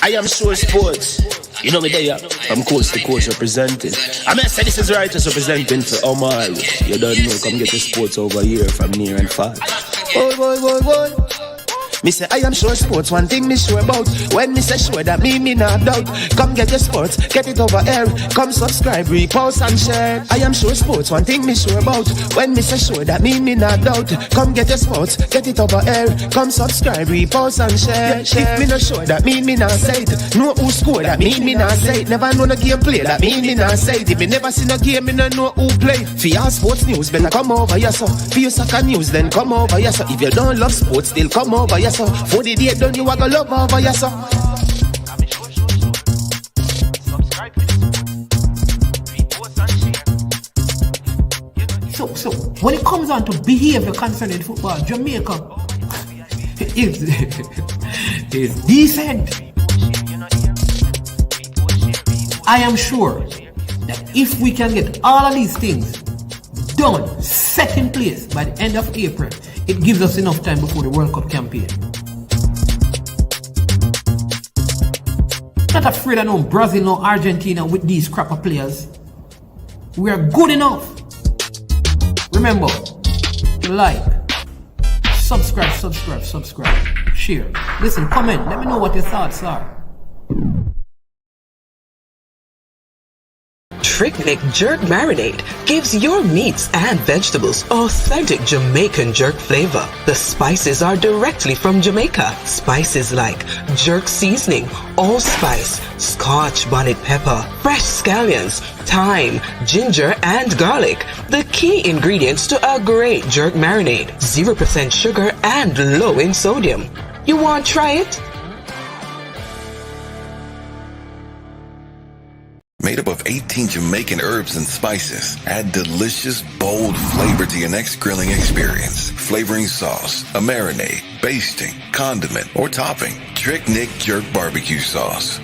I am sure sports. You know me there, I'm coast to coast representing. I mean, I say this is righteous representing for Omar. You don't know, come get the sports over here from near and far. Boy. Me say I am sure sports, one thing me sure about. When me say sure, that me not doubt. Come get your sports, get it over here. Come subscribe, repost and share. I am sure sports, one thing me sure about. When me say sure, that me not doubt. Come get your sports, get it over here. Come subscribe, repost and share. If me not sure, that me not say it. Know who score, that me not say it. Never know the game play, that me not say it. If me never seen a game, me not know who play. For your sports news, better come over here so. For your soccer news, then come over here so. If you don't love sports, still come over here so. For the day done, you are gonna love over here so. So when it comes on to behavior concerning football, Jamaica is decent. I am sure that if we can get all of these things done, set in place by the end of April, it gives us enough time before the World Cup campaign. Not afraid of no Brazil, no Argentina with these crap of players. We are good enough. Remember, like, subscribe, share. Listen, comment, let me know what your thoughts are. Trick Jerk Marinade gives your meats and vegetables authentic Jamaican jerk flavor. The spices are directly from Jamaica. Spices like jerk seasoning, allspice, Scotch bonnet pepper, fresh scallions, thyme, ginger, and garlic. The key ingredients to a great jerk marinade. 0% sugar and low in sodium. You want to try it? Made up of 18 Jamaican herbs and spices. Add delicious, bold flavor to your next grilling experience. Flavoring sauce, a marinade, basting, condiment, or topping. Trick Nick Jerk Barbecue Sauce.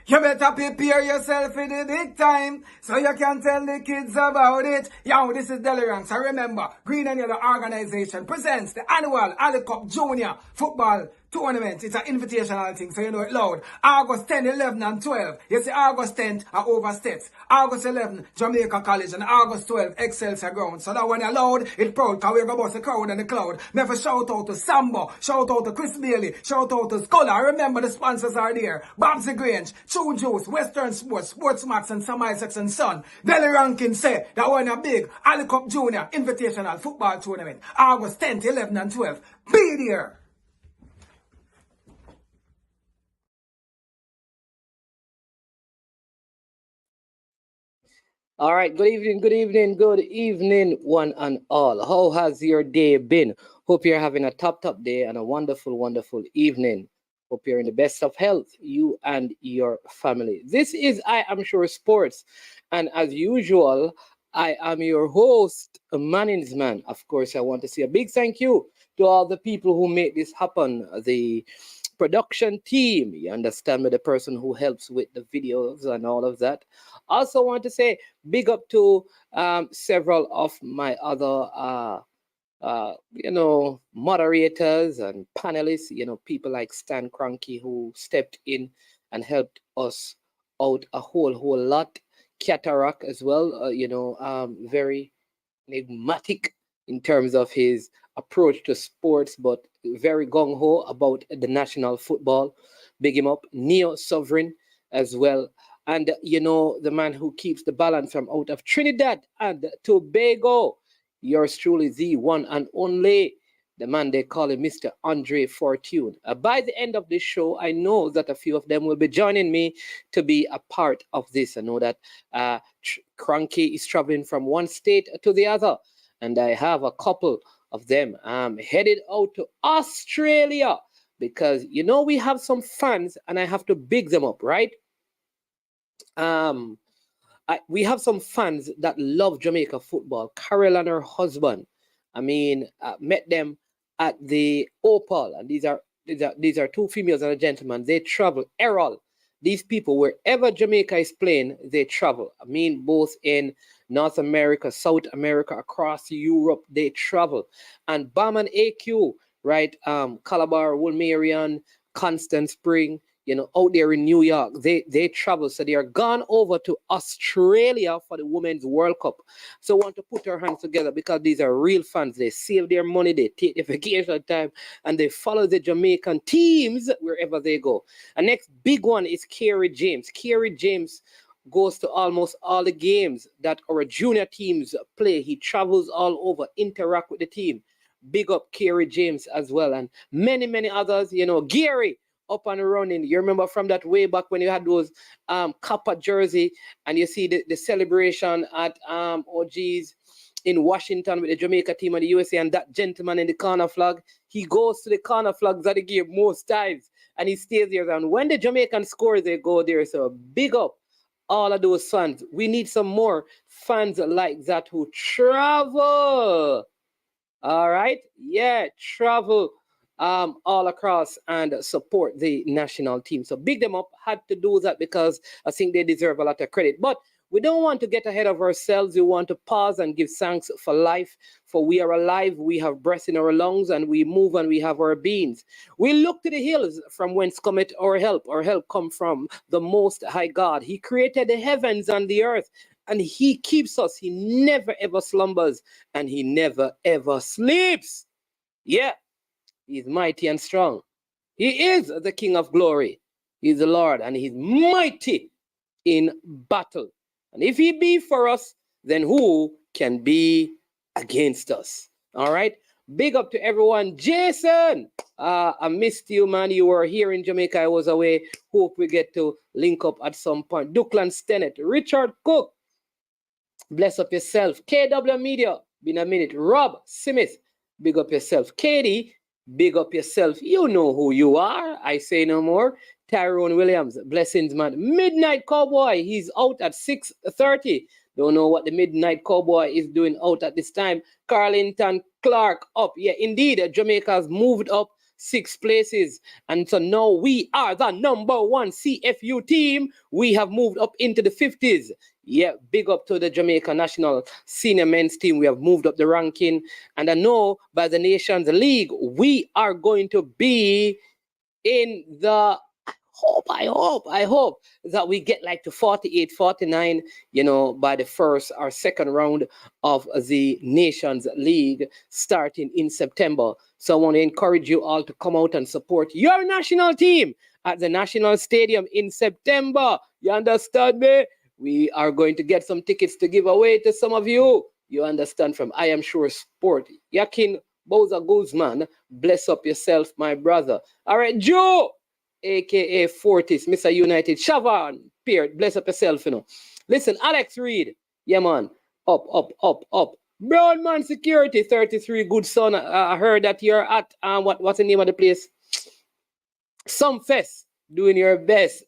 You better prepare yourself for the big time so you can tell the kids about it. Yo, this is Delirance. So remember, Green and Yellow Organization presents the annual Ali Cup Junior Football Tournament. It's an invitational thing, so you know it loud. August 10, 11, and 12. You see, August 10, over states. August 11, Jamaica College. And August 12, Excelsior Ground. So that when you're loud, it's proud, because we're going to bust the crowd and the cloud. Never shout out to Sambo, shout out to Chris Bailey, shout out to Scholar. Remember, the sponsors are there. Babsy Grange, True Juice, Western Sports, Sportsmax, and Sam Isaacs and Son. Delly Rankin say that when a big Ali Cup Junior Invitational Football Tournament. August 10, 11, and 12. Be there. All right, good evening, one and all. How has your day been? Hope you're having a top day and a wonderful evening. Hope you're in the best of health, you and your family. This is I Am Sure Sports, and as usual, I am your host, Manning's Man. Of course, I want to say a big thank you to all the people who made this happen. The production team, you understand me, the person who helps with the videos and all of that. Also want to say big up to several of my other moderators and panelists, people like Stan Cranky who stepped in and helped us out a whole lot. Cataract as well, very enigmatic in terms of his approach to sports, but very gung-ho about the national football. Big him up. Neo Sovereign as well. And, the man who keeps the balance from out of Trinidad and Tobago. Yours truly, the one and only, the man they call him Mr. Andre Fortune. By the end of this show, I know that a few of them will be joining me to be a part of this. I know that Cranky is traveling from one state to the other, and I have a couple of them headed out to Australia because, we have some fans and I have to big them up, right? We have some fans that love Jamaica football. Carol and her husband, met them at the Opal, and these are two females and a gentleman. They travel. Errol, these people, wherever Jamaica is playing, they travel. I mean, both in North America, South America, across Europe, they travel. And BAM and AQ, right? Calabar, Woolmerian, Constant Spring, you know, out there in New York, they travel. So they are gone over to Australia for the Women's World Cup. So I want to put our hands together because these are real fans. They save their money, they take the vacation time, and they follow the Jamaican teams wherever they go. And next big one is Kerry James. Kerry James goes to almost all the games that our junior teams play. He travels all over, interact with the team. Big up Kerry James as well, and many, many others. You know, Gary up and running. You remember from that way back when you had those copper jersey, and you see the celebration at OG's in Washington with the Jamaica team and the USA, and that gentleman in the corner flag, he goes to the corner flags that he gave most times, and he stays there. And when the Jamaican scores, they go there. So big up all of those fans. We need some more fans like that who travel. All right, yeah, travel all across and support the national team. So big them up. Had to do that because I think they deserve a lot of credit. But we don't want to get ahead of ourselves. We want to pause and give thanks for life. For we are alive, we have breath in our lungs, and we move and we have our beings. We look to the hills from whence cometh our help. Our help come from the Most High God. He created the heavens and the earth, and he keeps us. He never ever slumbers, and he never ever sleeps. Yeah, he's mighty and strong. He is the King of glory. He's the Lord, and he's mighty in battle. And if he be for us, then who can be against us? All right. Big up to everyone. Jason, I missed you, man. You were here in Jamaica. I was away. Hope we get to link up at some point. Duckland Stennett, Richard Cook, bless up yourself. KW Media, been a minute. Rob Smith, big up yourself. Katie, big up yourself. You know who you are. I say no more. Tyrone Williams, blessings, man. Midnight Cowboy, he's out at 6:30. Don't know what the Midnight Cowboy is doing out at this time. Carlington Clark up. Yeah, indeed, Jamaica's moved up 6 places. And so now we are the #1 CFU team. We have moved up into the 50s. Yeah, big up to the Jamaica National Senior Men's Team. We have moved up the ranking. And I know by the Nations League, we are going to be in the... I hope that we get like to 48, 49, you know, by the first or second round of the Nations League starting in September. So I want to encourage you all to come out and support your national team at the National Stadium in September. You understand me? We are going to get some tickets to give away to some of you. You understand, from I Am Sure Sport. Yakin Bowser Guzman, bless up yourself, my brother. All right, Joe, a.k.a. Fortis, Mr. United, Shavan, Peart, bless up yourself, you know. Listen, Alex Reed, yeah, man, up. Brown Man Security, 33, good son. I heard that you're at, what's the name of the place? Some Fest, doing your best.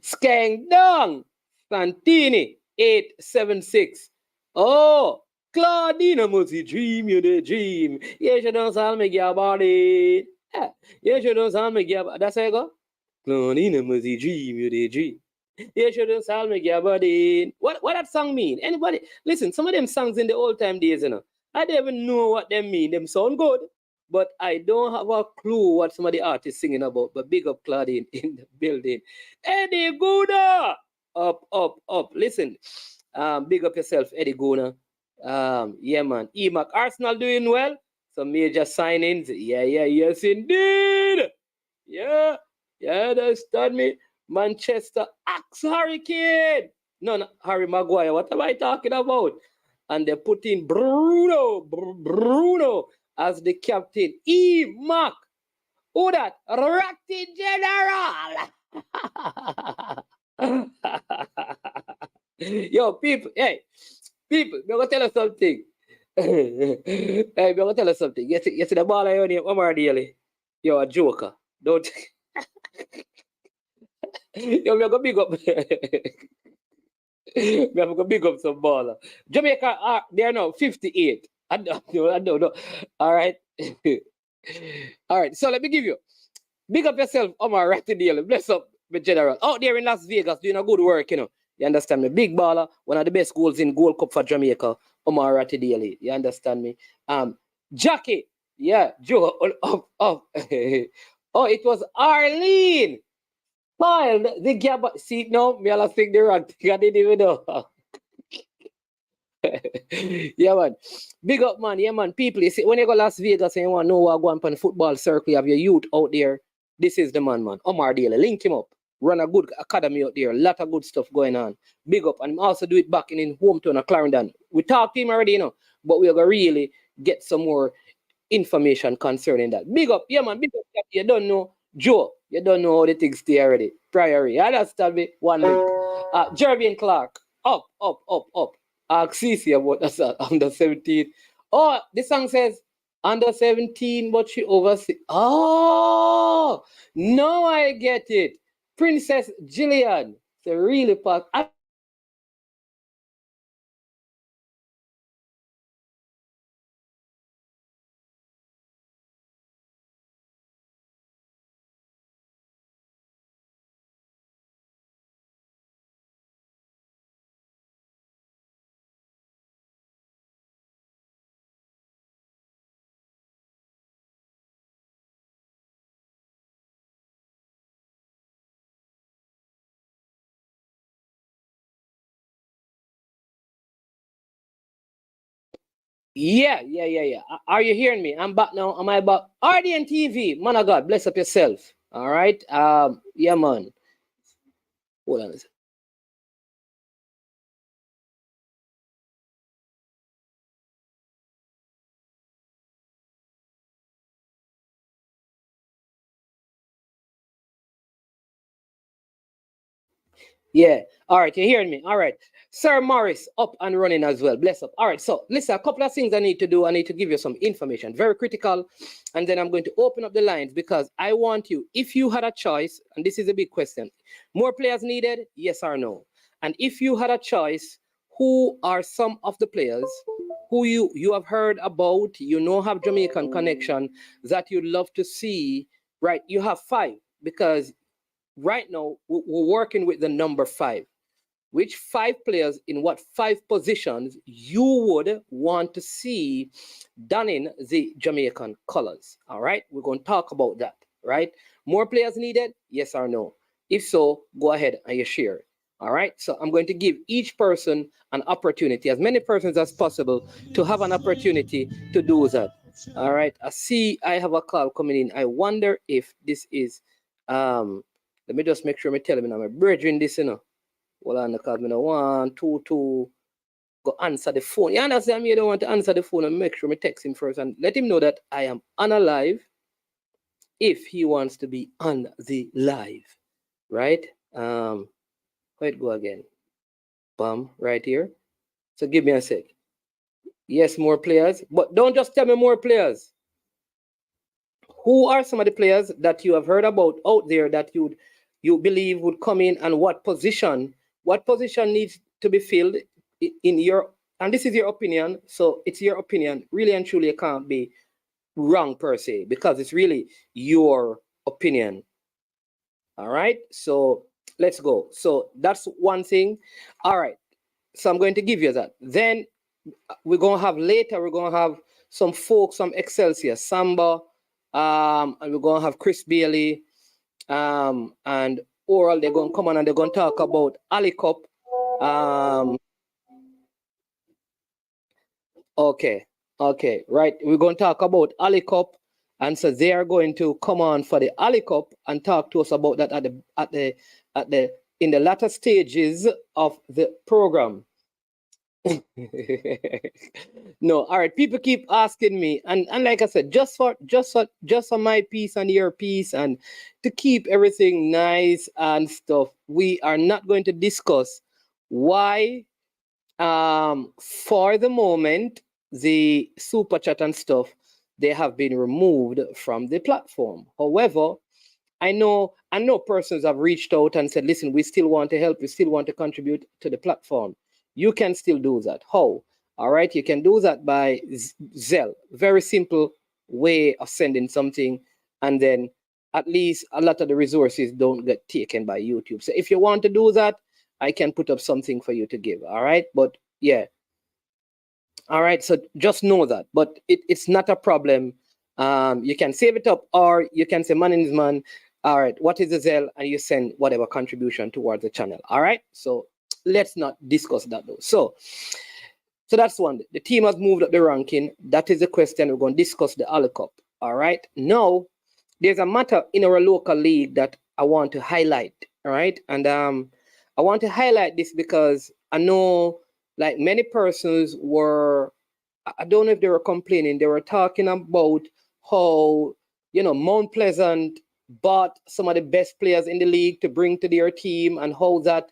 Skang Dong, Santini, 876. Oh, Claudina must dream, you the dream. Yes, you don't sound make your body. Yes, you don't sound make your... That's how you go? Claudina must dream, you the dream. Yes, you don't sound make your body. What that song mean? Anybody? Listen, some of them songs in the old time days, you know, I don't even know what they mean. Them sound good, but I don't have a clue what some of the artists singing about. But big up Claudine in the building. Eddie Gouda, up. Listen, big up yourself, Eddie Gouda. Yeah, man. EMAC, Arsenal doing well. Some major signings. Yeah, yes, indeed. Yeah, understand me. Manchester Axe Hurricane. No, Harry Maguire. What am I talking about? And they put in Bruno as the captain. EMAC. Who that? Ratty General. Yo, people, I'm going to tell you something. I'm going to tell you something. You see the ball I own here, Omar Daly? You're a joker. Don't... Yo, I'm going to big up. I'm going to big up some baller. Jamaica, they are now 58. I don't know. All right. All right, so let me give you. Big up yourself, Omar Ratty Bless up, the general. Out there in Las Vegas doing a good work, you know. You understand me? Big baller, one of the best goals in Gold Cup for Jamaica, Omar Ratty. You understand me? Jackie, yeah, Joe, oh, it was Arlene. Filed the gap. See, no, me all think the wrong thing. I didn't even know. Yeah, man. Big up, man. Yeah, man. People, you see, when you go Las Vegas and you want to know what going on the football circle, you have your youth out there. This is the man. Omar Daly. Link him up. Run a good academy out there. A lot of good stuff going on. Big up. And also do it back in his hometown of Clarendon. We talked to him already, you know, but we're going to really get some more information concerning that. Big up. Yeah, man. Big up. You don't know. Joe, you don't know how the things stay already. Priory. You understand me? One link. Jeremy and Clark. Up. CC about that under 17. Oh, the song says under 17, but she over. Oh, no, I get it. Princess Gillian. It's a really part. Yeah. Are you hearing me? I'm back now. Am I back? RDN TV, man of God, bless up yourself. All right. Yeah, man. Hold on a second. Yeah. All right. You're hearing me. All right. Sir Morris up and running as well. Bless up. All right. So listen, a couple of things I need to do. I need to give you some information. Very critical. And then I'm going to open up the lines because I want you, if you had a choice, and this is a big question, more players needed? Yes or no? And if you had a choice, who are some of the players who you have heard about, you know, have Jamaican connection that you'd love to see, right? You have 5 because right now we're working with the number 5. Which 5 players in what 5 positions you would want to see donning the Jamaican colors? All right, we're going to talk about that. Right, more players needed? Yes or no? If so, go ahead and you share it. All right, so I'm going to give each person an opportunity, as many persons as possible, to have an opportunity to do that. All right, I see I have a call coming in. I wonder if this is let me just make sure I tell him I'm a brethren this, you know. Hold on, because I don't want to go answer the phone. You understand me? You don't want to answer the phone and make sure I text him first and let him know that I am on a live if he wants to be on the live. Right? Where it go again? Bam, right here. So give me a sec. Yes, more players. But don't just tell me more players. Who are some of the players that you have heard about out there that you believe would come in, and what position needs to be filled in your, and this is your opinion, so it's your opinion, really and truly. It can't be wrong per se because it's really your opinion. All right, so let's go. So that's one thing. All right, so I'm going to give you that. Then we're going to have some folks from Excelsior, Samba, and we're going to have Chris Bailey, and Oral. They're going to come on and they're going to talk about Ali Cup. Okay, right. We're going to talk about Ali Cup, and so they are going to come on for the Ali Cup and talk to us about that in the latter stages of the program. No, all right. People keep asking me, and like I said, just for my piece and your piece, and to keep everything nice and stuff, we are not going to discuss why, for the moment, the super chat and stuff, they have been removed from the platform. However, I know persons have reached out and said, listen, we still want to help, we still want to contribute to the platform. You can still do that. How? All right, you can do that by Zelle. Very simple way of sending something, and then at least a lot of the resources don't get taken by YouTube. So if you want to do that, I can put up something for you to give. All right. But yeah. All right. So just know that. But it's not a problem. You can save it up, or you can say, man is man. All right. What is the Zelle? And you send whatever contribution towards the channel. All right. So let's not discuss that though. So that's one. The team has moved up the ranking. That is the question. We're going to discuss the Ali Cup. All right. Now, there's a matter in our local league that I want to highlight. All right. And I want to highlight this because I know like many persons were, I don't know if they were complaining, they were talking about how, you know, Mount Pleasant bought some of the best players in the league to bring to their team, and how that,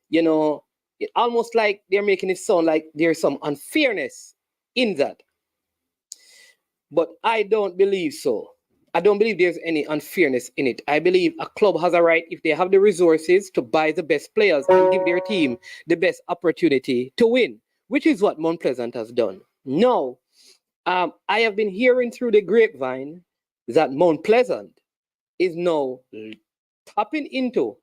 you know, it almost like they're making it sound like there's some unfairness in that. But I don't believe so. I don't believe there's any unfairness in it. I believe a club has a right, if they have the resources, to buy the best players and give their team the best opportunity to win, which is what Mount Pleasant has done. Now, I have been hearing through the grapevine that Mount Pleasant is now tapping into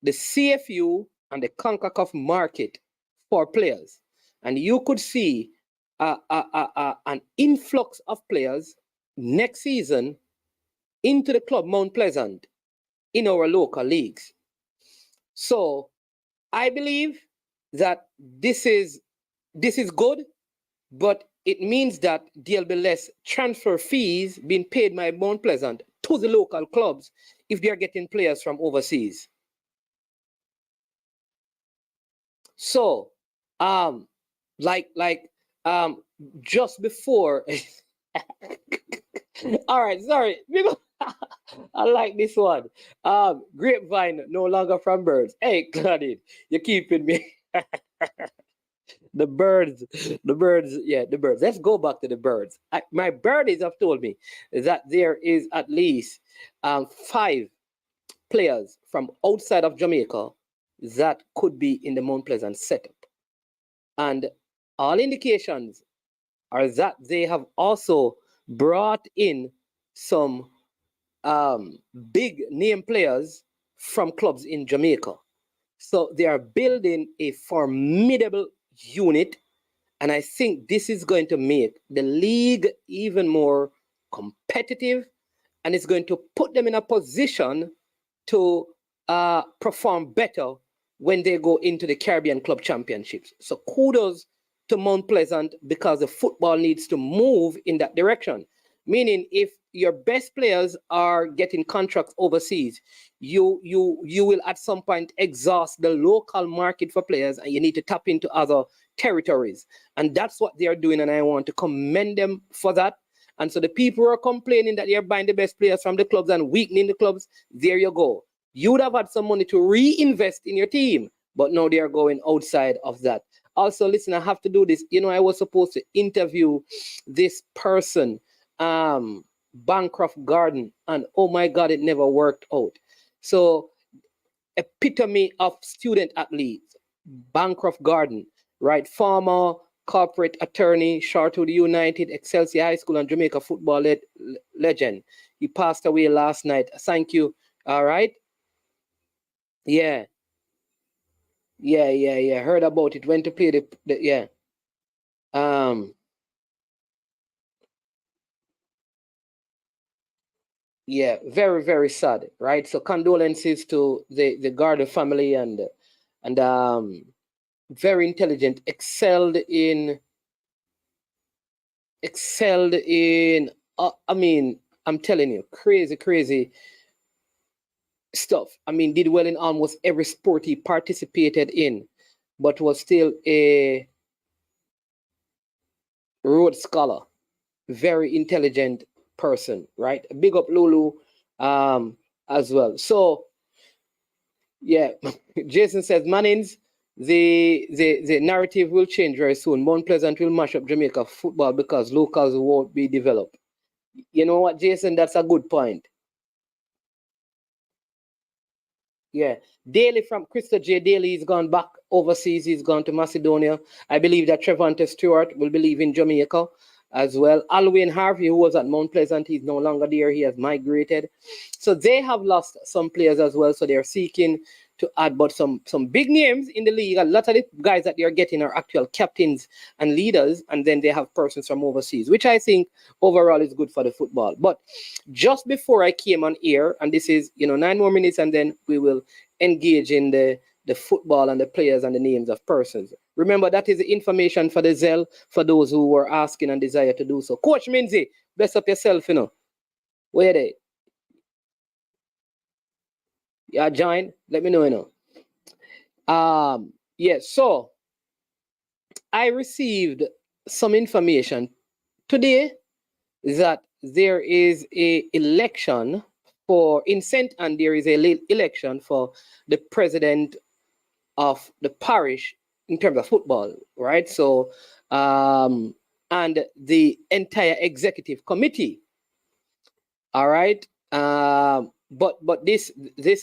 the CFU and the CONCACAF market for players. And you could see an influx of players next season into the club Mount Pleasant in our local leagues. So I believe that this is good, but it means that there'll be less transfer fees being paid by Mount Pleasant to the local clubs if they're getting players from overseas. So, just before, all right, sorry, I like this one. Grapevine, no longer from birds. Hey, Claudine, you're keeping me. The birds, yeah, the birds. Let's go back to the birds. My birdies have told me that there is at least 5 players from outside of Jamaica that could be in the Mount Pleasant setup. And all indications are that they have also brought in some big name players from clubs in Jamaica. So they are building a formidable unit, and I think this is going to make the league even more competitive, and it's going to put them in a position to perform better when they go into the Caribbean Club Championships. So kudos to Mount Pleasant, because the football needs to move in that direction. Meaning, if your best players are getting contracts overseas, you will at some point exhaust the local market for players, and you need to tap into other territories. And that's what they are doing, and I want to commend them for that. And so the people who are complaining that they're buying the best players from the clubs and weakening the clubs, there you go. You would have had some money to reinvest in your team, but now they are going outside of that. Also, listen, I have to do this. You know, I was supposed to interview this person, Bancroft Garden, and oh my God, it never worked out. So, epitome of student athletes, Bancroft Garden, right? Former corporate attorney, Charterhood United, Excelsior High School, and Jamaica football legend. He passed away last night. Thank you. All right. Yeah. Heard about it. Went to play the yeah. Yeah, very, very sad, right? So condolences to the Garden family, and very intelligent, excelled in I mean, I'm telling you, crazy stuff. I mean, did well in almost every sport he participated in, but was still a Rhodes Scholar, very intelligent person, right? Big up Lulu as well. So yeah, Jason says, Mannings, the narrative will change very soon. Mount Pleasant will mash up Jamaica football because locals won't be developed. You know what, Jason? That's a good point. Yeah, Daly from Krista J. Daly is gone back overseas. He's gone to Macedonia. I believe that Trevante Stewart will be leaving Jamaica. as well. Alwyn Harvey, who was at Mount Pleasant, he's no longer there. He has migrated. So they have lost some players as well. So they're seeking to add, but some big names in the league. A lot of the guys that they're getting are actual captains and leaders, and then they have persons from overseas, which I think overall is good for the football. But just before I came on air, and this is 9 more minutes, and then we will engage in the football and the players and the names of persons. Remember, that is the information for the Zell for those who were asking and desire to do so. Coach Minzy, bless up yourself, Where are they? Yeah, join. Let me know, Yes, so I received some information today that there is a election in St. Anne, there is a election for the president of the parish in terms of football, right? So, and the entire executive committee, all right? But this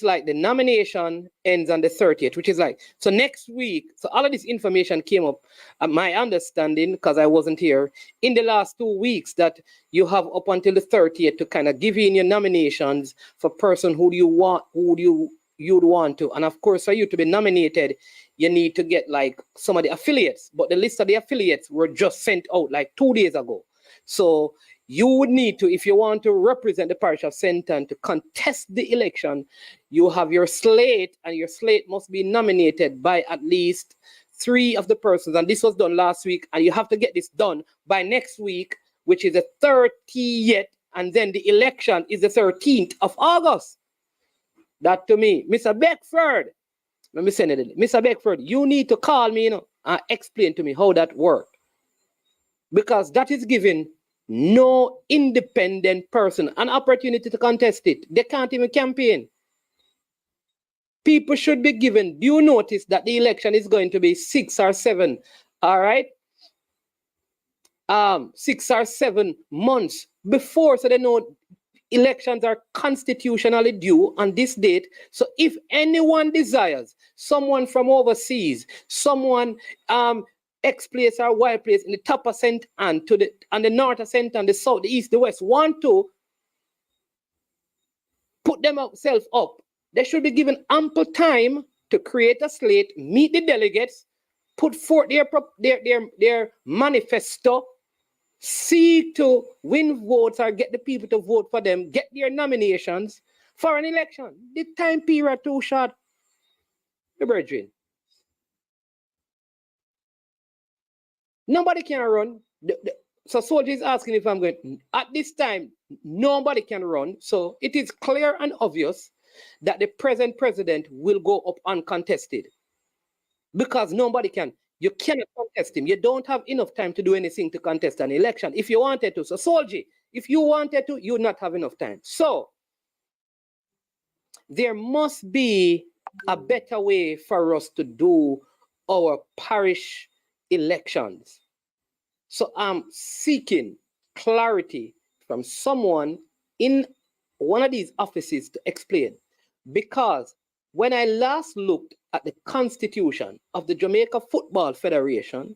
like the nomination ends on the 30th, which is like, so next week, so all of this information came up, my understanding, because I wasn't here, in the last 2 weeks, that you have up until the 30th to kind of give in your nominations for person who you'd want to. And of course, for you to be nominated, you need to get like some of the affiliates, but the list of the affiliates were just sent out like 2 days ago. So you would need to, if you want to represent the parish of St. Anne to contest the election, you have your slate, and your slate must be nominated by at least 3 of the persons. And this was done last week, and you have to get this done by next week, which is the 30th, and then the election is the 13th of August. That to me, Mr. Beckford, let me send it in. Mr. Beckford, you need to call me, and explain to me how that worked. Because that is giving no independent person an opportunity to contest it. They can't even campaign. People should be given due notice that the election is going to be 6 or 7, all right? 6 or 7 months before, so they know elections are constitutionally due on this date. So if anyone desires, someone from overseas, someone X place or Y place in the top of St. Anne, and the north of St. Anne, the south, the east, the west, want to put themselves up, they should be given ample time to create a slate, meet the delegates, put forth their manifesto, seek to win votes or get the people to vote for them, get their nominations for an election. The time period too short. The brethren. Nobody can run. So Soldier is asking if I'm going. At this time, nobody can run. So it is clear and obvious that the present president will go up uncontested. Because nobody can. You cannot contest him. You don't have enough time to do anything to contest an election. If you wanted to. So Soldier, if you wanted to, you would not have enough time. So there must be a better way for us to do our parish elections. So I'm seeking clarity from someone in one of these offices to explain. Because when I last looked at the Constitution of the Jamaica Football Federation,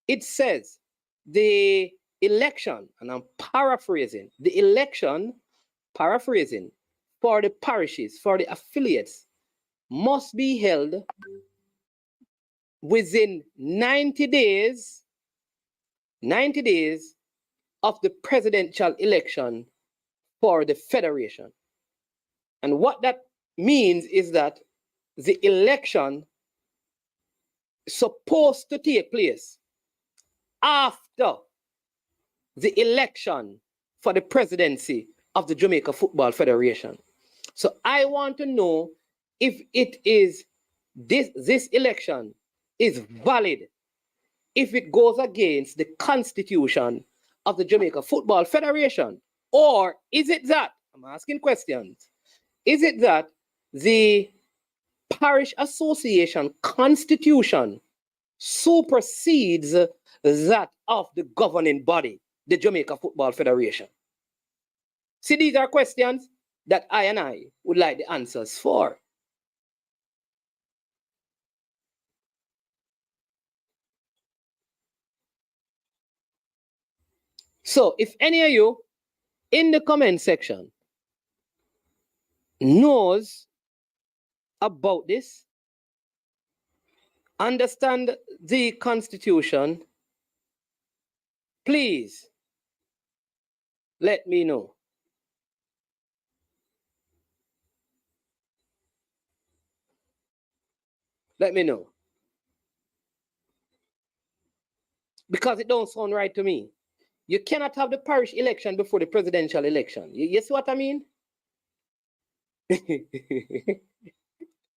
it says the election, and I'm paraphrasing, the election, for the parishes, for the affiliates, must be held within 90 days of the presidential election for the federation. And what that means is that the election is supposed to take place after the election for the presidency of the Jamaica Football Federation. So I want to know if it is this election is valid, if it goes against the Constitution of the Jamaica Football Federation, or is it that, I'm asking questions, is it that the Parish Association Constitution supersedes that of the governing body, the Jamaica Football Federation? See, these are questions that I would like the answers for. So if any of you in the comment section knows about this, understand the Constitution, please let me know. Let me know. Because it don't sound right to me. You cannot have the parish election before the presidential election. You see what I mean?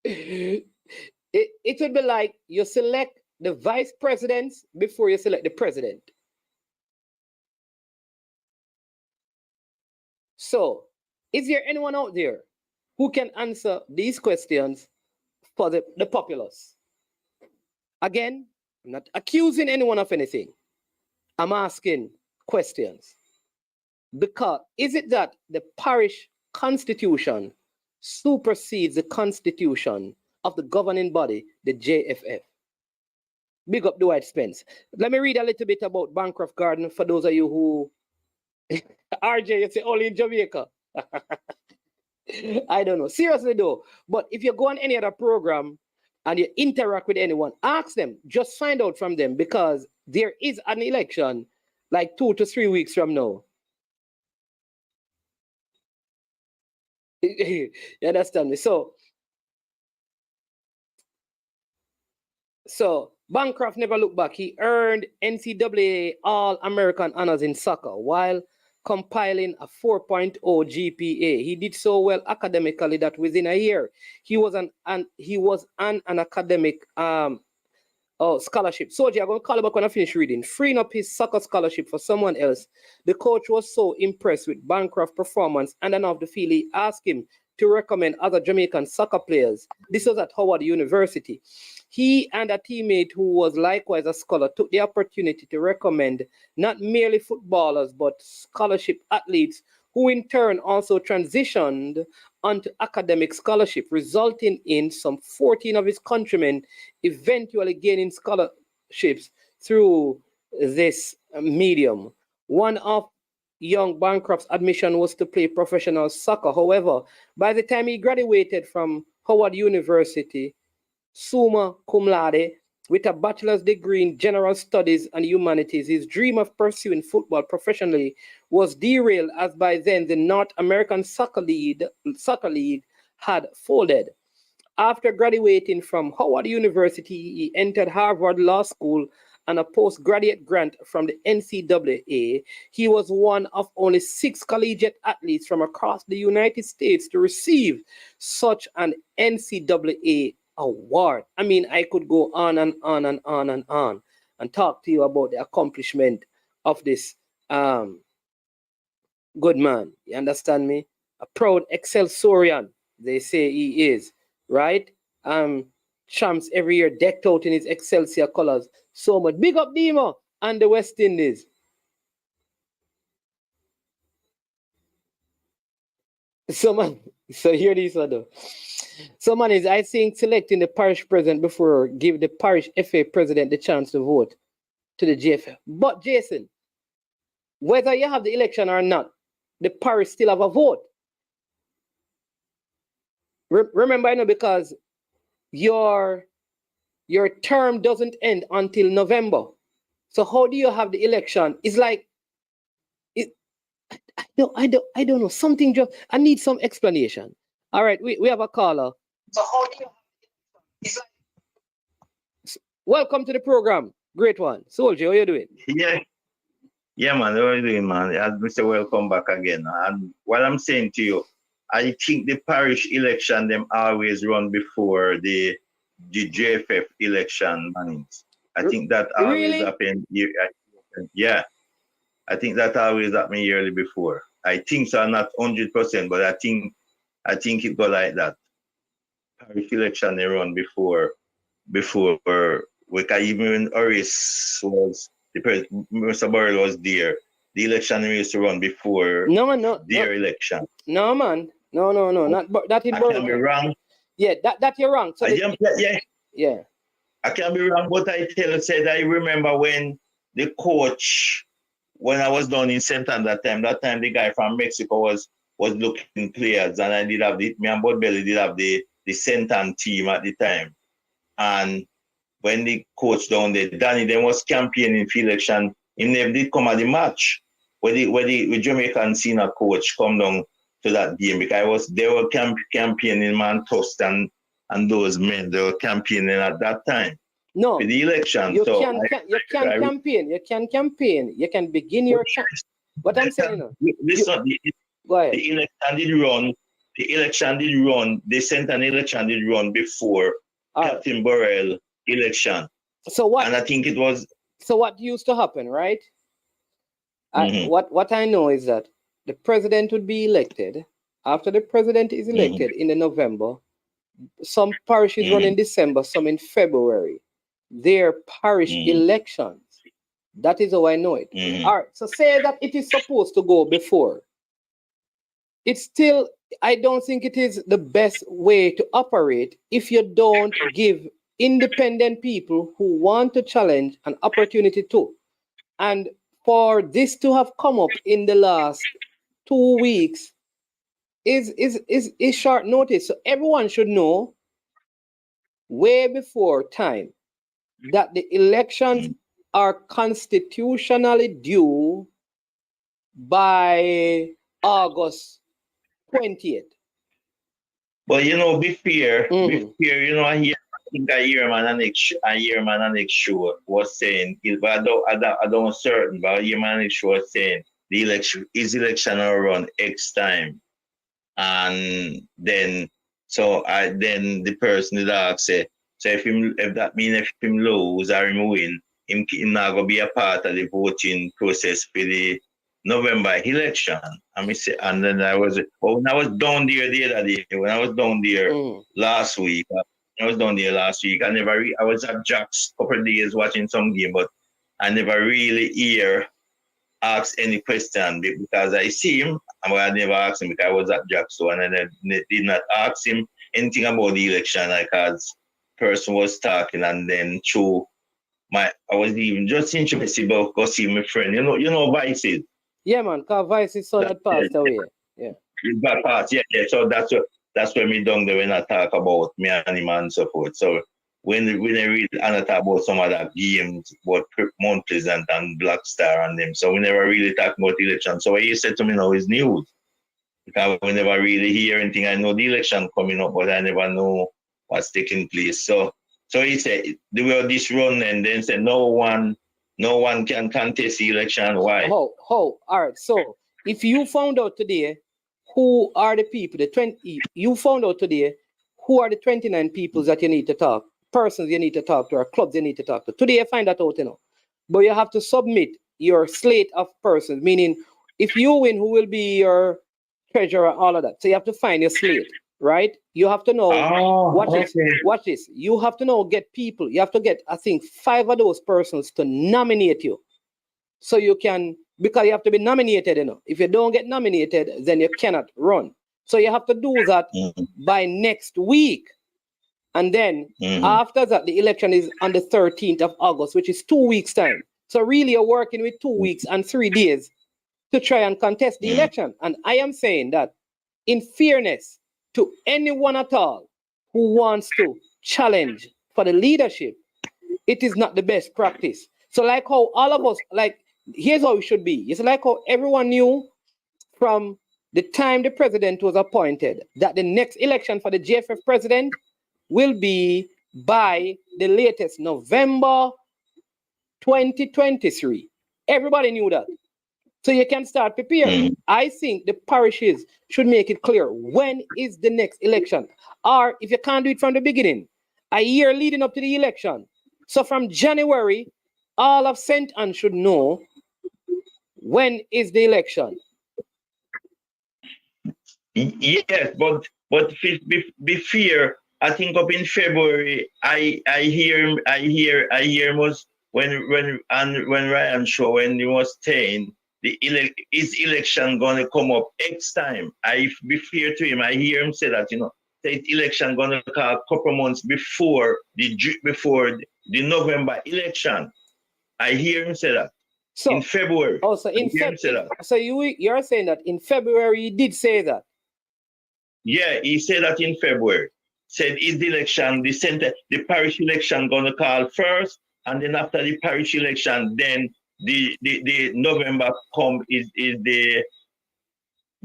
it would be like you select the vice presidents before you select the president. So, is there anyone out there who can answer these questions for the populace? Again, I'm not accusing anyone of anything. I'm asking questions. Because is it that the parish constitution supersedes the constitution of the governing body, the JFF? Big up Dwight Spence. Let me read a little bit about Bancroft Garden for those of you who... RJ, you say only in Jamaica. I don't know. Seriously though. But if you go on any other program and you interact with anyone, ask them. Just find out from them, because there is an election like 2 to 3 weeks from now. You understand me? So Bancroft never looked back. He earned NCAA All-American honors in soccer while compiling a 4.0 GPA. He did so well academically that within a year he was an academic scholarship. So I'm going to call him back when I finish reading. Freeing up his soccer scholarship for someone else, the coach was so impressed with Bancroft's performance and enough to feel he asked him to recommend other Jamaican soccer players. This was at Howard University. He and a teammate who was likewise a scholar took the opportunity to recommend not merely footballers, but scholarship athletes who in turn also transitioned onto academic scholarship, resulting in some 14 of his countrymen eventually gaining scholarships through this medium. One of young Bancroft's admission was to play professional soccer. However, by the time he graduated from Howard University, summa cum laude, with a bachelor's degree in general studies and humanities, his dream of pursuing football professionally was derailed, as by then the North American Soccer League had folded. After graduating from Howard University, he entered Harvard Law School and a postgraduate grant from the NCAA. He was one of only 6 collegiate athletes from across the United States to receive such an NCAA award. I mean, I could go on and on and on and on and talk to you about the accomplishment of this good man. You understand me? A proud Excelsorian, they say he is, right? Champs every year decked out in his Excelsior colors. So much. Big up Demo and the West Indies. So hear this other. So man is, I think, selecting the parish president before give the parish FA president the chance to vote to the JFF. But Jason, whether you have the election or not, the parish still have a vote. Remember, I know, because your term doesn't end until November. So how do you have the election? It's like, I don't know. Something just, I need some explanation. All right, we have a caller. So how do you have the election? Welcome to the program. Great one. Soldier, how you doing? Yeah, man. How are you doing, man? As Mr. Welcome back again. And what I'm saying to you, I think the parish election them always run before the JFF election, man. I think that always happen. Yeah, I think that always happened yearly before. I think so, not 100%, but I think it go like that. Parish election they run before we can, even when Oris was Mr. Burrell was there, the election used to run before their election. No, man. No, not that in Burrell. I can be wrong. Yeah, that you're wrong. So yeah. I can be wrong, but I said I remember when the coach when I was down in St. Anne that time the guy from Mexico was looking players, and I did have me and Bud Belly did have the St. Anne team at the time. And when the coach down there, Danny, then was campaigning for election. He never did come at the match where the Jamaican senior coach come down to that game, because they were campaigning Manchester and those men, they were campaigning at that time. No, for the election. You so can campaign. You can campaign. You can begin your What I'm saying, listen, the election did run. The election did run. The St. Anne election did run before Captain Burrell election. So what? And I think it was. So what used to happen, right? What I know is that the president would be elected. After the president is elected in the November, some parishes run in December, some in February. Their parish elections. That is how I know it. All right. So say that it is supposed to go before. It's still, I don't think it is the best way to operate if you don't give independent people who want to challenge an opportunity to. And for this to have come up in the last 2 weeks is short notice. So everyone should know way before time that the elections are constitutionally due by August 20th. But be fair, I think I hear man on next show was saying, but I don't certain, but I hear man on next show was saying the election will run X time. And then the person did ask say, so if that means if him lose or him win, him not gonna be a part of the voting process for the November election. And then when I was down there the other day, when I was down there last week, I was at Jack's a couple of days watching some game, but I never really ask any question because I see him, and I never asked him because I was at Jack's, so and I did not ask him anything about the election because person was talking, and then I was even just interested about go see my friend. You know Vices. Yeah, man, because Vices son had passed away. Yeah. He got passed, yeah. So that's when me down there when I talk about me and him and so forth. So when I read and I talk about some of that games, about Mount Pleasant and Black Star and them. So we never really talk about the election. So what he said to me now is news. Because we never really hear anything. I know the election coming up, but I never know what's taking place. So he said they were this run and then said no one can contest the election. Why? All right. So if you found out today who are the people, you found out today who are the 29 people that you need to talk, persons you need to talk to, or clubs you need to talk to. Today you find that out, But you have to submit your slate of persons, meaning if you win, who will be your treasurer, all of that. So you have to find your slate, right? You have to know, watch this. You have to know, get people. You have to get, I think, 5 of those persons to nominate you. So you can, because you have to be nominated, If you don't get nominated, then you cannot run. So you have to do that by next week. And then after that, the election is on the 13th of August, which is 2 weeks' time. So really you're working with 2 weeks and 3 days to try and contest the election. And I am saying that in fairness to anyone at all who wants to challenge for the leadership, it is not the best practice. So like how all of us, here's how it should be. It's like how everyone knew from the time the president was appointed that the next election for the JFF president will be by the latest November 2023. Everybody knew that. So you can start preparing. I think the parishes should make it clear when is the next election. Or if you can't do it from the beginning, a year leading up to the election. So from January, all of St. Anne should know when is the election. Yes, but be fair. I think up in February, I hear most when Ryan show when he was saying is election gonna come up X time. I be fair to him. I hear him say that the election gonna come a couple months before the November election. I hear him say that. So in February. Oh, so in You hear him say February. that? So you're saying that in February he did say that. Yeah, he said that in February. Said is the election, the parish election gonna call first, and then after the parish election, then the November come is the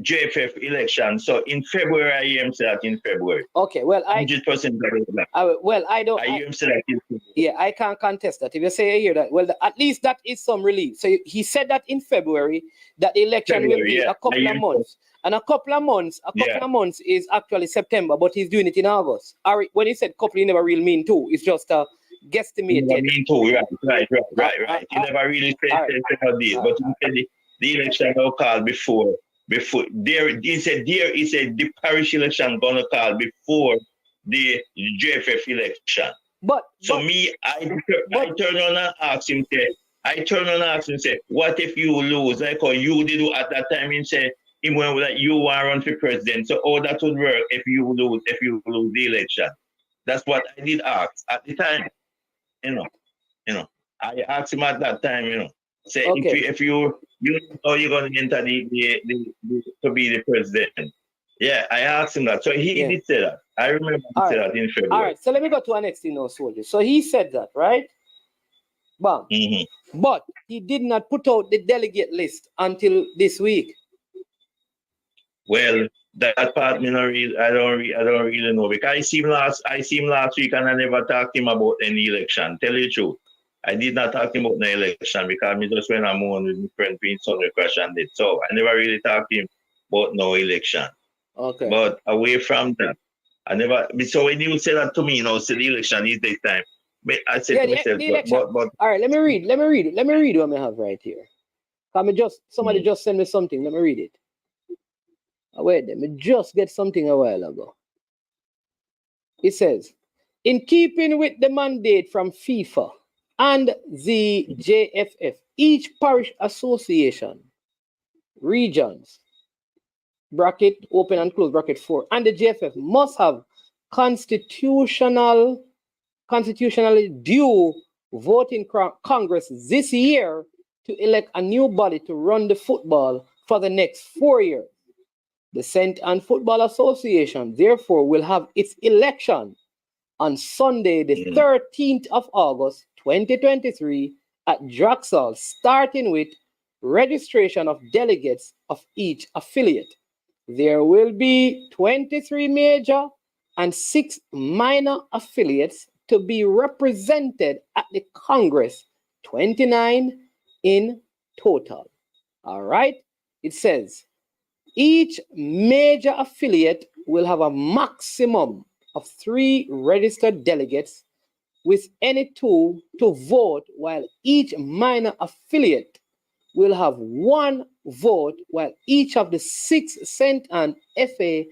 JFF election. So in February, I hear him say that in February. Okay, well, 100%. I don't. I hear him say that in February. Yeah, I can't contest that. If you say here that, well, at least that is some relief. So he said that in February that the election will be a couple of months, and a couple of months is actually September, but he's doing it in August. When he said couple, he never really mean two. It's just a guesstimate. He mean two, right. He never really said this, but he said the election will call before there. He said the parish election gonna call before the JFF election. I turn on and ask him, say, what if you lose? Like how you did at that time, he said, you want to run for president. So how that would work if you lose the election? That's what I did ask at the time. I asked him at that time, say if you know you're gonna enter to be the president. Yeah, I asked him that. So he did say that. I remember he said that in February. All right, so let me go to our next thing now, soldier. So he said that, right? Bam. Mm-hmm. But he did not put out the delegate list until this week. Well, that part I don't really know, because I see him last week and I never talked to him about any election. Tell you the truth. I did not talk to him about the election because I just went on with my friend Prince on the crash and it. So I never really talked to him about no election. Okay. But away from that, I never. So when you say that to me, say the election is this time. But I said to myself, but all right, let me read what I have right here. Somebody just sent me something. Let me read it. Wait, let me just get something a while ago. It says, in keeping with the mandate from FIFA and the JFF, each parish association, regions, bracket open and close bracket 4, and the JFF must have constitutionally due voting Congress this year to elect a new body to run the football for the next 4 years. The St. Anne Football Association, therefore, will have its election on Sunday, the 13th of August, 2023, at Draxall, starting with registration of delegates of each affiliate. There will be 23 major and 6 minor affiliates to be represented at the Congress, 29 in total. All right? It says, each major affiliate will have a maximum of 3 registered delegates with any 2 to vote, while each minor affiliate will have 1 vote, while each of the 6 St. Anne FA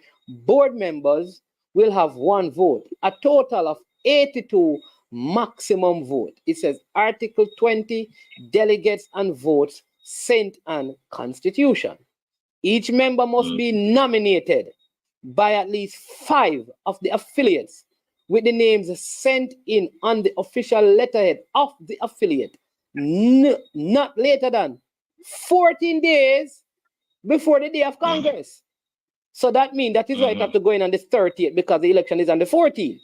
board members will have 1 vote, a total of 82 maximum vote. It says Article 20, delegates and votes, St. Anne Constitution. Each member must be nominated by at least 5 of the affiliates with the names sent in on the official letterhead of the affiliate, not later than 14 days before the day of Congress. So that means that is why it have to go in on the 30th, because the election is on the 14th.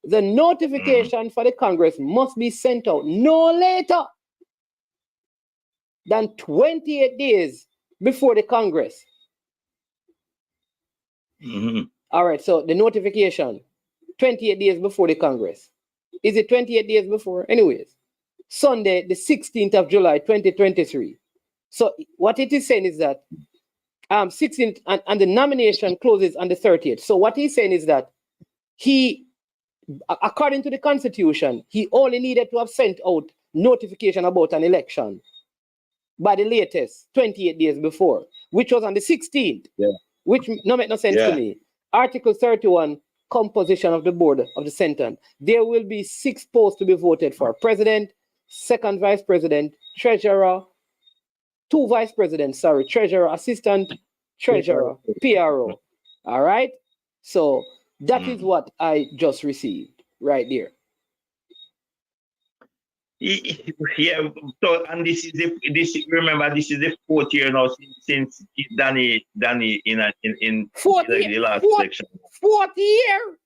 The notification for the Congress must be sent out no later than 28 days before the Congress. All right, so the notification, 28 days before the Congress. Is it 28 days before? Anyways, Sunday, the 16th of July, 2023. So what it is saying is that 16th and the nomination closes on the 30th. So what he's saying is that he, according to the Constitution, he only needed to have sent out notification about an election by the latest 28 days before, which was on the 16th, which no make no sense to me. Article 31, composition of the board of the St. Anne. There will be 6 posts to be voted for: president, second vice president, treasurer, 2 vice presidents, treasurer, assistant, treasurer, PRO. All right? So that is what I just received right there. Yeah, so and remember this is the 4th year now since Danny in Fourth like year, the last fourth, election. fourth year.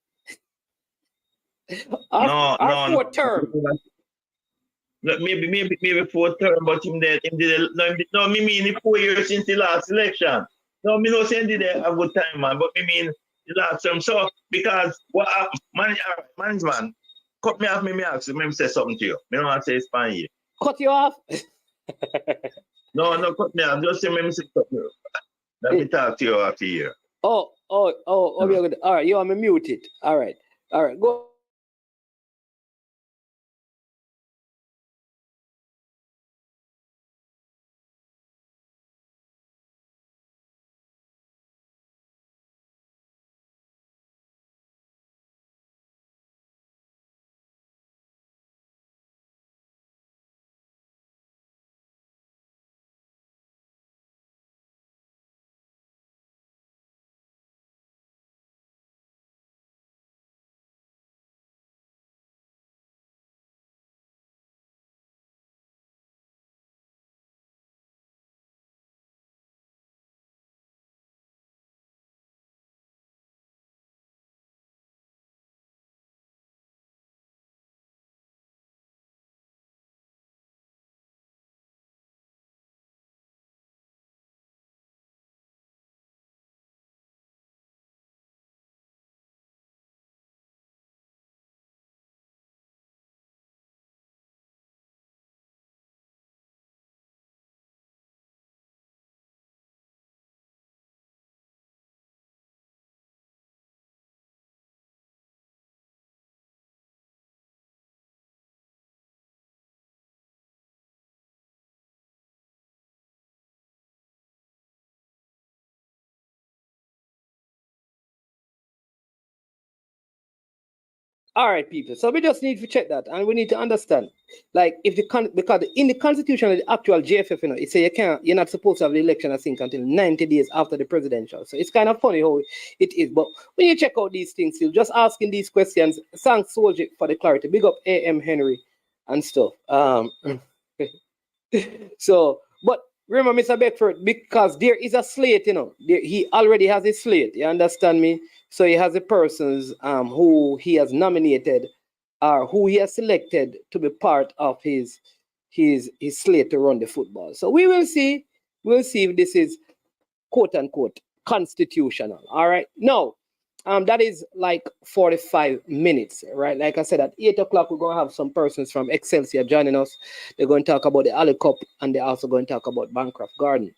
No, Our no, fourth term. no, maybe 4th term, but him did no, me mean the 4 years since the last election. No, me no say he did a good time, man, but me mean the last term. So because what management cut me off, me ask you, me say something to you. Me don't want to say it's fine. Cut you off. No, cut me off. Just say me say something. Let me talk to you after here. Oh, good. All right, you want me muted. All right, go. All right, people. So we just need to check that, and we need to understand, like, if because in the constitution of the actual JFF, it say you're not supposed to have the election, I think, until 90 days after the presidential. So it's kind of funny how it is. But when you check out these things, you're just asking these questions. Thanks, Soldier, for the clarity. Big up AM Henry and stuff. So, but remember, Mr. Beckford, because there is a slate, he already has a slate. You understand me? So he has the persons who he has nominated or who he has selected to be part of his slate to run the football. So we will see. We'll see if this is quote unquote constitutional. All right. Now, that is like 45 minutes, right? Like I said, at 8 o'clock, we're going to have some persons from Excelsior joining us. They're going to talk about the Ali Cup, and they're also going to talk about Bancroft Garden.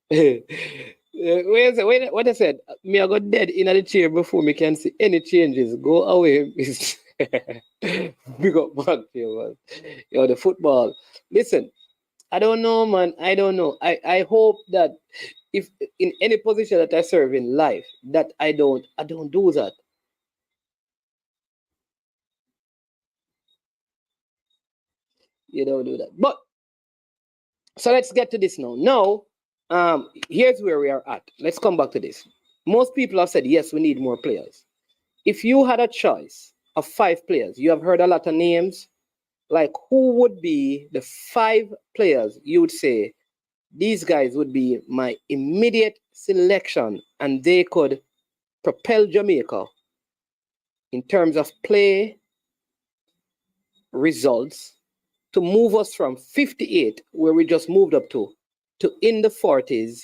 What I said, me I got dead in the chair before me can see any changes. Go away. Big up back here, man. The football. Listen, I don't know, man. I don't know. I hope that if in any position that I serve in life, that I don't do that. You don't do that. But so let's get to this now. Now, here's where we are at. Let's come back to this. Most people have said, yes, we need more players. If you had a choice of 5 players, you have heard a lot of names. Like, who would be the 5 players you would say, these guys would be my immediate selection and they could propel Jamaica in terms of play results to move us from 58, where we just moved up to in the 40s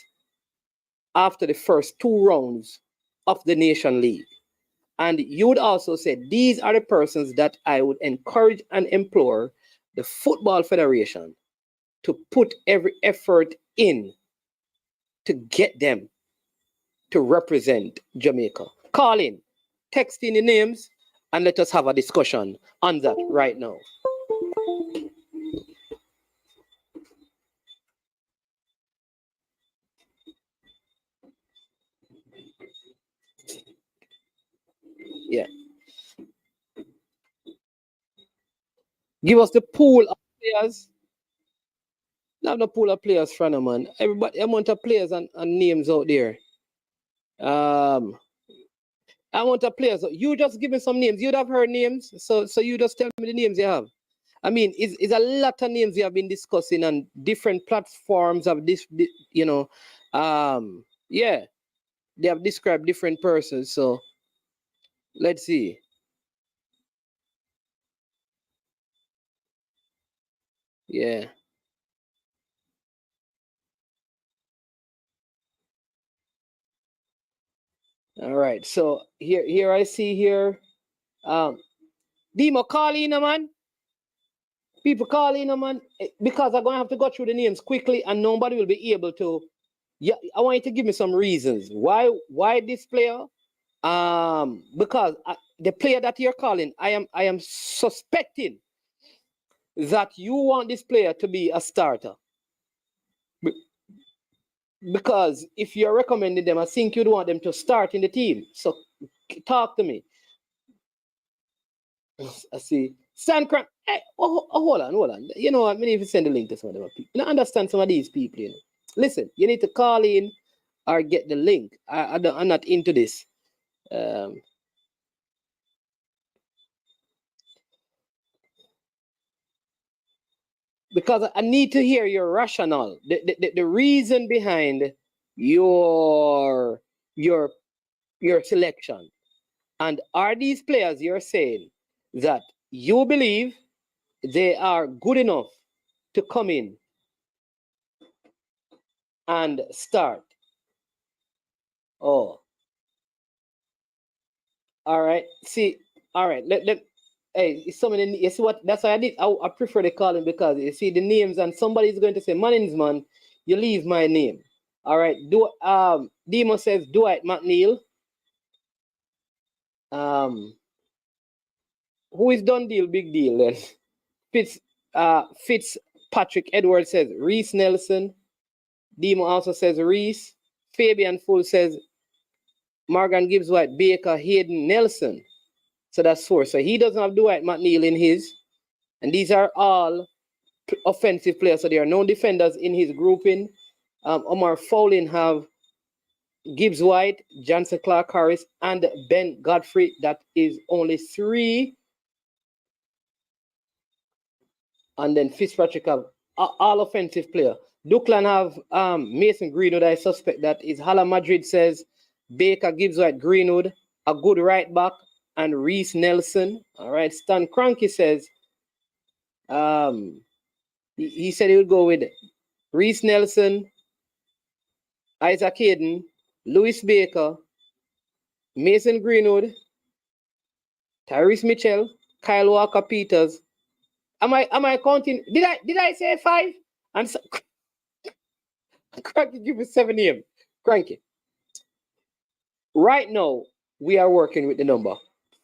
after the first 2 rounds of the Nation League. And you would also say these are the persons that I would encourage and implore the Football Federation to put every effort in to get them to represent Jamaica. Call in, text in the names, and let us have a discussion on that right now. Yeah. Give us the pool of players. Not the pool of players, friend, man. Everybody, amount of players and names out there. I want a player. So you just give me some names. You'd have heard names. So you just tell me the names you have. I mean, it's a lot of names you have been discussing on different platforms of this, you know. Yeah, they have described different persons. So let's see. Yeah. All right. So here I see here. Demo, call in, man. People call in, man, because I'm gonna have to go through the names quickly, and nobody will be able to. Yeah, I want you to give me some reasons why this player. Because the player that you're calling, I am suspecting that you want this player to be a starter. Because if you're recommending them, I think you'd want them to start in the team. So talk to me. I see. Sandcrank. Hey, hold on. You know what? I need to send the link to some of them people. I understand some of these people. You know. Listen, you need to call in or get the link. I'm not into this. Because I need to hear your rationale, the reason behind your selection. And are these players you're saying that you believe they are good enough to come in and start? Oh, all right. See, all right. Hey, somebody. You see what? That's why I did. I prefer the calling because you see the names, and somebody's going to say, "My name's man." You leave my name. All right. Demo says Dwight McNeil. Who is done deal? Big deal then. Fitzpatrick Edwards says Reese Nelson. Demo also says Reese. Fabian Full says Morgan Gibbs White, Baker, Hayden, Nelson. So that's 4. So he doesn't have Dwight McNeil in his. And these are all offensive players. So there are no defenders in his grouping. Omar Fowling have Gibbs White, Johnson Clark Harris, and Ben Godfrey. That is only 3. And then Fitzpatrick have all offensive player. Duckland have Mason Greenwood. I suspect that is Hala Madrid says Baker, Gibbs White, Greenwood, a good right back, and Reese Nelson. All right. Stan Cranky says he said he would go with Reese Nelson, Isaac Hayden, Lewis Baker, Mason Greenwood, Tyrese Mitchell, Kyle Walker Peters. Am I counting? Did I say 5? I'm so, Cranky, give me 7 names. Cranky. Right now, we are working with the number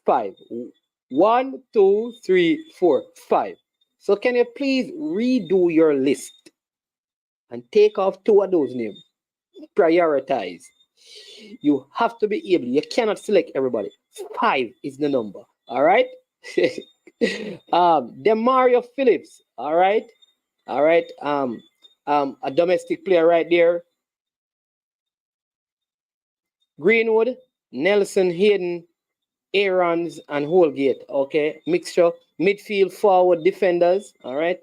5. 1, 2, 3, 4, 5. So can you please redo your list and take off 2 of those names? Prioritize. You have to be able. You cannot select everybody. 5 is the number. All right. Demario Phillips. All right. A domestic player right there. Greenwood, Nelson, Hayden, Aarons, and Holgate. Okay, mixture. Midfield, forward, defenders. All right.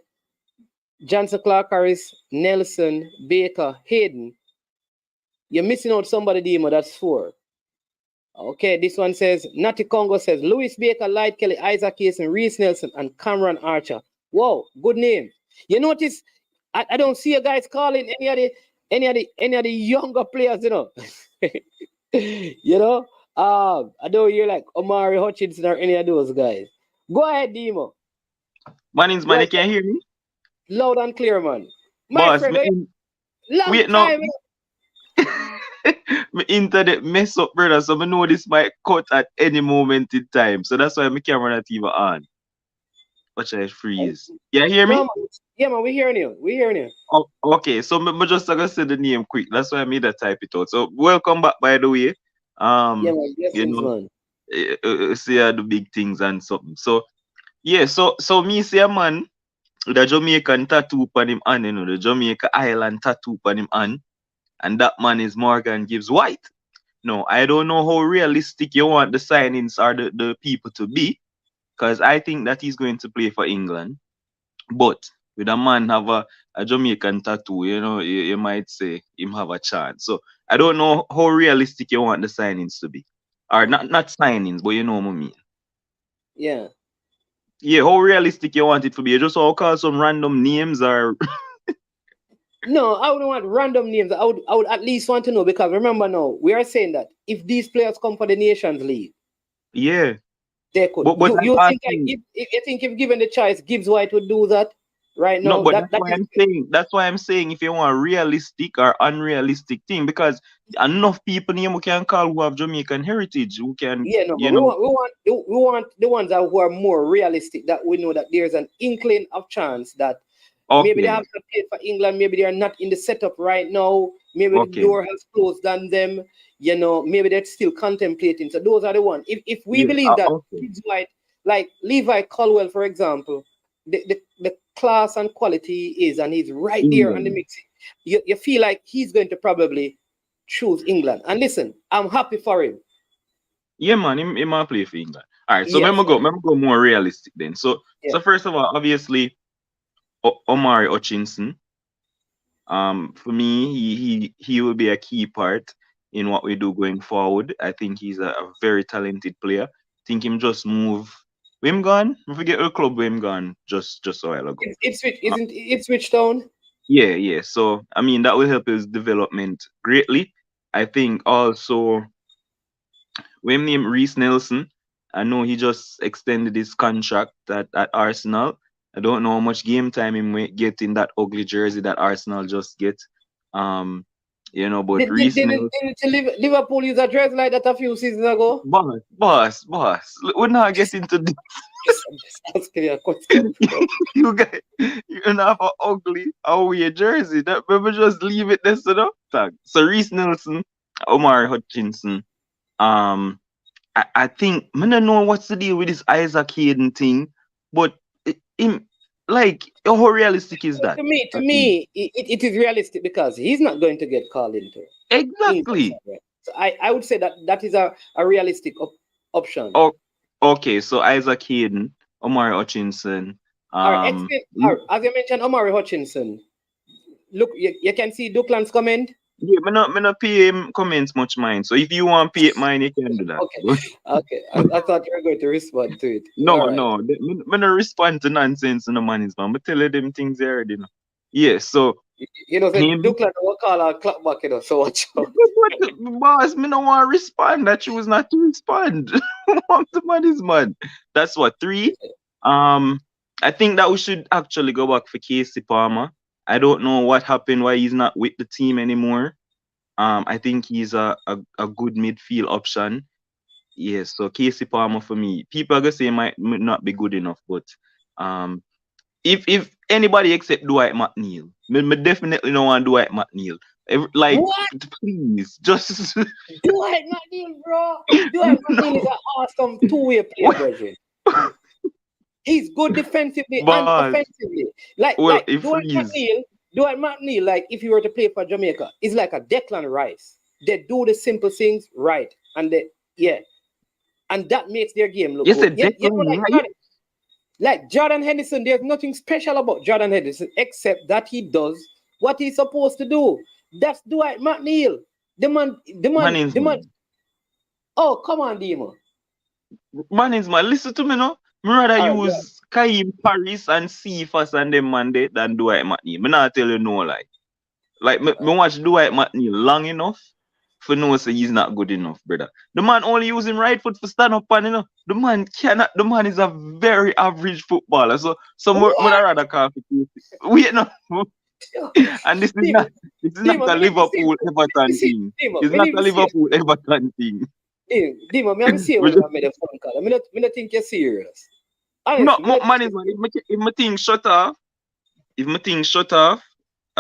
Johnson Clark Harris, Nelson, Baker, Hayden. You're missing out somebody, Demo. That's 4. Okay, this one says, Natty Congo says, Lewis Baker, Light Kelly, Isaac Cason, Reese Nelson, and Cameron Archer. Whoa, good name. You notice, I don't see you guys calling any of the younger players, you know. You know, I don't hear like Omari Hutchinson or any of those guys. Go ahead, Demo. My name's man, you can't hear me? Loud and clear, man. My Boss, friend, long wait, time. my internet mess up, brother. So I know this might cut at any moment in time. So that's why my camera not even on. Watch I freeze. Yeah, hear me? No, man. Yeah, man, we hearing you. Oh, okay, so I just gonna say the name quick. That's why I made that type it out. So welcome back, by the way. Yeah, man. Yes, You know, man. see the big things and something. So yeah, so me say a man with a Jamaican tattoo on him hand, you know, the Jamaica Island tattoo on him hand, and that man is Morgan Gibbs White. No, I don't know how realistic you want the signings or the people to be, because I think that he's going to play for England. But with a man have a Jamaican tattoo, you might say him have a chance. So I don't know how realistic you want the signings to be. Or not signings, but you know what I mean. Yeah. Yeah, how realistic you want it to be? You just all call some random names or No, I wouldn't want random names. I would at least want to know, because remember now, we are saying that if these players come for the Nations League, yeah. they could. But I'm You think asking. if you think if given the choice, Gibbs White would do that right No, now? but That is that's why I'm saying if you want realistic or unrealistic thing, because enough people name we can call who have Jamaican heritage, who can, yeah, no, but we want the ones that who are more realistic, that we know that there's an inkling of chance that maybe they okay, have to play for England, maybe they are not in the setup right now, maybe the okay, door has closed on them, maybe they're still contemplating. So those are the ones. If we yeah, believe that okay, kids like Levi Colwell, for example, the class and quality is, and he's right there on the England. mix. You feel like he's going to probably choose England. And listen, I'm happy for him. Yeah, man, he might play for England. All right, so Yes. remember go more realistic then. So Yeah. first of all, obviously, Omari Hutchinson. For me, he will be a key part in what we do going forward. I think he's a very talented player. I think him just move. Him gone? I forget the club where him gone just a while ago. Isn't Ipswich Town? Yeah. So I mean that will help his development greatly. I think also when name Reece Nelson, I know he just extended his contract at Arsenal. I don't know how much game time he may get in that ugly jersey that Arsenal just get. Um, but Reece Nelson, Didn't Liverpool use a dress like that a few seasons ago? boss. We're not getting to this. I'm just asking you a question. You guys, you have an ugly away jersey. That we just leave it there, tag. So Reece Nelson, Omar Hutchinson. I think I don't know what's the deal with this Isaac Hayden thing, but him like how realistic is that? To me, it is realistic, because he's not going to get called into England Exactly. side, right? So I would say that is a realistic option. Oh, okay. So Isaac Hayden, Omar Hutchinson. All right, as you mentioned, Omari Hutchinson. Look, you can see Duckland's comment. Yeah, me not pay him comments much mind. So if you want to pay it mine, you can do that. Okay. I thought you were going to respond to it. No, All right. no. Me not respond to nonsense in the man is man. Me tell you them things already. No. Yeah, so him. Duckland will call our clap back, so watch out. Boss, me no want to respond. That choose not to respond. The man is mad. That's what 3. I think that we should actually go back for Casey Palmer. I don't know what happened, why he's not with the team anymore. I think he's a good midfield option. Yes, so Casey Palmer for me. People are gonna say he might not be good enough, but if anybody except Dwight McNeil, me definitely don't want Dwight McNeil. What? Please, just Dwight McNeil, bro. Dwight McNeil is an awesome two-way player, brethren. He's good defensively and offensively. Like Dwight McNeil, like if you were to play for Jamaica, is like a Declan Rice. They do the simple things right, and and that makes their game look good. Like Jordan Henderson, there's nothing special about Jordan Henderson except that he does what he's supposed to do. That's Dwight McNeil. The man. Oh, come on, Demo. Man is man. Listen to me now. Me rather use Kaim Parish and Cephas and them man than Dwight McNeil. Me not tell you no lie. Like me watch Dwight McNeil long enough for know say he's not good enough, brother. The man only using right foot for stand up and the man is a very average footballer. So me rather call for Casey. Wait no. And this is not a Liverpool Everton thing. It's not a Liverpool Everton thing. Dimo, I'm see when I made a phone call. I don't think you're serious. Honestly, no, man is man. If my thing shut off,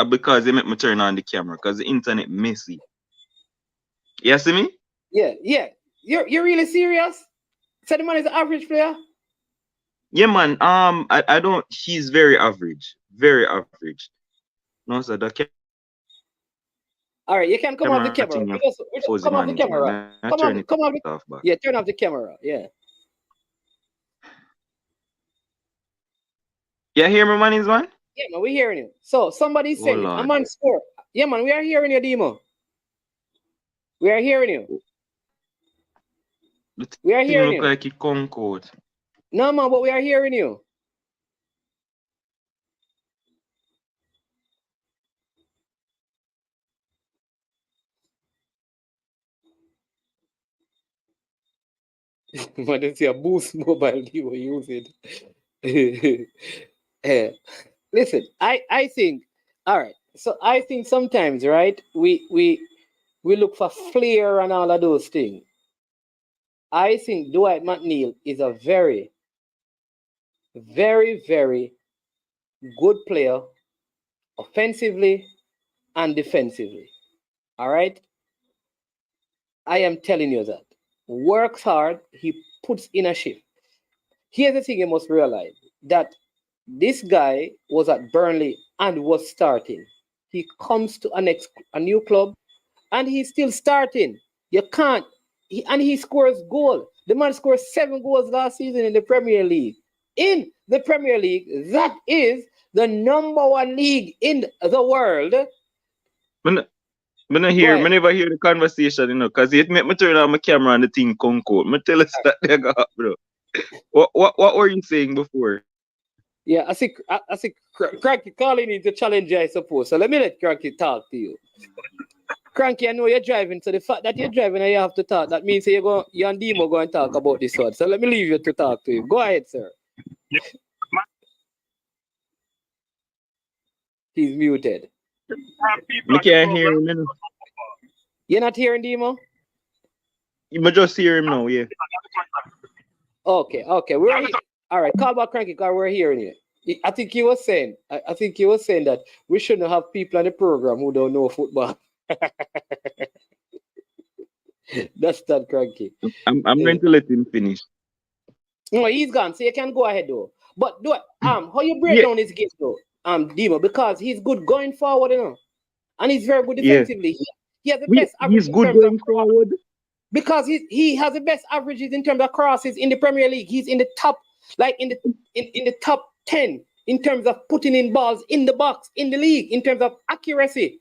because they make me turn on the camera because the internet messy. You see me? Yeah. You're really serious? So the man is an average player? Yeah, man. I don't. He's very average. Very average. No, sir. That All right, you can come off the camera. Thing, Come off the camera. Come off the off back. Yeah, turn off the camera. Yeah. Yeah, hear me, man's man? Yeah, man, we're hearing you. So somebody said it. I'm on score. Yeah, man, we are hearing you, Demo. We are hearing you. We are hearing you. Look like it concord. No, man, but we are hearing you. But it's a Boost mobile you were using. Listen, I think, all right. So I think sometimes, right, we look for flair and all of those things. I think Dwight McNeil is a very, very, very good player offensively and defensively. All right? I am telling you that. Works hard, he puts in a shift. Here's the thing you must realize, that this guy was at Burnley and was starting. He comes to a new club and he's still starting. You can't. He scores goal. The man scored 7 goals last season in the Premier League. In the Premier League, that is the #1 league in the world. I never hear the conversation, you know, because it make me turn on my camera and the thing concord. Me tell us that they got, bro. What were you saying before? Yeah, I think Cranky calling you to challenge you, I suppose. So let me let Cranky talk to you. Cranky, I know you're driving, so the fact that you're driving and you have to talk, that means you and Demo go and talk about this one. So let me leave you to talk to him. Go ahead, sir. He's muted. You can't hear him. You're not hearing Demo? You just hear him now, yeah. Okay. All right, call back Cranky, because we're hearing you. I think he was saying that we shouldn't have people on the program who don't know football. That's that Cranky. I'm going to let him finish. No, he's gone, so you can go ahead though. But how you break down his game though, Demo, because he's good going forward, you know, and he's very good defensively. He has the best average. He's good going forward because he has the best averages in terms of crosses in the Premier League. He's in the top, like in the top 10 in terms of putting in balls in the box in the league, in terms of accuracy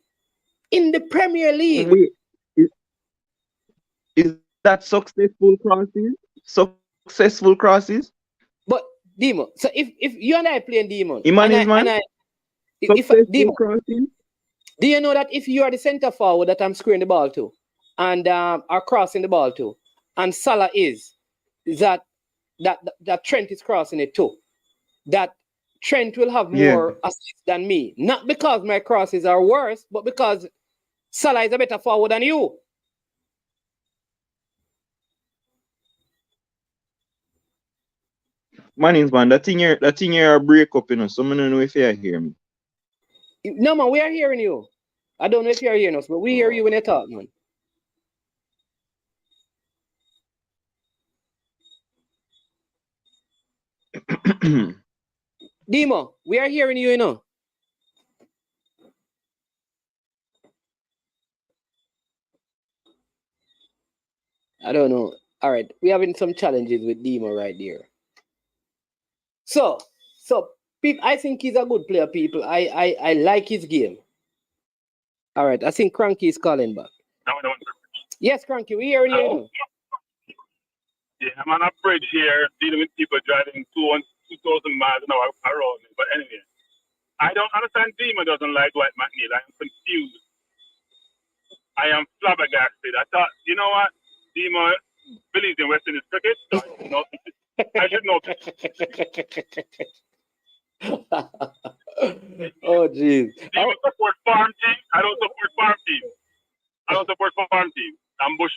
in the Premier League. Is that successful crosses? Successful crosses? But Demo, so if you and I play Demo, crossing? Do you know that if you are the center forward that I'm squaring the ball to, and are crossing the ball to, and Salah is that Trent is crossing it too, that Trent will have more assists than me, not because my crosses are worse, but because Salah is a better forward than you. Man, that thing here break up, you know, so I don't know if you hear me. No, man, we are hearing you. I don't know if you're hearing us, but we hear you when you talk, man. Demo, we are hearing you, you know. I don't know. All right, we're having some challenges with Demo right there. So I think he's a good player, people. I like his game. All right, I think Cranky is calling back. No. Yes, Cranky, we hearing you. Yeah, I'm on a bridge here dealing with people driving 2,000 miles an hour around me. But anyway, I don't understand Demo doesn't like Dwight McNeil. I am confused. I am flabbergasted. I thought, you know what? Demo believes in West Indies cricket, so I should know. Oh, jeez. Demo support farm team. I don't support farm teams. I'm Bush.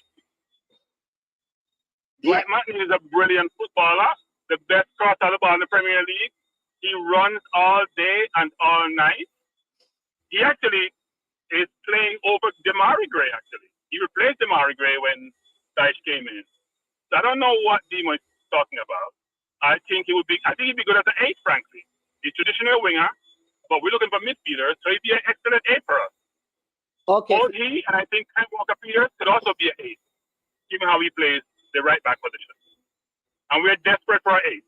Dwight McNeil is a brilliant footballer, the best crosser of the ball in the Premier League. He runs all day and all night. He actually is playing over Demarai Gray, actually. He replaced Demarai Gray when Dyche came in. So I don't know what Demo is talking about. I think he'd be good as an 8, frankly. He's traditional winger, but we're looking for midfielders, so he'd be an excellent 8 for us. Okay. Both he and I think Kyle Walker-Peters could also be an ace, given how he plays the right back position. And we're desperate for an ace.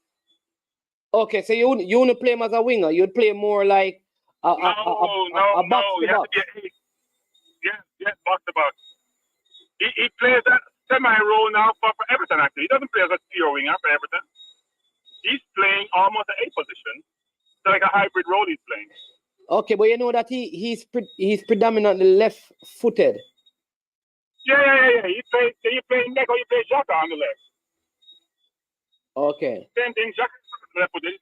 Okay, so you wouldn't play him as a winger. You'd play more like a box to He has box. to be an ace. Yes, box to box. He plays that semi-role now for Everton, actually. He doesn't play as a pure winger for Everton. He's playing almost an A position. It's like a hybrid role he's playing. Okay, but you know that he's predominantly left-footed. Yeah. You play Neck or you play Xhaka on the left. Okay. Same thing, Xhaka left-footed.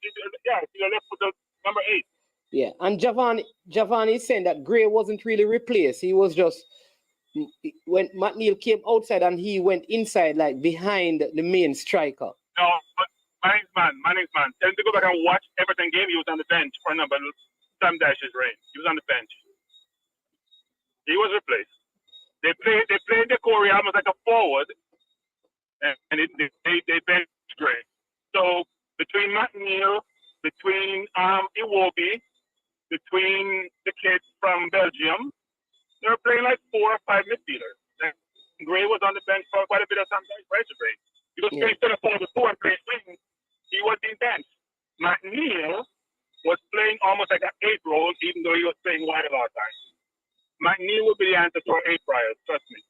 Yeah, he's a left-footed number 8. Yeah, and Javon is saying that Gray wasn't really replaced. He was just, when McNeil came outside and he went inside, like behind the main striker. No, but Manning's man. Tell him to go back and watch Everton game. He was on the bench for a number Sam Dash's reign. He was on the bench. He was replaced. They played the Corey almost like a forward, and they bench Gray. So between McNeil, between Iwobi, between the kids from Belgium, they were playing like 4 or 5 midfielders. And Gray was on the bench for quite a bit of time. He was playing center forward before and playing wing. He was being benched. McNeil was playing almost like an 8 role, even though he was playing wide a lot of times. McNeil would be the answer to our 8 priors, trust me.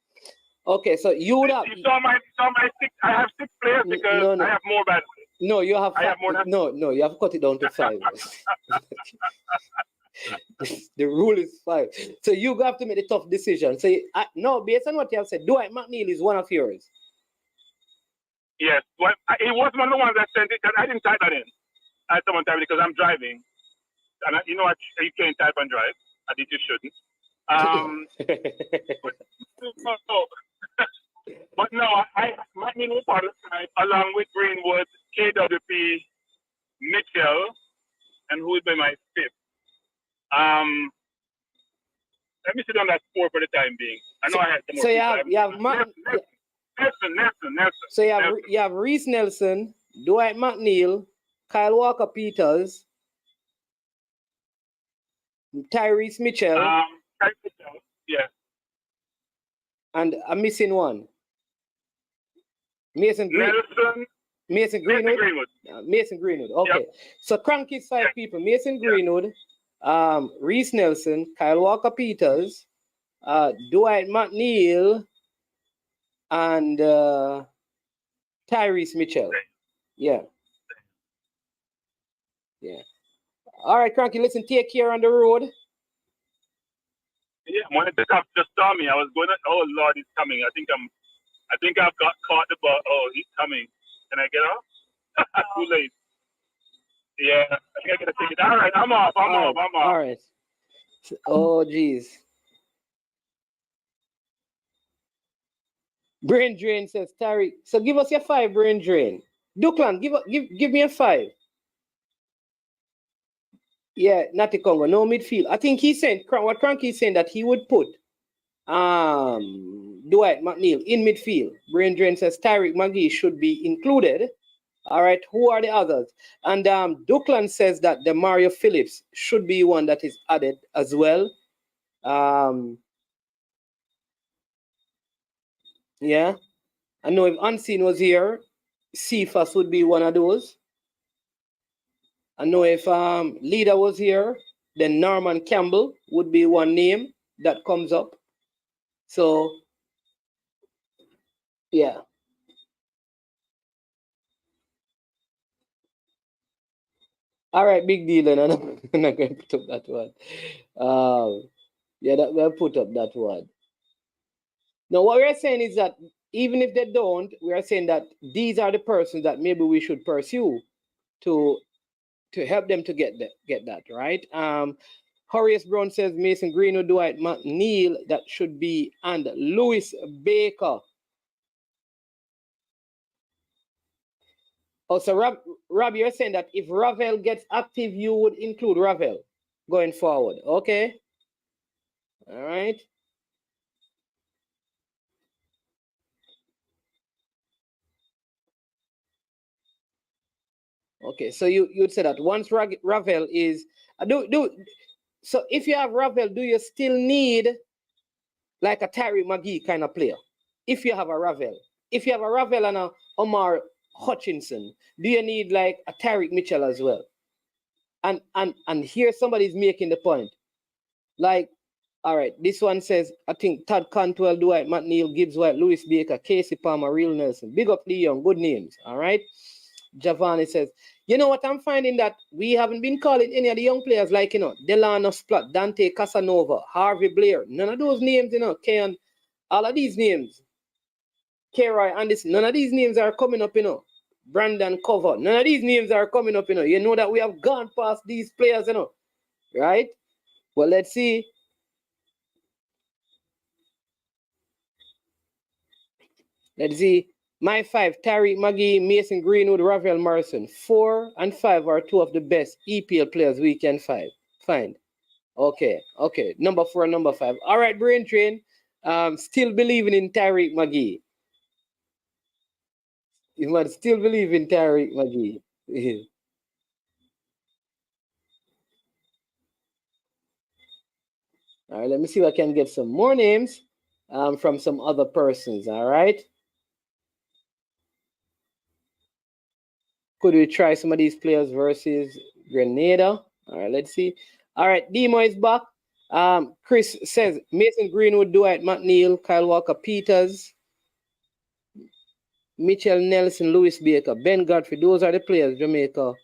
Okay, so you would have. You saw my 6. I have 6 players because I have more bad players. No, you have. I have more than. No, you have cut it down to 5. The rule is 5. So you have to make the tough decision. So no, based on what you have said, Dwight McNeil is one of yours. Yes, well, it was one of the ones that sent it because I didn't type that in at some time because I'm driving, and you know what? You can't type and drive. I think you shouldn't. But no, McNeil was part of the time, along with Greenwood, KWP, Mitchell, and who would be my 5th. Let me sit on that 4 for the time being. I know I had some more. So you have Nelson. So you have Reece Nelson, Dwight McNeil, Kyle Walker-Peters, Tyrese Mitchell. Yeah. And I'm missing one. Mason Greenwood. Mason Greenwood. Okay. Yep. So Cranky's 5 people. Mason Greenwood, Reece Nelson, Kyle Walker-Peters, Dwight McNeil, and Tyrese Mitchell. Yeah. All right, Cranky, listen, take care on the road. Yeah, when it just saw me, I was going, oh Lord, he's coming. I think I've got caught the ball. Oh, he's coming. Can I get off? Too late. Yeah, I think I get a ticket. All right, I'm off. All right. Oh, geez. Brain Drain says, Tariq. So give us your 5, Brain Drain. Duckland, give me a 5. Yeah, Natty Congo, no midfield. I think he's saying, what Cranky is saying, that he would put Dwight McNeil in midfield. Brain Drain says Tariq McGee should be included. All right, who are the others? And Duckland says that the Mario Phillips should be one that is added as well. Yeah, I know if Unseen was here, Cephas would be one of those. I know if Leader was here, then Norman Campbell would be one name that comes up. So, yeah. All right, big deal. And I'm not going to put up that one. Yeah, we'll put up that one. Now, what we're saying is that even if they don't, we are saying that these are the persons that maybe we should pursue to help them to get that, right? Horace Brown says Mason Greenwood, Dwight McNeil, that should be, and Lewis Baker. Oh, so Rob, you're saying that if Ravel gets active, you would include Ravel going forward, okay? All right. Okay, so you'd say that once Ravel is so if you have Ravel, do you still need like a Tyree McGee kind of player. If you have a Ravel, and a Omar Hutchinson, do you need like a Tariq Mitchell as well? And here somebody's making the point. Like, all right, this one says, I think Todd Cantwell, Dwight McNeil, Gibbs White, Lewis Baker, Casey Palmer, Real Nelson. Big up Lee Young, good names. All right. Javani says, you know what, I'm finding that we haven't been calling any of the young players like, Delano Splat, Dante Casanova, Harvey Blair. None of those names, Keon, all of these names. K-Roy and this, none of these names are coming up, Brandon Cover. None of these names are coming up, You know that we have gone past these players, Right? Well, let's see. Let's see. My 5, Tariq McGee, Mason Greenwood, Rafael Morrison. 4 and 5 are 2 of the best EPL players we can find. Okay. Number 4 and number 5. All right, Brain Train. Still believing in Tariq McGee. You must still believe in Tariq McGee. All right, let me see if I can get some more names from some other persons. All right. Could we try some of these players versus Grenada? All right, let's see. All right, Demo is back. Chris says Mason Greenwood, Dwight McNeil, Kyle Walker Peters, Mitchell Nelson, Lewis Baker, Ben Godfrey. Those are the players Jamaica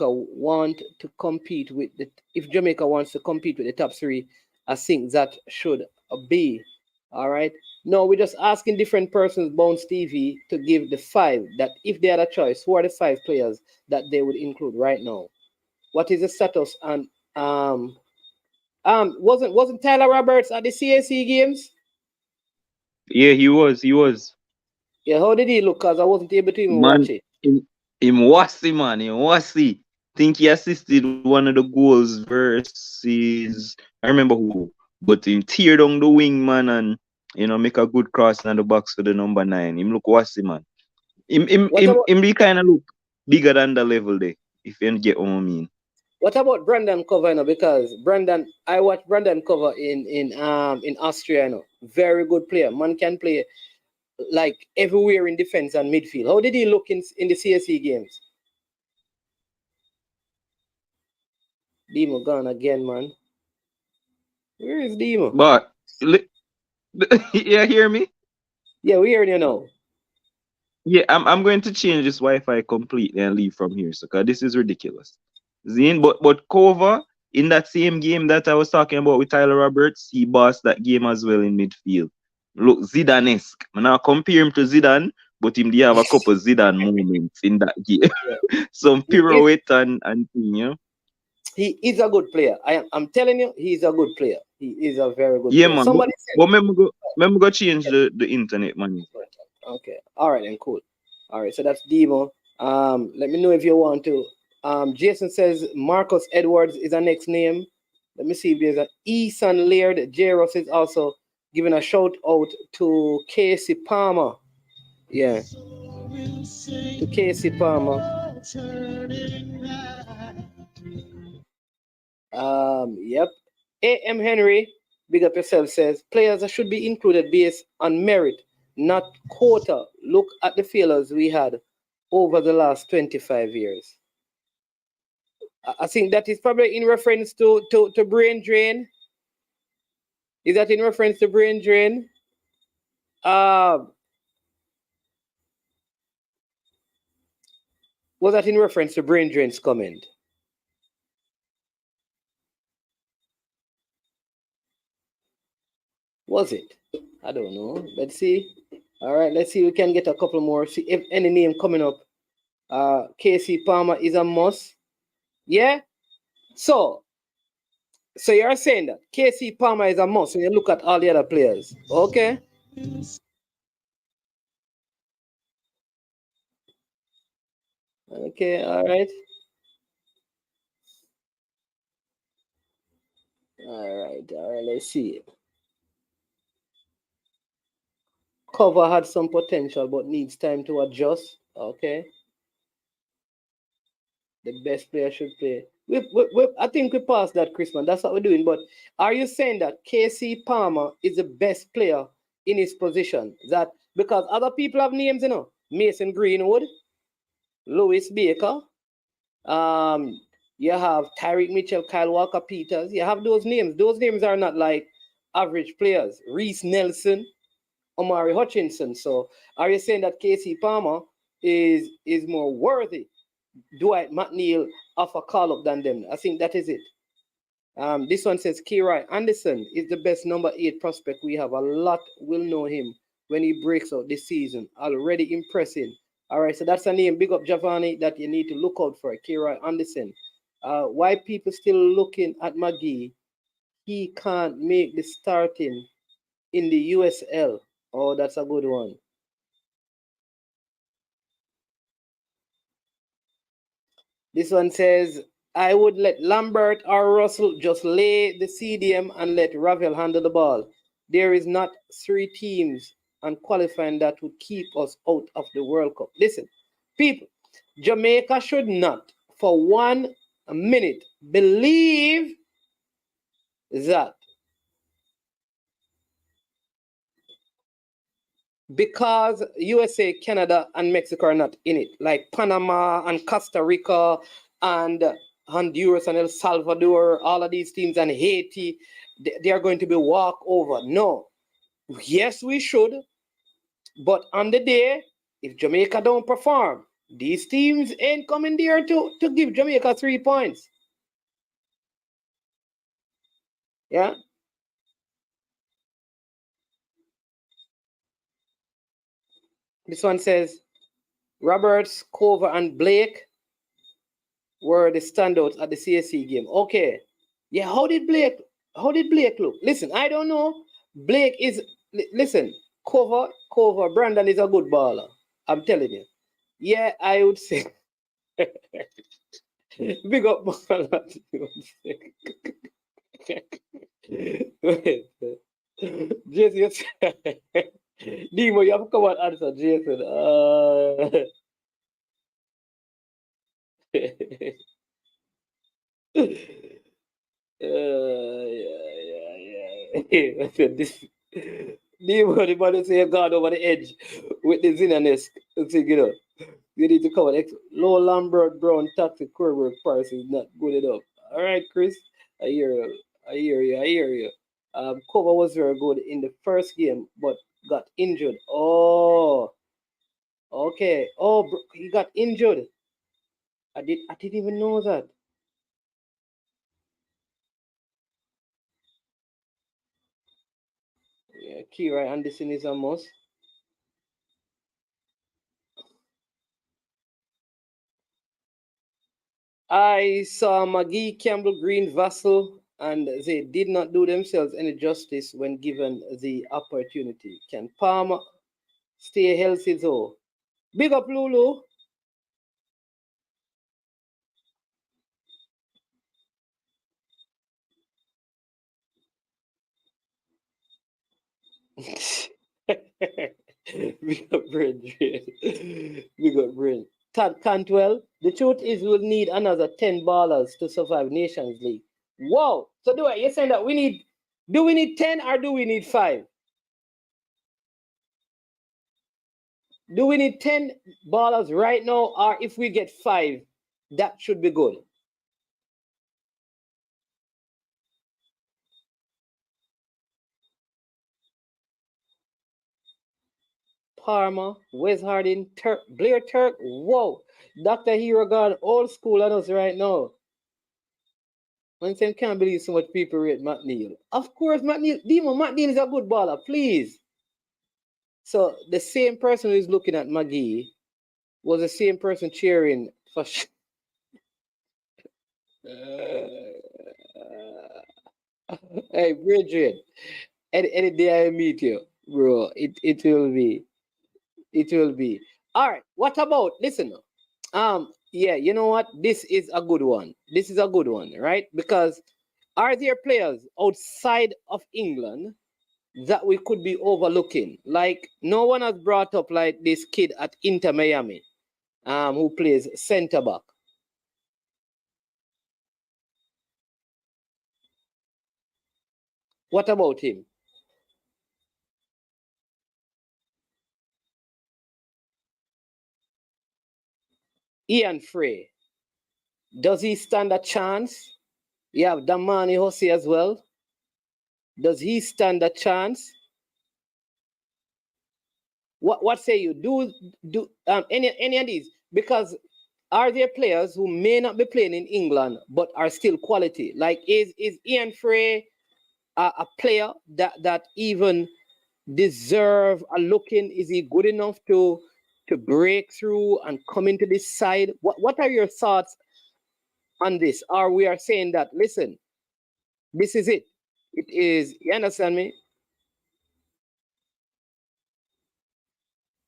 want to compete with. If Jamaica wants to compete with the top 3, I think that should be. All right. No, we're just asking different persons, Bounce TV, to give the 5 that if they had a choice, who are the 5 players that they would include right now? What is the status? And wasn't Tyler Roberts at the CAC games? Yeah, he was. Yeah, how did he look? Because I wasn't able to even Man, watch it. him wassy, man. Him wassy. Think he assisted one of the goals versus I remember who, but him tear down the wing, man, and make a good cross in the box for the number 9. Him look wassy, man. Him be kind of look bigger than the level there, if you get what I mean. What about Brandon Cover? Because I watched Brandon Cover in Austria. Very good player. Man can play like everywhere in defense and midfield. How did he look in the CSE games? Demo gone again, man. Where is Demo? But yeah, hear me? Yeah, we hearing you now. Yeah, I'm going to change this Wi-Fi completely and leave from here, so cause this is ridiculous. Zine, but Cover in that same game that I was talking about with Tyler Roberts, he bossed that game as well in midfield. Look, Zidane-esque. I'm not compare him to Zidane, but him they have a couple Zidane moments in that game. Yeah. Some pirouette and thing, He is a good player. I'm telling you, he's a good player. He is a very good yeah, player. man. Somebody But remember go change the internet, man. Okay. All right, then cool. All right, so that's Demo. Let me know if you want to. Jason says Marcus Edwards is our next name. Let me see if there's an Eason Laird. Jaros is also giving a shout out to Casey Palmer. Yeah. To Casey Palmer. Yep. A.M. Henry, big up yourself, says players that should be included based on merit, not quota. Look at the failures we had over the last 25 years. I think that is probably in reference to brain drain. Is that in reference to brain drain? Was that in reference to brain drain's comment? Was it? I don't know. Let's see. All right, let's see. We can get a couple more. See if any name coming up. Casey Palmer is a must. Yeah. So you're saying that Casey Palmer is a must when you look at all the other players. Okay. Okay, all right. All right, let's see. Cover had some potential but needs time to adjust. Okay. The best player should play. I think we passed that, Chrisman. That's what we're doing. But are you saying that KC Palmer is the best player in his position? That because other people have names, you know, Mason Greenwood, Lewis Baker, you have Tyreek Mitchell, Kyle Walker Peters. You have those names. Those names are not like average players. Reese Nelson, Omari Hutchinson. So are you saying that KC Palmer is more worthy Dwight McNeil of a call-up than them? I think that is it. This one says Kira Anderson is the best number 8 prospect we have. A lot will know him when he breaks out this season. Already impressing. All right, so that's a name. Big up Giovanni that you need to look out for. Kira Anderson. Why people still looking at McGee? He can't make the starting in the USL. Oh, that's a good one. This one says, I would let Lambert or Russell just lay the CDM and let Ravel handle the ball. There is not 3 teams and qualifying that would keep us out of the World Cup. Listen, people, Jamaica should not for 1 minute believe that because USA, Canada, and Mexico are not in it, like Panama and Costa Rica and Honduras and El Salvador, all of these teams, and Haiti, they are going to be walkover. No. Yes, we should. But on the day, if Jamaica don't perform, these teams ain't coming there to give Jamaica 3 points. Yeah. This one says, Roberts, Cover, and Blake were the standouts at the CSC game. Okay. Yeah, how did Blake look? Listen, I don't know. Blake is, listen, Cover, Brandon is a good baller. I'm telling you. Yeah, I would say. Big up baller. Jason, Demo, you have to come and answer, Jason. This Demo, the man say God over the edge with the Zinanesque. You know, you need to cover low Lambert Brown tactic Corbett Parish is not good enough. All right, Chris, I hear you. Cover was very good in the first game, but got injured. Oh, okay. Oh, he got injured. I didn't even know that. Yeah, Kira Anderson is a must. I saw McGee, Campbell, Green, Vassell, and they did not do themselves any justice when given the opportunity. Can Palmer stay healthy though? Big up Lulu. Big up Brent. Big up Brent. Todd Cantwell, the truth is we'll need another 10 ballers to survive Nations League. Wow. So you're saying that do we need 10 or do we need 5? Do we need 10 ballers right now, or if we get 5, that should be good? Parma, Wes Harding, Blair Turk. Whoa. Dr. Hero gone old school on us right now. One thing can't believe so much people rate McNeil. Of course, McNeil is a good baller, please. So the same person who is looking at McGee was the same person cheering for. Hey, Bridget, any day I meet you, bro, it will be. It will be. All right. What about, listen, yeah, you know what? This is a good one. This is a good one, right? Because are there players outside of England that we could be overlooking? Like, no one has brought up like this kid at Inter Miami, who plays center back. What about him? Ian Frey. Does he stand a chance? You have Damani Hossi as well. Does he stand a chance? What say you? Do any of these? Because are there players who may not be playing in England but are still quality? Like is Ian Frey a player that even deserve a looking? Is he good enough to break through and come into this side? What are your thoughts on this? Or we are saying that, listen, this is it. It is, you understand me?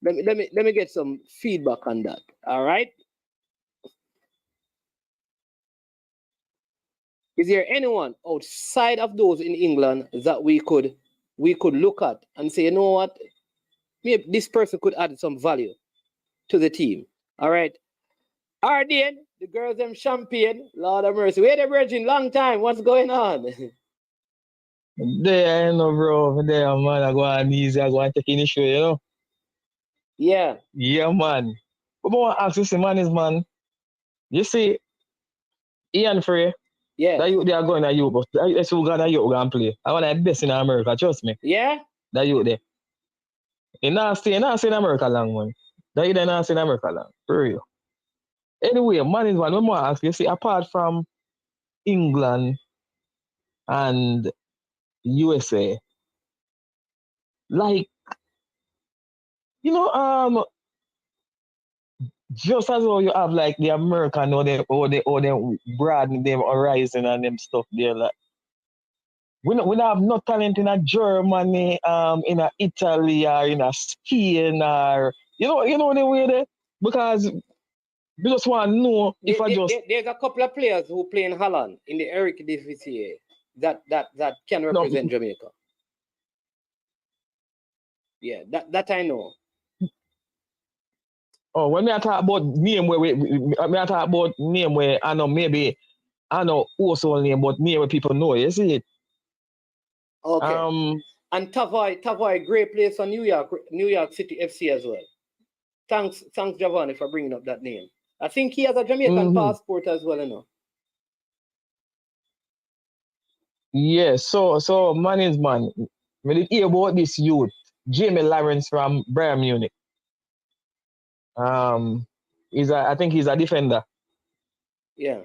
Let me get some feedback on that. All right. Is there anyone outside of those in England that we could look at and say, you know what, maybe this person could add some value to the team? All right. RDN, the girls them champion, Lord of mercy. Where the virgin, long time. What's going on? There, you know, bro. There, man. I go on easy. I go and take in the show, you know. Yeah. Yeah, man. But I want to ask you, man, is man. You see, Ian Frey. Yeah. That you they are going to you, but that's who gonna you go and play. I want the best in America, trust me. Yeah. That you there. You not stay in America long, man. That you not stay in America long. For real. Anyway, man is one. When I ask you, see, apart from England and USA, like, you know, just as well you have like the American or them broaden them horizon and them stuff there, like we don't have no talent in a Germany, in a Italy or in a Spain or you know the way there, because we just want to know if there's a couple of players who play in Holland in the Eric DVCA that can represent Jamaica. Yeah, that I know. Oh, when I talk about name where I know maybe I know also name, but name where people know, you see it. Okay. And Tavoy, great place for New York City FC as well. Thanks, Giovanni, for bringing up that name. I think he has a Jamaican passport as well, you know. Yeah, so man is man. We did hear about this youth, Jamie Lawrence from Bayern Munich. I think he's a defender. Yeah.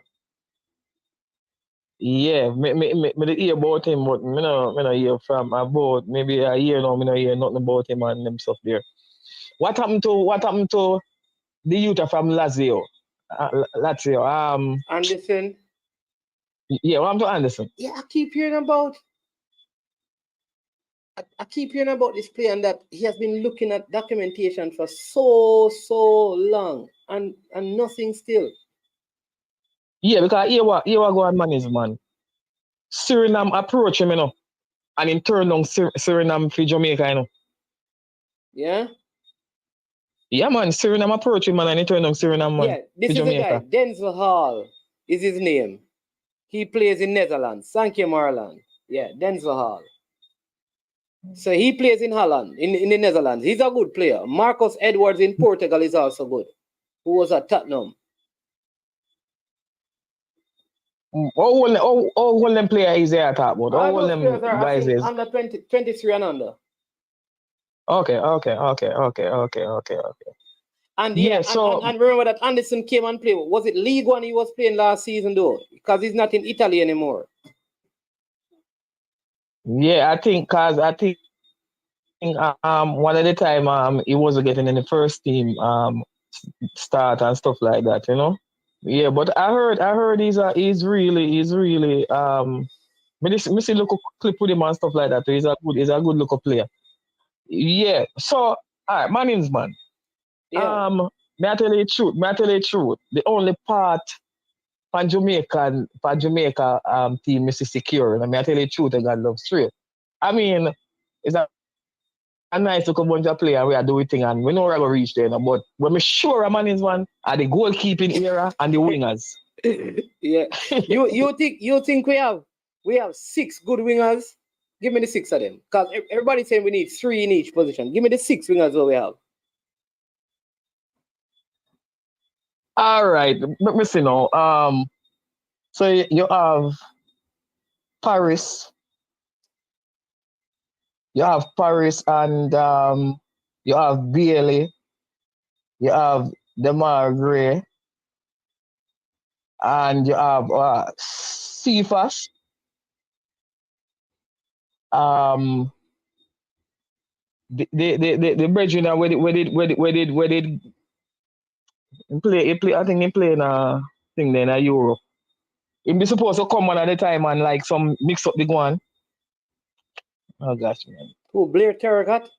Yeah, me did hear about him, but me no hear from about maybe a year now. Me no hear nothing about him and them stuff there. What happened to the youth from Lazio? Anderson. Yeah, what happened to Anderson? Yeah, I keep hearing about this player and that he has been looking at documentation for so long and nothing still. Yeah, because here what going man is, man. Suriname approach him, you know. And in turn on Suriname for Jamaica, you know. Yeah? Yeah, man. Suriname approach him, man, and in turn on Suriname, man. Yeah, this is Jamaica. the guy. Denzel Hall is his name. He plays in Netherlands. Thank you, Marlon. Yeah, Denzel Hall. So he plays in Holland, in the Netherlands. He's a good player. Marcus Edwards in Portugal is also good, who was at Tottenham. All them player is there at top, but all them guys is under 23 and under. Okay. And yeah, and remember that Anderson came and played. Was it League One he was playing last season though? Because he's not in Italy anymore. Yeah, I think one of the time he wasn't getting in the first team start and stuff like that, you know. Yeah, but I heard he's really me see look clip with him and stuff like that. He's a good local player. Yeah. So all right, my name's man. Yeah. May I tell you the truth. The only part for Jamaica team Mrs. Secure. And may I tell you the truth, I got love straight. I mean, it's a nice little bunch of players we are doing thing and we know we're gonna reach there, but when we sure a man is one are the goalkeeping era and the wingers. Yeah. You think we have 6 good wingers? Give me the 6 of them. Because everybody's saying we need 3 in each position. Give me the 6 wingers that we have. All right. Let me see now. So you have Paris. You have Paris and you have Bailey. You have Demar Gray. And you have Cephas. The brethren where did he play I think he play in a thing there in Europe. He be supposed to come on at the time and like some mix up the one. Oh gosh, man. Who, Blair Terragat?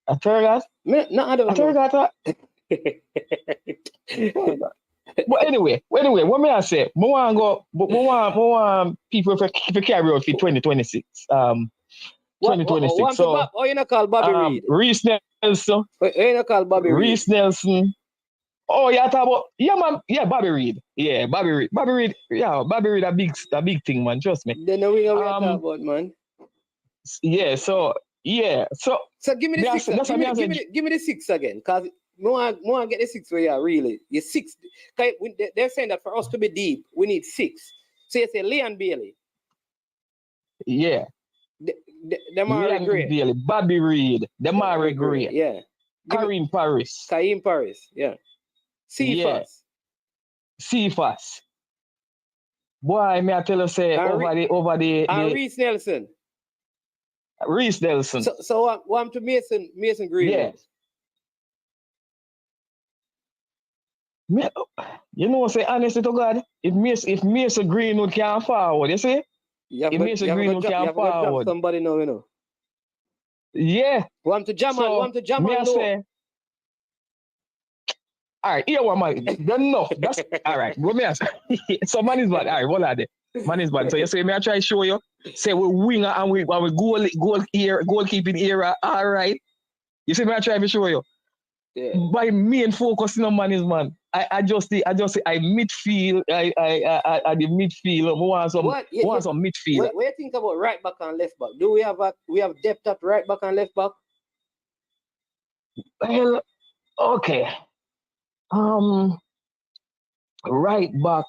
A Terragat? No, I don't know. Terragat? But anyway, what may I say? I want people to carry out for 2026. 2026. So, you not call Bobby Reed? Reese Nelson. You not call Bobby Reese Reed? Nelson. Oh, yeah, talk about, yeah, man. Yeah, Bobby Reed. Yeah, Bobby Reed. Bobby Reed, yeah, Bobby Reed, a big thing, man. Trust me. Then we talk about, man. Yeah, so give me the 6. Give me the 6 again, because more get the 6 where you are really. You're 6. They're saying that for us to be deep, we need 6. So you say Leon Bailey. Yeah. Demar Gray. Bailey, Bobby Reed, Demar Gray. Yeah. Kareem Paris. Yeah. Cephas. Cephas. Boy, may I tell you, say, over the Reese Nelson. Reese Nelson. So I'm to Mason Greenwood. Yeah. You know, say honestly to God, if Mason Greenwood can forward, you see? If Mason Greenwood can forward. Somebody know, you know. Yeah. Want to jam on low. Say, all right, here one man. Enough. That's all right. What me ask? So man is bad. All right, what are they? Man is bad. So you say me I try to show you. Say we winger and we goalkeeping era. All right. You see me I try to show you. Yeah. My main focus in man is man. I midfield. I the midfield. We want some midfield. What do you think about right back and left back? Do we have depth at right back and left back? Well, okay. Right back.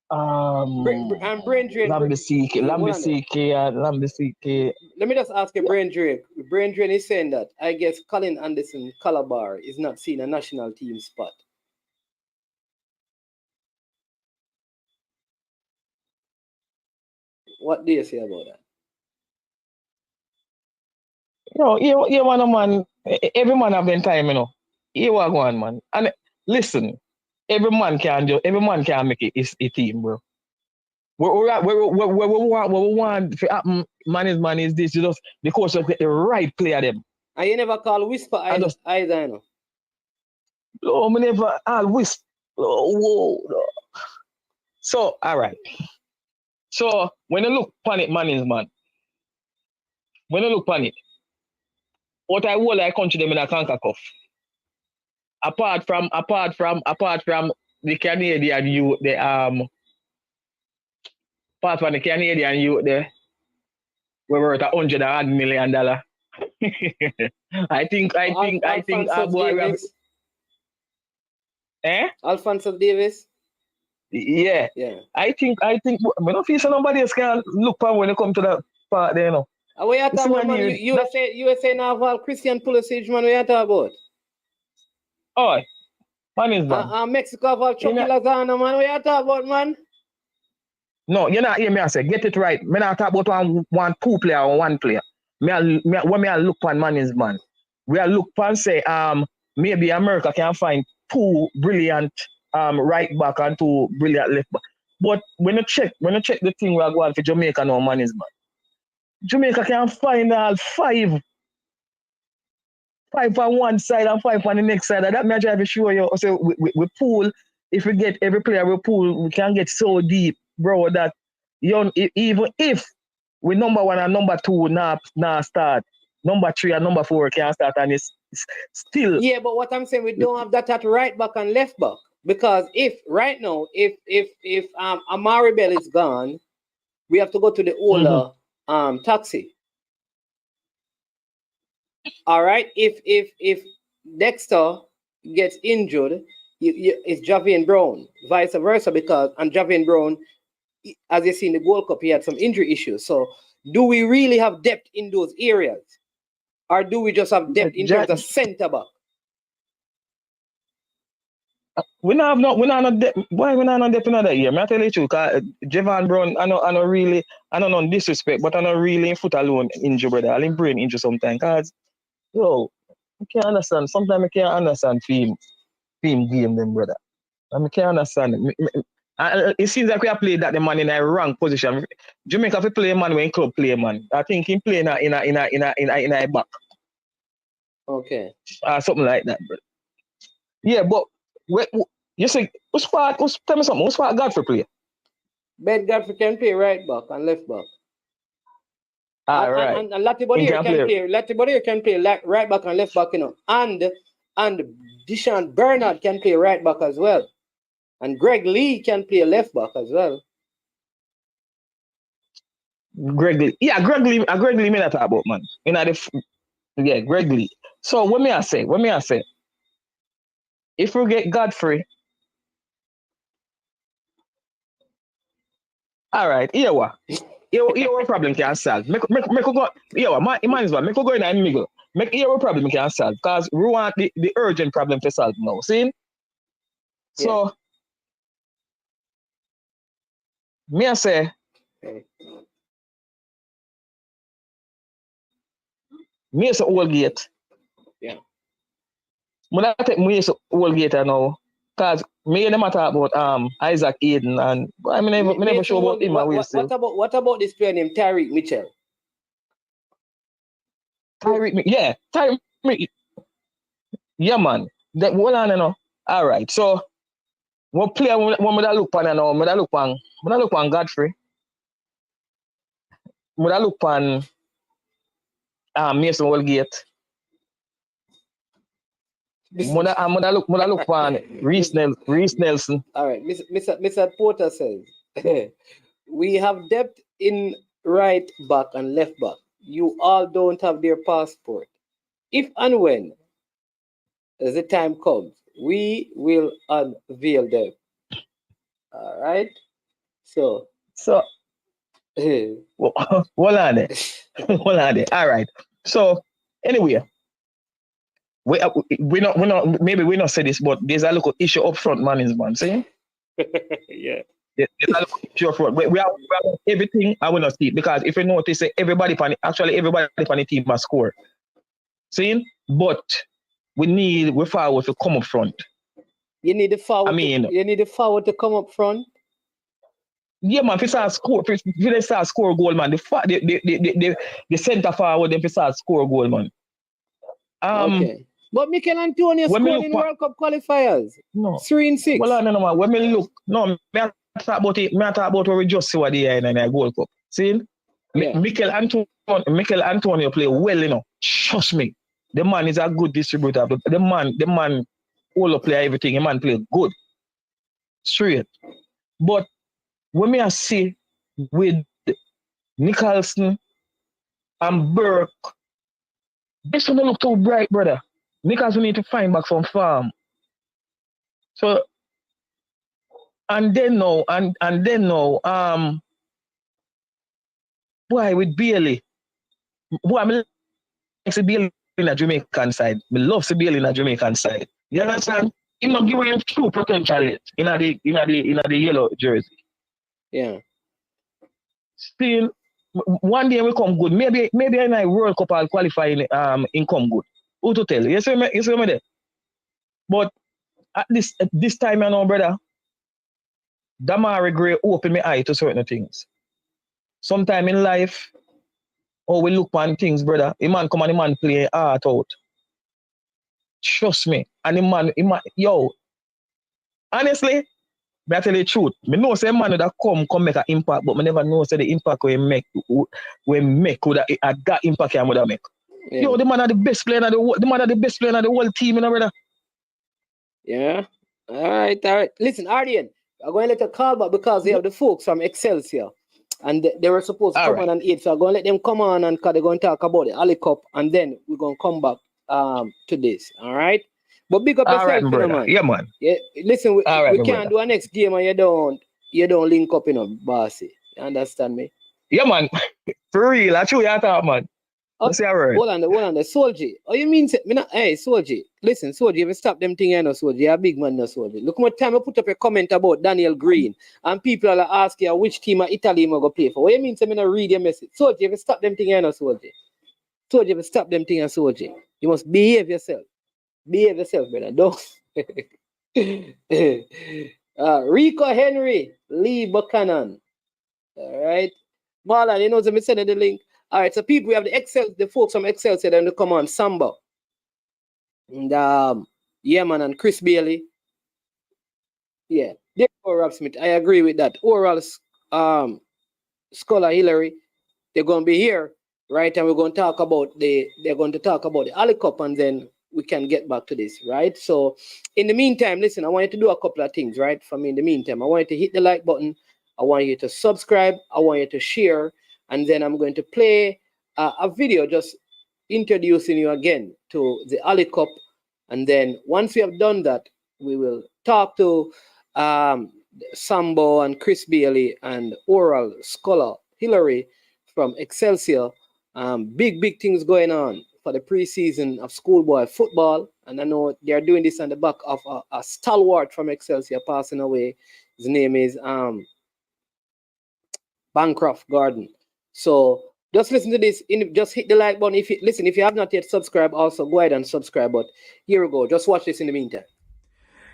And Brain Drain. Lambisike. Let me just ask you, Brain Drain. Brain Drain is saying that I guess Colin Anderson Calabar is not seeing a national team spot. What do you say about that? You man. Every man have their time, you know. You are going, man. And listen, every man can make it a team, bro. What we want for happen, man is this. You just the coach just get the right player them. And you never call whisper either, you know. No, me never whisper. Whoa. So, all right. So when you look upon it, man is man. When you look upon it, what I will I country them in a conquer cuff. Apart from the Canadian youth, apart from the Canadian youth, we're worth $100 million. I think Alphonso Davis. Yeah. I think I don't feel somebody else can look for when you come to that part there, you know. What you talking about, man? USA now Christian Pulisic, man, what you talking about? Oh, man is done. Mexico have Chucky Lozano, man. What you talking about, man? No, you're not hear me. I say get it right. Me not talk about two player or one player. When I look on man is man. We are look and say maybe America can find 2 brilliant right back and 2 brilliant left back. But when you check the thing we are going for Jamaica now, man is man. Jamaica can find all 5 on one side and 5 on the next side. That may I try to show you. So we pool. If we get every player we pool, we can get so deep, bro, that even if we number 1 and number 2 now start, number 3 and number 4 can start, and it's still. Yeah, but what I'm saying, we don't have that at right back and left back, because if right now, if Amari Bell is gone, we have to go to the Ola taxi. All right. If Dexter gets injured, it's Javian Brown, vice versa, because and Javian Brown, as you see in the Gold Cup, he had some injury issues. So, do we really have depth in those areas, or do we just have depth in terms of centre back? We not depth in that year. I tell you the truth, cause Javon Brown, I don't know disrespect, but I know really in foot alone injury, brother. I'll brain injury sometimes. Cause I can't understand. Sometimes I can't understand team game them, brother. I can't understand it. It seems like we have played that the man in a wrong position. Jamaica fi play man when club play man. I think he play in a back. Okay. Something like that, brother. Yeah, but you say tell me something. Who's part Godfrey play? Ben Godfrey can play right back and left back. Right. And Lati Bodier can play right back and left back, you know. And Deshaun Bernard can play right back as well. And Greg Lee can play left back as well. Greg Lee me that talk about, man. Greg Lee. So what me I say? If we get Godfrey, all right, here what? Here what problem can solve. Make go. Here what? Might as well. Make go in the middle. Make here what problem can solve. Because we want the urgent problem to solve now. See? So me I say. Me is old gate. Yeah. But I take me is old gate now. Cause me never talk about Isaac Eden and I never show about him. What about this player named Tyreek Mitchell? Tyreek. Yeah, man. That hold on, you know. All right. So what player when I look on now? I look on Godfrey. I look on Mason Holgate. I look on Reese Nelson. All right, Mr. Porter says we have depth in right back and left back. You all don't have their passport. If and when the time comes, we will unveil them. All right. So hold on there. All right. So anyway. We not maybe we not say this, but there's a little issue up front, man. See? Yeah. There's a little issue up front. We have everything. I will not see because if you notice, everybody on the team must score. See? But we forward to come up front. You need the forward. You need the forward to come up front. Yeah, man. If you start score goal, man. The center forward, if you start score goal, man. Okay. But Mikel Antonio scored in World Cup qualifiers. No. 3-6. Well, no. When me look, I talk about it. I talk about what we just see what they are in the World Cup. See? Yeah. Mikel Antonio play well, you know. Trust me. The man is a good distributor. The man all play everything. The man play good. Straight. But when I see with Nicholson and Burke, this one don't look too bright, brother. Nicholson need to find back some farm. So and then now, boy, with Bailey. Boy, I like to Bailey in the Jamaican side. I love to Bailey in the Jamaican side. You understand? He not giving him true potential in the yellow jersey. Yeah. Still, one day we come good. Maybe in a World Cup I'll qualify in come good. Who to tell you? You see me there? But at this time, you know, brother, Damari Gray opened my eye to certain things. Sometime in life, we look on things, brother. A man come and a man play art out. Trust me. And the man, honestly, I tell you the truth. I know say man that come make an impact, but I never know say the impact we make would have that impact I would have make. Yeah. The man are the best player in the whole team, you know, brother. Yeah. All right. Listen, Ardian, I'm going to let a call back because we have the folks from Excelsior. And they were supposed to All come right. on 8. So I'm going to let them come on and because they're going to talk about the Ali Cup. And then we're going to come back to this. All right? But big up All right, yourself, my you know, brother. man. Yeah, man. Yeah, listen, All right, we my can't brother. do a next game and you don't link up, you know, bossy. You understand me? Yeah, man. For real, I true you talk, man. Oh, Let's see a word. hold on the soldier. Oh, you mean me not, hey, soldier. Listen, soldier, if you stop them thing, you know, soldier, you're a big man, no soldier. Look how much time I put up a comment about Daniel Green, and people are asking you which team of Italy am I go play for. What you mean to me not read your message? Soldier, if you stop them thing, you know, soldier. Soldier, if you stop them thing, you soldier. You must behave yourself. Behave yourself, brother. Don't. Rico Henry, Lee Buchanan. All right. Marlon, you know, so me send you the link. All right, so people, we have the folks from Excelsior, then they come on, Samba. And yeah, man, and Chris Bailey. Yeah. There you go, Rob Smith. I agree with that. Oral Scholar Hillary, they're gonna be here, right? And we're going to talk about they're going to talk about the Ali Cup, and then we can get back to this, right? So in the meantime, listen, I want you to do a couple of things, right? For me, in the meantime, I want you to hit the like button, I want you to subscribe, I want you to share, and then I'm going to play a video just introducing you again to the Ali Cup. And then once we have done that, we will talk to Sambo and Chris Bailey and Oral Scholar Hillary from Excelsior. Big things going on for the preseason of schoolboy football. And I know they are doing this on the back of a stalwart from Excelsior passing away. His name is Bancroft Garden. So just listen to this. Just hit the like button. If you have not yet subscribed, also go ahead and subscribe. But here we go. Just watch this in the meantime.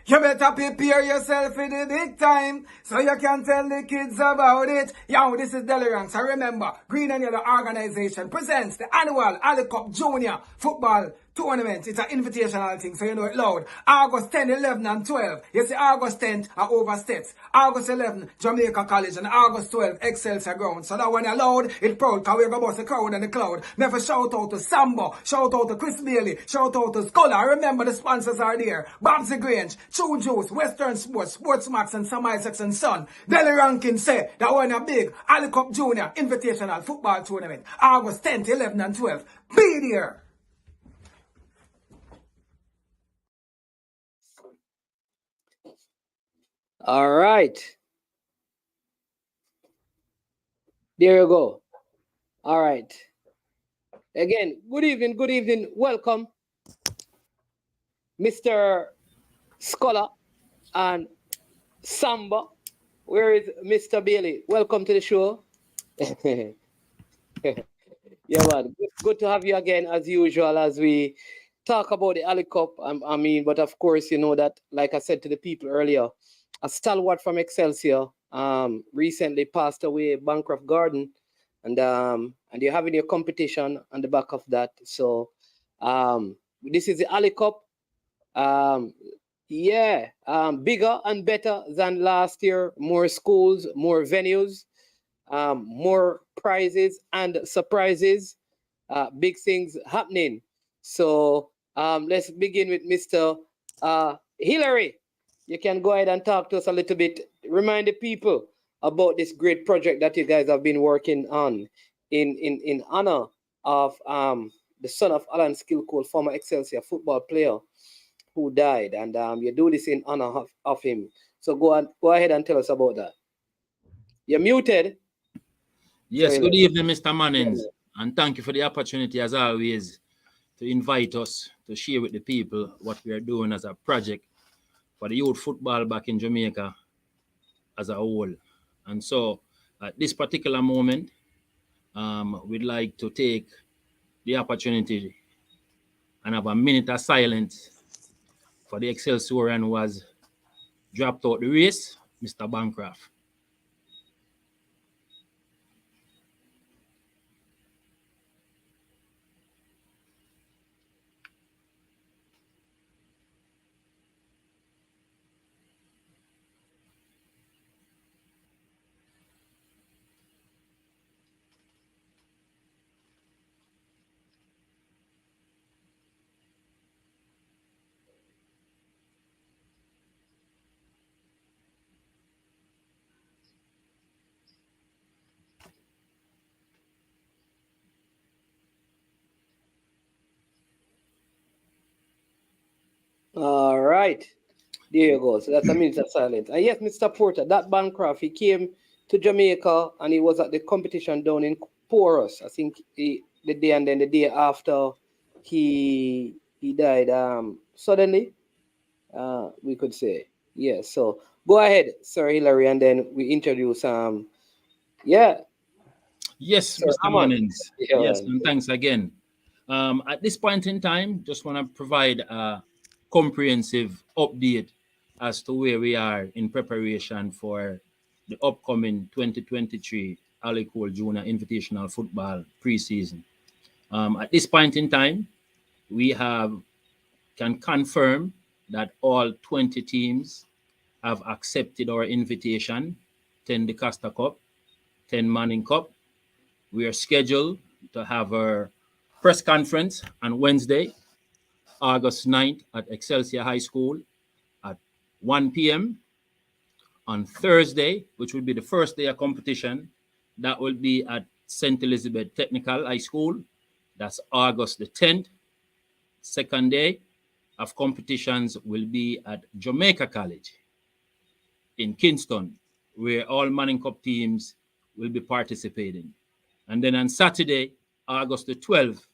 You better prepare yourself for the big time so you can tell the kids about it. Yo, this is Delirance. So remember, Green and Yellow Organization presents the annual Ali Cup Junior Football Tournament. It's an invitational thing, so you know it loud. August 10, 11, and 12. You see, August 10th are oversteps. August 11, Jamaica College, and August 12, Excelsior Ground. So that when you're loud, it's proud, because we're going to bust the crowd and the cloud. Never shout out to Sambo, shout out to Chris Bailey, shout out to Scholar. Remember, the sponsors are there. Babsy Grange, True Juice, Western Sports, Sportsmax, and Sam Isaacs and Son. Delly Rankin say that when a big Ali Cup Junior Invitational Football Tournament, August 10th, 11, and 12. Be there. All right. There you go. All right. Again, good evening. Welcome, Mr. Scholar and Samba. Where is Mr. Bailey? Welcome to the show. Yeah, man. Good to have you again, as usual, as we talk about the Ali Cup. I mean, but of course, you know that, like I said to the people earlier, a stalwart from Excelsior recently passed away, Bancroft Garden, and you're having your competition on the back of that. So this is the Ali Cup. Yeah, bigger and better than last year. More schools, more venues, more prizes and surprises. Big things happening. So let's begin with Mr. Hillary. You can go ahead and talk to us a little bit. Remind the people about this great project that you guys have been working on in honor of the son of Alan Skillcold, former Excelsior football player who died, and you do this in honor of him. So go ahead and tell us about that. You're muted. Yes, good evening, Mr. Mannings, and thank you for the opportunity, as always, to invite us to share with the people what we are doing as a project for the youth football back in Jamaica as a whole. And so, at this particular moment, we'd like to take the opportunity and have a minute of silence for the Excelsior who was dropped out the race, Mr. Bancroft. right. There you go. So that's a minute of silence. And yes, Mr. Porter, that Bancroft, he came to Jamaica and he was at the competition down in Porus. I think the day and then the day after he died suddenly, we could say. Yeah, so go ahead, Sir Hillary, and then we introduce Yes, Sir Mr. Hammond. Mannings. Yeah, Yes, man. and thanks again. At this point in time, just want to provide a comprehensive update as to where we are in preparation for the upcoming 2023 Ali Cole Junior Invitational Football preseason. At this point in time, we can confirm that all 20 teams have accepted our invitation, 10 the Costa Cup, 10 Manning Cup. We are scheduled to have our press conference on Wednesday, August 9th at Excelsior High School at 1 p.m. On Thursday, which will be the first day of competition, that will be at St. Elizabeth Technical High School. That's August the 10th. Second day of competitions will be at Jamaica College in Kingston, where all Manning Cup teams will be participating. And then on Saturday, August the 12th,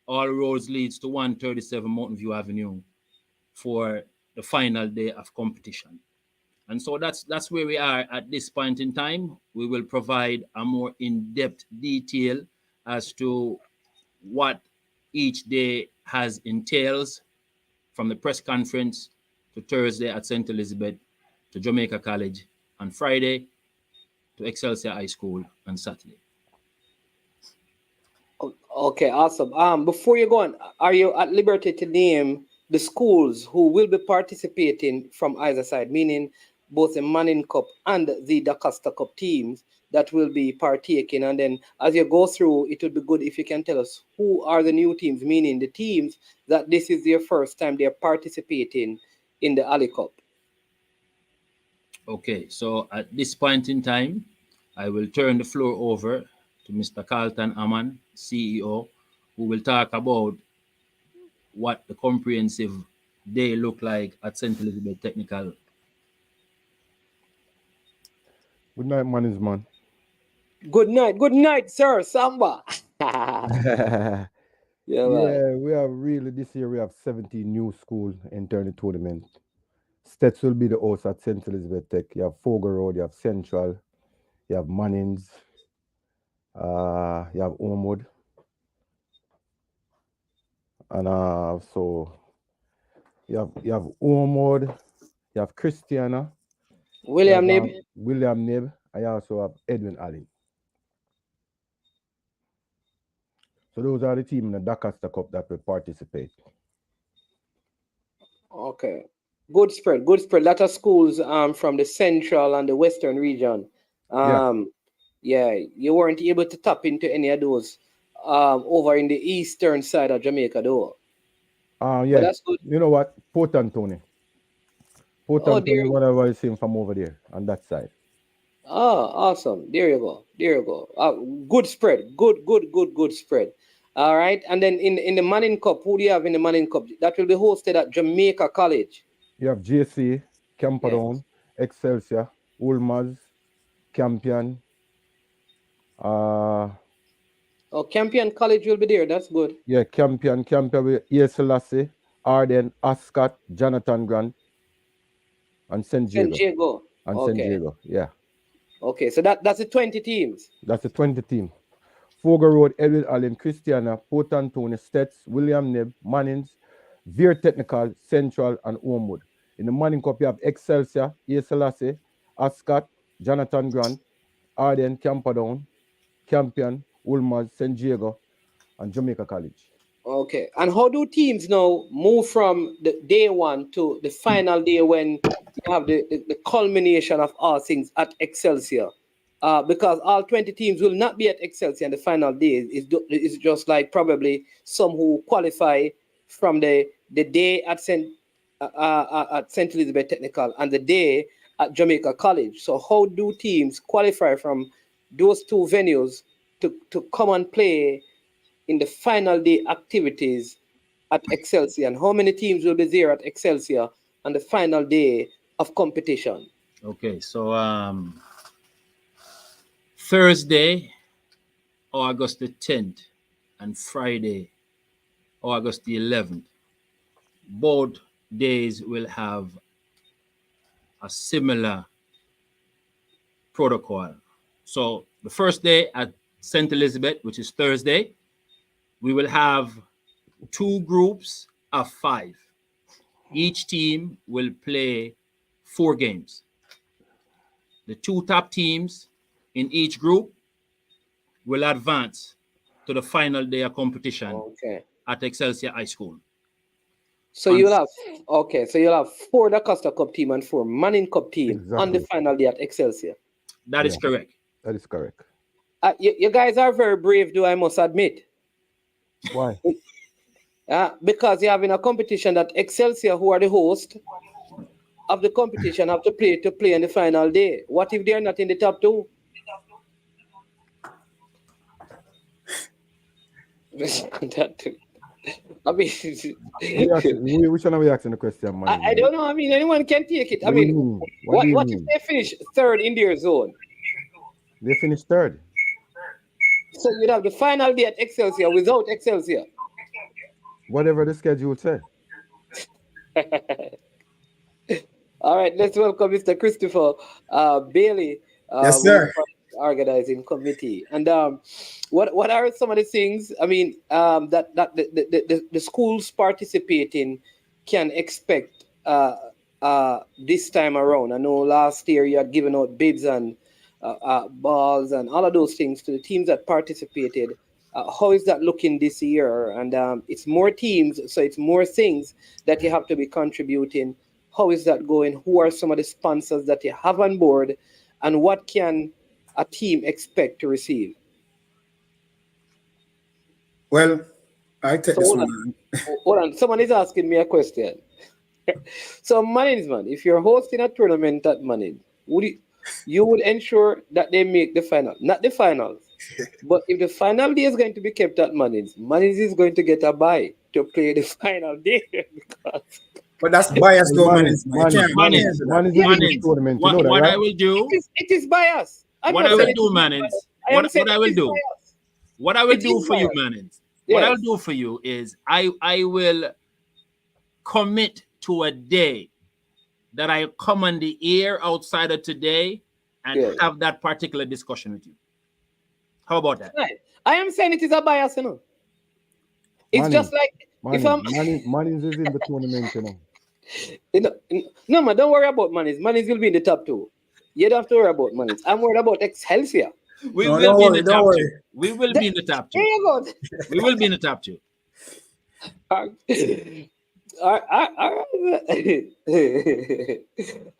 all roads leads to 137 Mountain View Avenue for the final day of competition. And so that's where we are at this point in time. We will provide a more in-depth detail as to what each day has entails, from the press conference to Thursday at St. Elizabeth to Jamaica College on Friday to Excelsior High School on Saturday. Okay, awesome. Before you go on, are you at liberty to name the schools who will be participating from either side, meaning both the Manning Cup and the DaCosta Cup teams that will be partaking? And then as you go through, it would be good if you can tell us who are the new teams, meaning the teams that this is their first time they're participating in the Ali Cup. Okay, so at this point in time, I will turn the floor over to Mr. Carlton Amman, CEO, who will talk about what the comprehensive day look like at St. Elizabeth Technical. Good night, man. Good night, sir. Samba. Yeah, Man. we have really this year we have 17 new schools entering the tournament. Stets will be the host at St. Elizabeth Tech. You have Fogo Road, you have Central, you have Mannings, you have Ormwood. And so you have Ormwood, you have Christiana, William Nib. William Nib. I also have Edwin Allen. So those are the teams in the DaCosta Cup that will participate. Okay. Good spread. Lot of schools from the central and the western region. You weren't able to tap into any of those over in the eastern side of Jamaica though. Yeah. But that's good. You know what? Port Anthony, whatever I see from over there on that side. Oh, awesome. There you go. Good spread. Good spread. All right. And then in the Manning Cup, who do you have in the Manning Cup? That will be hosted at Jamaica College. You have JC, Camperdown, Excelsior, Ulmaz, Campion. Campion College will be there. That's good. Yeah, Campion with A. Selassie, Arden, Ascot, Jonathan Grant, and St. Diego. St. Diego, yeah. Okay, so that's the 20 teams. That's the 20 team. Fogo Road, Edwin Allen, Christiana, Port Anthony, Stets, William Neb, Mannings, Veer Technical, Central, and Ormwood. In the Manning Cup, you have Excelsior, A. Selassie, Ascot, Jonathan Grant, Arden, Camperdown, Campion, Ulmaz, St. Diego, and Jamaica College. Okay, and how do teams now move from the day one to the final day when you have the culmination of all things at Excelsior? Because all 20 teams will not be at Excelsior on the final day. It's just like probably some who qualify from the day at St. Elizabeth Technical and the day at Jamaica College. So how do teams qualify from those two venues to come and play in the final day activities at Excelsior? And how many teams will be there at Excelsior on the final day of competition? Okay, so Thursday, August the 10th, and Friday, August the 11th. Both days will have a similar protocol. So the first day at St. Elizabeth, which is Thursday, we will have 2 groups of 5. Each team will play 4 games. The 2 top teams in each group will advance to the final day of competition at Excelsior High School. So you'll have 4 Da Costa Cup team and 4 Manning Cup team on the final day at Excelsior. That is correct. That is correct. You guys are very brave, though, I must admit. Why? Because you're having a competition that Excelsior, who are the host of the competition, have to play on the final day. What if they're not in the top 2? I mean, which one are we asking the question, man? I don't know. I mean, anyone can take it. I mean, what if they finish 3rd in their zone? They finished 3rd. So you'd have the final day at Excelsior without Excelsior. Whatever the schedule said. All right, let's welcome Mr. Christopher Bailey. Yes, sir. Organizing committee. And what are some of the things, I mean, that the schools participating can expect this time around? I know last year you had given out bibs and balls and all of those things to the teams that participated. How is that looking this year? And it's more teams, so it's more things that you have to be contributing. How is that going? Who are some of the sponsors that you have on board? And what can a team expect to receive? Well, I take this one. Hold on, someone is asking me a question. So, management, if you're hosting a tournament at Manning, you would ensure that they make the final, not the finals. But if the final day is going to be kept at Manning is going to get a bye to play the final day. But that's biased to What I will do, it is biased. What I will do, Mannings, what I will do, what I will do for you, Mannings, what I'll do for you is I will commit to a day that I come on the air outside of today and have that particular discussion with you. How about that? Right. I am saying it is a bias, you know. It's just like if I'm Mannings is in the tournament, you know. No, man, don't worry about Mannings. Mannings will be in the top 2. You don't have to worry about Mannings. I'm worried about Excelsior. We will be in the top 2. We will be in the top 2. There you go. We will be in the top 2. All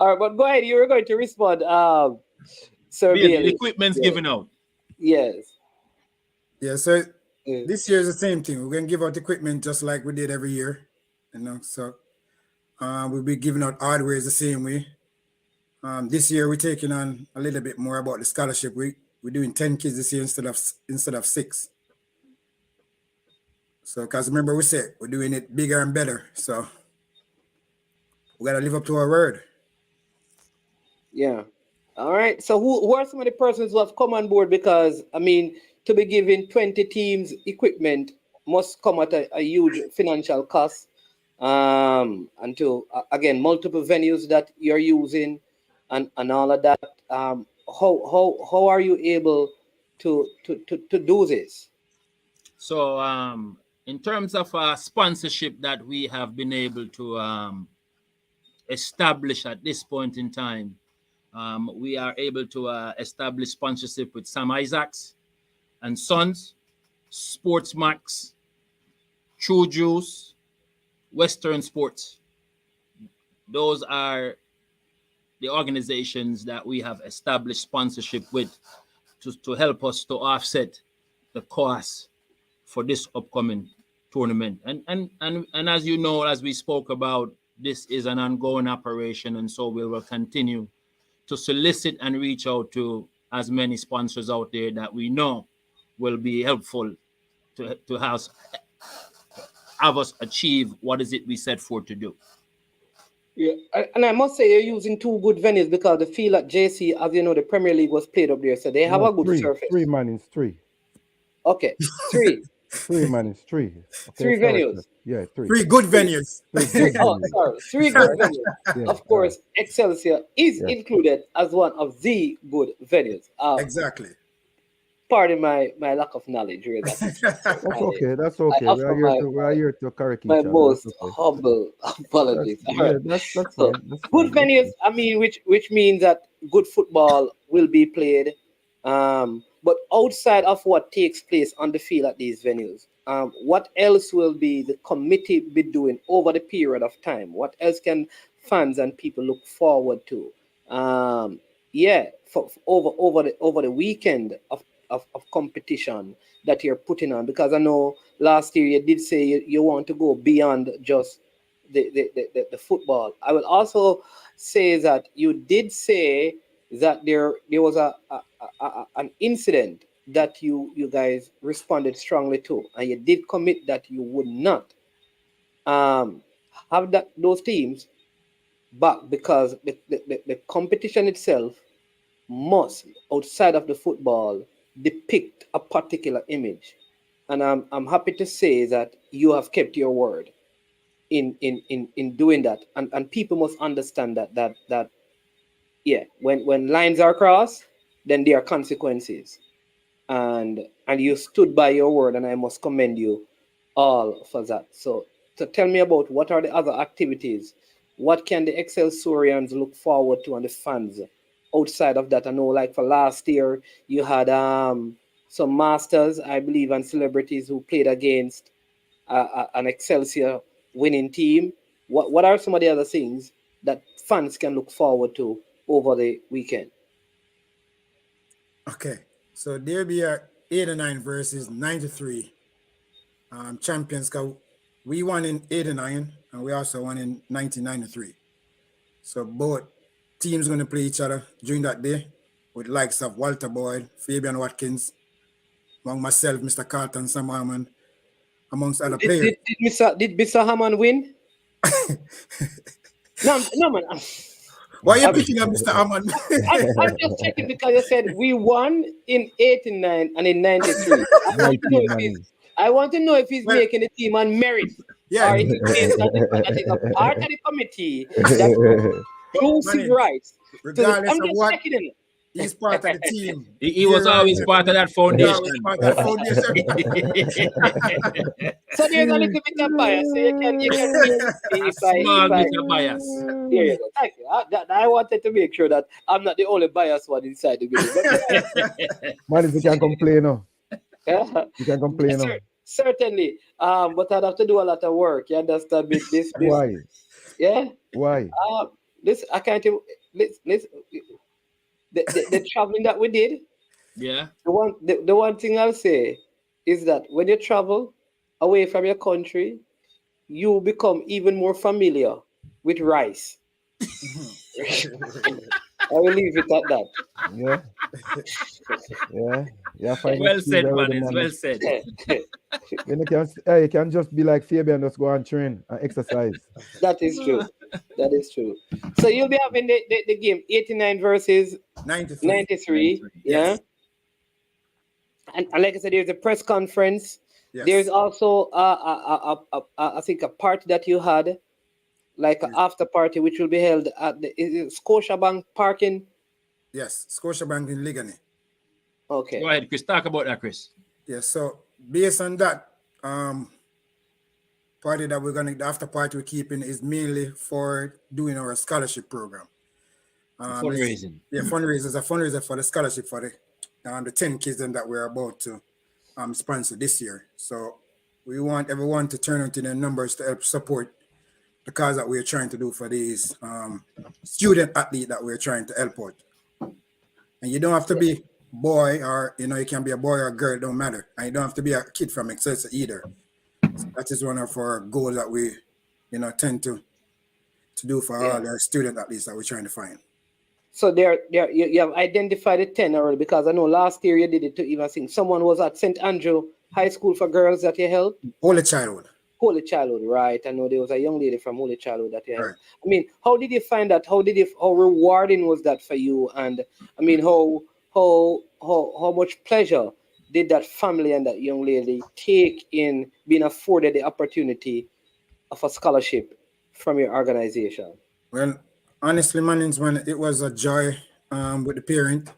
right, but go ahead. You were going to respond, Sir Bailey. The equipment's given out. Yes. Yeah, so this year is the same thing. We're going to give out equipment just like we did every year. You know, so we'll be giving out hardware the same way. This year we're taking on a little bit more about the scholarship. We're doing 10 kids this year instead of 6. So, because remember we said we're doing it bigger and better. So we gotta live up to our word. Yeah. All right. So who are some of the persons who have come on board? Because I mean, to be giving 20 teams equipment must come at a huge financial cost. And to again multiple venues that you're using and all of that. How are you able to do this? So in terms of sponsorship that we have been able to establish at this point in time, we are able to establish sponsorship with Sam Isaacs and Sons, Sports Max, True Juice, Western Sports. Those are the organizations that we have established sponsorship with to help us to offset the costs for this upcoming tournament. And as you know, as we spoke about, this is an ongoing operation, and so we will continue to solicit and reach out to as many sponsors out there that we know will be helpful to have us achieve what is it we set forth to do. Yeah, and I must say you're using two good venues because the field at JC, as you know, the Premier League was played up there, so they have No, a good surface. three Mannings, three. Okay, three. Three Mannings, three. Okay, Three sorry, venues. sir. Yeah, three. Three good venues. Three good Oh, venues. sorry, three good venues. Yeah, Of course, Excelsior is Yeah. included as one of the good venues. Exactly. Pardon my lack of knowledge, really. That's okay. That's I okay. We offer are here to correct each my other. most That's okay. humble apologies. All right. That's So, fine. That's good fine. venues, I mean, which means that good football will be played. But outside of what takes place on the field at these venues, what else will be the committee be doing over the period of time? What else can fans and people look forward to? For over the weekend of competition that you're putting on, because I know last year you did say you want to go beyond just the football. I will also say that you did say that there was an incident that you guys responded strongly to, and you did commit that you would not have those teams back because the competition itself must, outside of the football, depict a particular image. And I'm happy to say that you have kept your word in doing that. And people must understand that when lines are crossed, then there are consequences. And you stood by your word, and I must commend you all for that. So tell me about what are the other activities? What can the Excelsorians look forward to, and the fans outside of that? I know, like for last year, you had some masters, I believe, and celebrities who played against an Excelsior winning team. What are some of the other things that fans can look forward to over the weekend? Okay, so there be a 89 versus 93 champions. Cause we won in 89 and we also won in 1993. So both teams going to play each other during that day with likes of Walter Boyd, Fabian Watkins, among myself, Mr. Carlton, Sam Harmon, amongst other players. Did Mr. Hammond win? No, man. Why are you picking up Mr. Hammond? I'm just checking because you said we won in 89 and in 93. I want to know if he's making the team on merit. Yeah. Or if that is a part of the committee that proves his rights. Regardless of what, he's part of the team. He was always part of that foundation. So there's a little bit of bias. So you can small bit of bias. There you go. Thank you. I wanted to make sure that I'm not the only biased one inside the building. Man, you can complain now. You can complain now. Certainly. But I'd have to do a lot of work. You understand? This. Why? Yeah. Why? Listen, I can't. Listen. The traveling that we did. Yeah. The one thing I'll say is that when you travel away from your country, you become even more familiar with rice. I will leave it at that. Yeah. Well said, man. It's well said. You can just be like Fabian, just go and train and exercise. That is true. So you'll be having the game 89 versus 93. Yeah. And like I said, there's a press conference. Yes. There's also I think a party that you had, like an after party, which will be held at the Scotiabank parking. Yes, Scotiabank in Ligani. Okay. Go ahead, Chris. Talk about that, Chris. Yes. So based on that, party that the after party we're keeping is mainly for doing our scholarship program. Fundraising. Fundraisers. A fundraiser for the scholarship for the 10 kids that we're about to sponsor this year. So we want everyone to turn into their numbers to help support the cause that we're trying to do for these student athlete that we're trying to help out. And you don't have to be boy or, you can be a boy or a girl, it don't matter. And you don't have to be a kid from Excelsior either. So that is one of our goals that we, tend to do for all the student athletes that we're trying to find. So you have identified the 10 already, because I know last year you did it to even think someone was at St. Andrew High School for girls that you helped. Only childhood. Holy Childhood, right? I know there was a young lady from Holy Childhood that you helped. Right. I mean, how did you find that? How rewarding was that for you? And I mean, how much pleasure did that family and that young lady take in being afforded the opportunity of a scholarship from your organization? Well, honestly, man, it was a joy with the parent.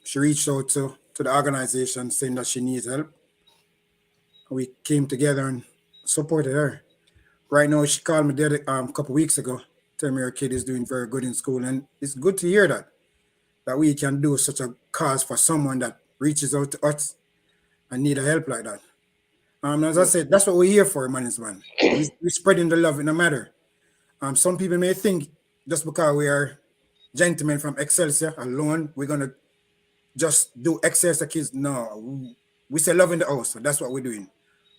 She reached out to the organization saying that she needs help. We came together and supported her. Right now, she called me there a couple weeks ago, telling me her kid is doing very good in school, and it's good to hear that we can do such a cause for someone that reaches out to us and need a help like that. As I said, that's what we're here for, man. We spreading the love in the matter. Some people may think just because we are gentlemen from Excelsior alone, we're gonna just do Excelsior kids. No, we say love in the house, so that's what we're doing.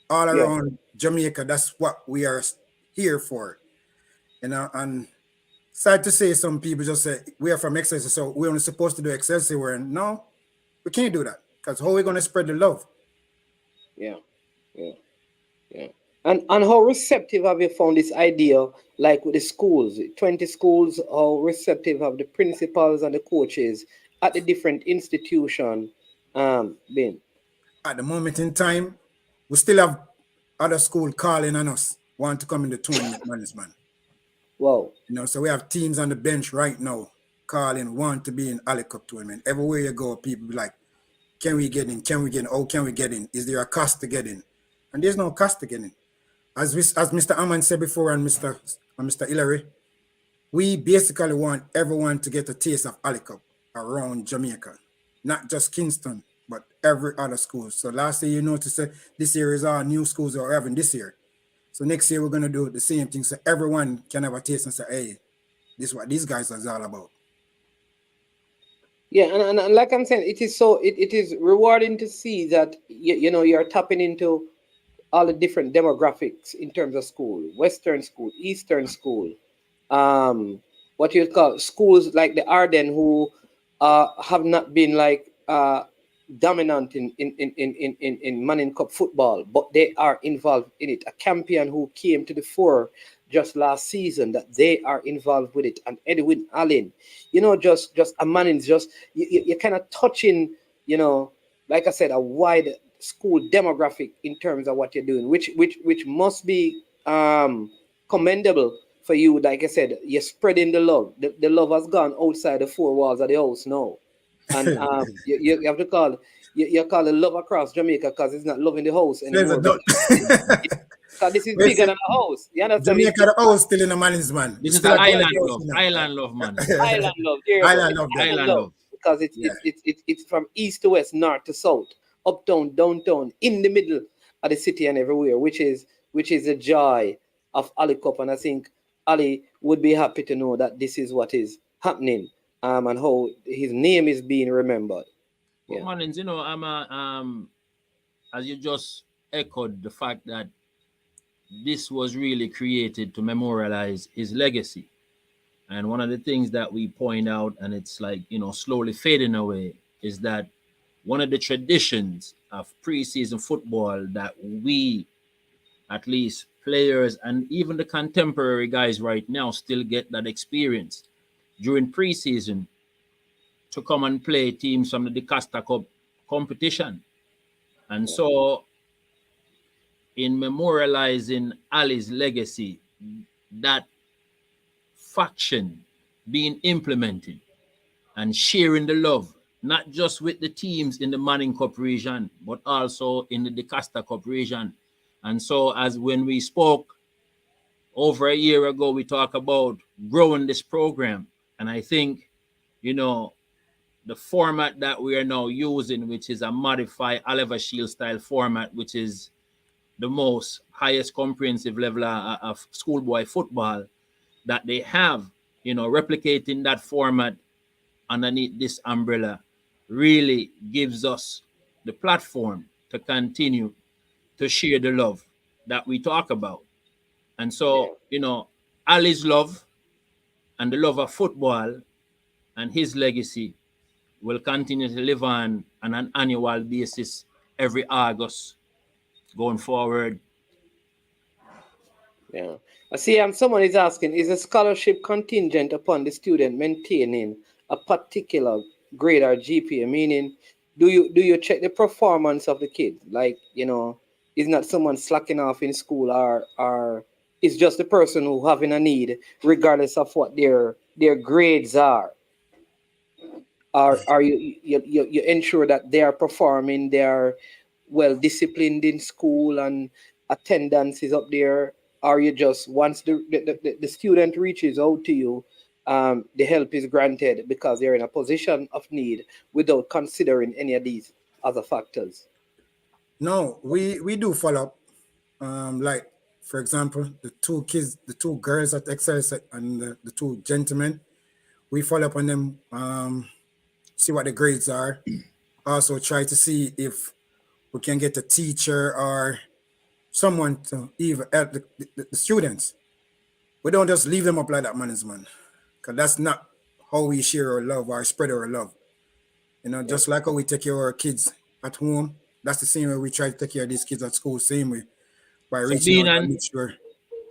All around Jamaica, that's what we are here for. And sad to say, some people just say we are from Excelsior, so we're only supposed to do Excelsior. And no, we can't do that because how are we gonna spread the love? Yeah. And how receptive have you found this idea, like with the schools, 20 schools, how receptive have the principals and the coaches at the different institution been? At the moment in time, we still have other school calling on us, want to come in the tournament management. Wow. So we have teams on the bench right now calling, want to be in Ali Cup tournament. Everywhere you go, people be like, can we get in? Can we get in? Oh, can we get in? Is there a cost to get in? And there's no cost to get in. As Mr. Aman said before and Mr. Hillary, we basically want everyone to get a taste of Ali Cup around Jamaica, not just Kingston, but every other school. So last year, you noticed that this year is our new schools are having this year. So next year, we're going to do the same thing so everyone can have a taste and say, hey, this is what these guys are all about. Yeah, and like I'm saying, it is rewarding to see that you're tapping into all the different demographics in terms of school, Western school, Eastern school, what you call schools like the Arden who have not been like dominant in Manning Cup football, but they are involved in it. A champion who came to the fore just last season, that they are involved with it. And Edwin Allen, just a Manning's just you're kind of touching, like I said, a wide school demographic in terms of what you're doing, which must be commendable for you. Like I said, you're spreading the love. The love has gone outside the four walls of the house now. And you have to call you call it love across Jamaica because it's not love in the house anymore. Because this is bigger than a house. You understand? Jamaica the house still in the Manning's, man. This is an island love. Island love, man. Island love. Island love. Because it's from east to west, north to south, uptown, downtown, in the middle of the city and everywhere, which is the joy of Ali Cup. And I think Ali would be happy to know that this is what is happening, and how his name is being remembered. Yeah. Well, Mannings, I'm as you just echoed the fact that this was really created to memorialize his legacy. And one of the things that we point out, and it's like, slowly fading away, is that one of the traditions of preseason football that we, at least players and even the contemporary guys right now, still get that experience during preseason to come and play teams from the DeCasta Cup competition. And so in memorializing Ali's legacy, that faction being implemented and sharing the love, not just with the teams in the Manning Cup region, but also in the DeCasta Cup region. And so as when we spoke over a year ago, we talked about growing this program. And I think, the format that we are now using, which is a modified Oliver Shield style format, which is the most highest comprehensive level of schoolboy football that they have, replicating that format underneath this umbrella really gives us the platform to continue to share the love that we talk about. And so, Ali's love and the love of football and his legacy will continue to live on an annual basis every August going forward. Yeah. I see someone is asking, is a scholarship contingent upon the student maintaining a particular grade or GPA? Meaning, do you check the performance of the kid? Like, is not someone slacking off in school, or is just the person who having a need regardless of what their grades are? Are you ensure that they are performing, they are well disciplined in school and attendance is up there? Are you just, once the student reaches out to you, the help is granted because they're in a position of need without considering any of these other factors? No, we do follow up. Like for example, the two girls at Excelsior and the two gentlemen, we follow up on them, see what the grades are. Also try to see if we can get a teacher or someone to even help the students. We don't just leave them up like that, man, because that's not how we share our love or spread our love. Just like how we take care of our kids at home, that's the same way we try to take care of these kids at school, same way, by reaching out and make sure.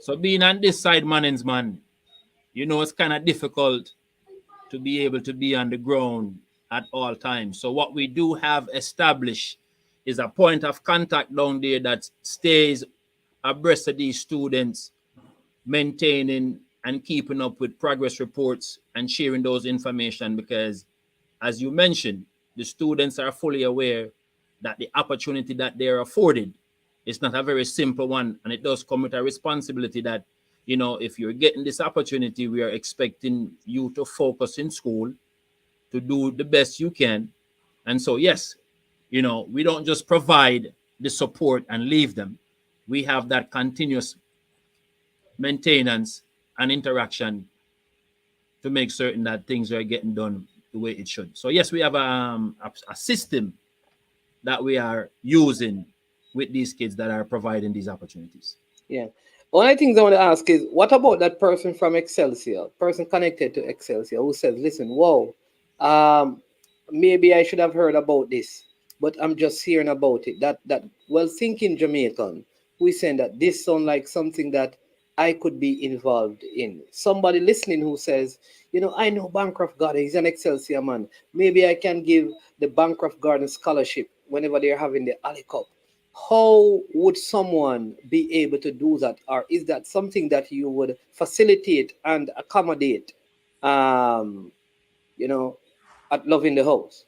So being on this side, Mannings, man, it's kind of difficult to be able to be on the ground at all times. So what we do have established is a point of contact down there that stays abreast of these students, maintaining and keeping up with progress reports and sharing those information, because as you mentioned, the students are fully aware that the opportunity that they are afforded is not a very simple one, and it does come with a responsibility that, if you're getting this opportunity, we are expecting you to focus in school, to do the best you can. And so, yes, we don't just provide the support and leave them. We have that continuous maintenance and interaction to make certain that things are getting done the way it should. So yes, we have a system that we are using with these kids that are providing these opportunities. Yeah. Only things I want to ask is, what about that person from Excelsior, person connected to Excelsior, who says, listen, whoa, maybe I should have heard about this, but I'm just hearing about it. That well-thinking Jamaican who is saying that this sounds like something that I could be involved in. Somebody listening who says, I know Bancroft Garden, he's an Excelsior man. Maybe I can give the Bancroft Garden scholarship whenever they're having the Ali Cup. How would someone be able to do that? Or is that something that you would facilitate and accommodate, at Love in the House?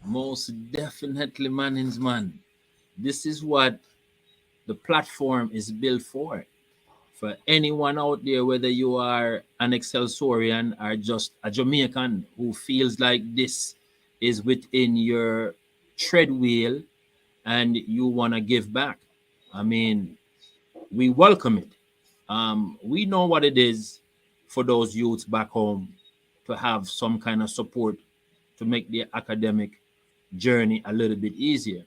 Most definitely, Mannings, man. This is what the platform is built for. For anyone out there, whether you are an Excelsorian or just a Jamaican who feels like this is within your treadwheel and you want to give back, I mean, we welcome it. We know what it is for those youths back home to have some kind of support to make their academic journey a little bit easier.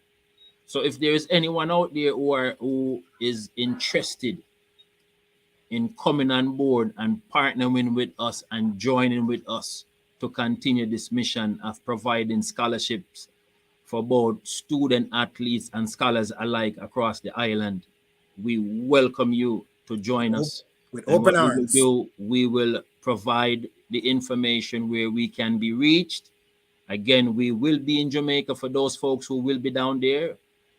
So if there is anyone out there who is interested in coming on board and partnering with us and joining with us to continue this mission of providing scholarships for both student athletes and scholars alike across the island, we welcome you to join us. With And open what arms. we will do, we will provide the information where we can be reached. Again, we will be in Jamaica for those folks who will be down there,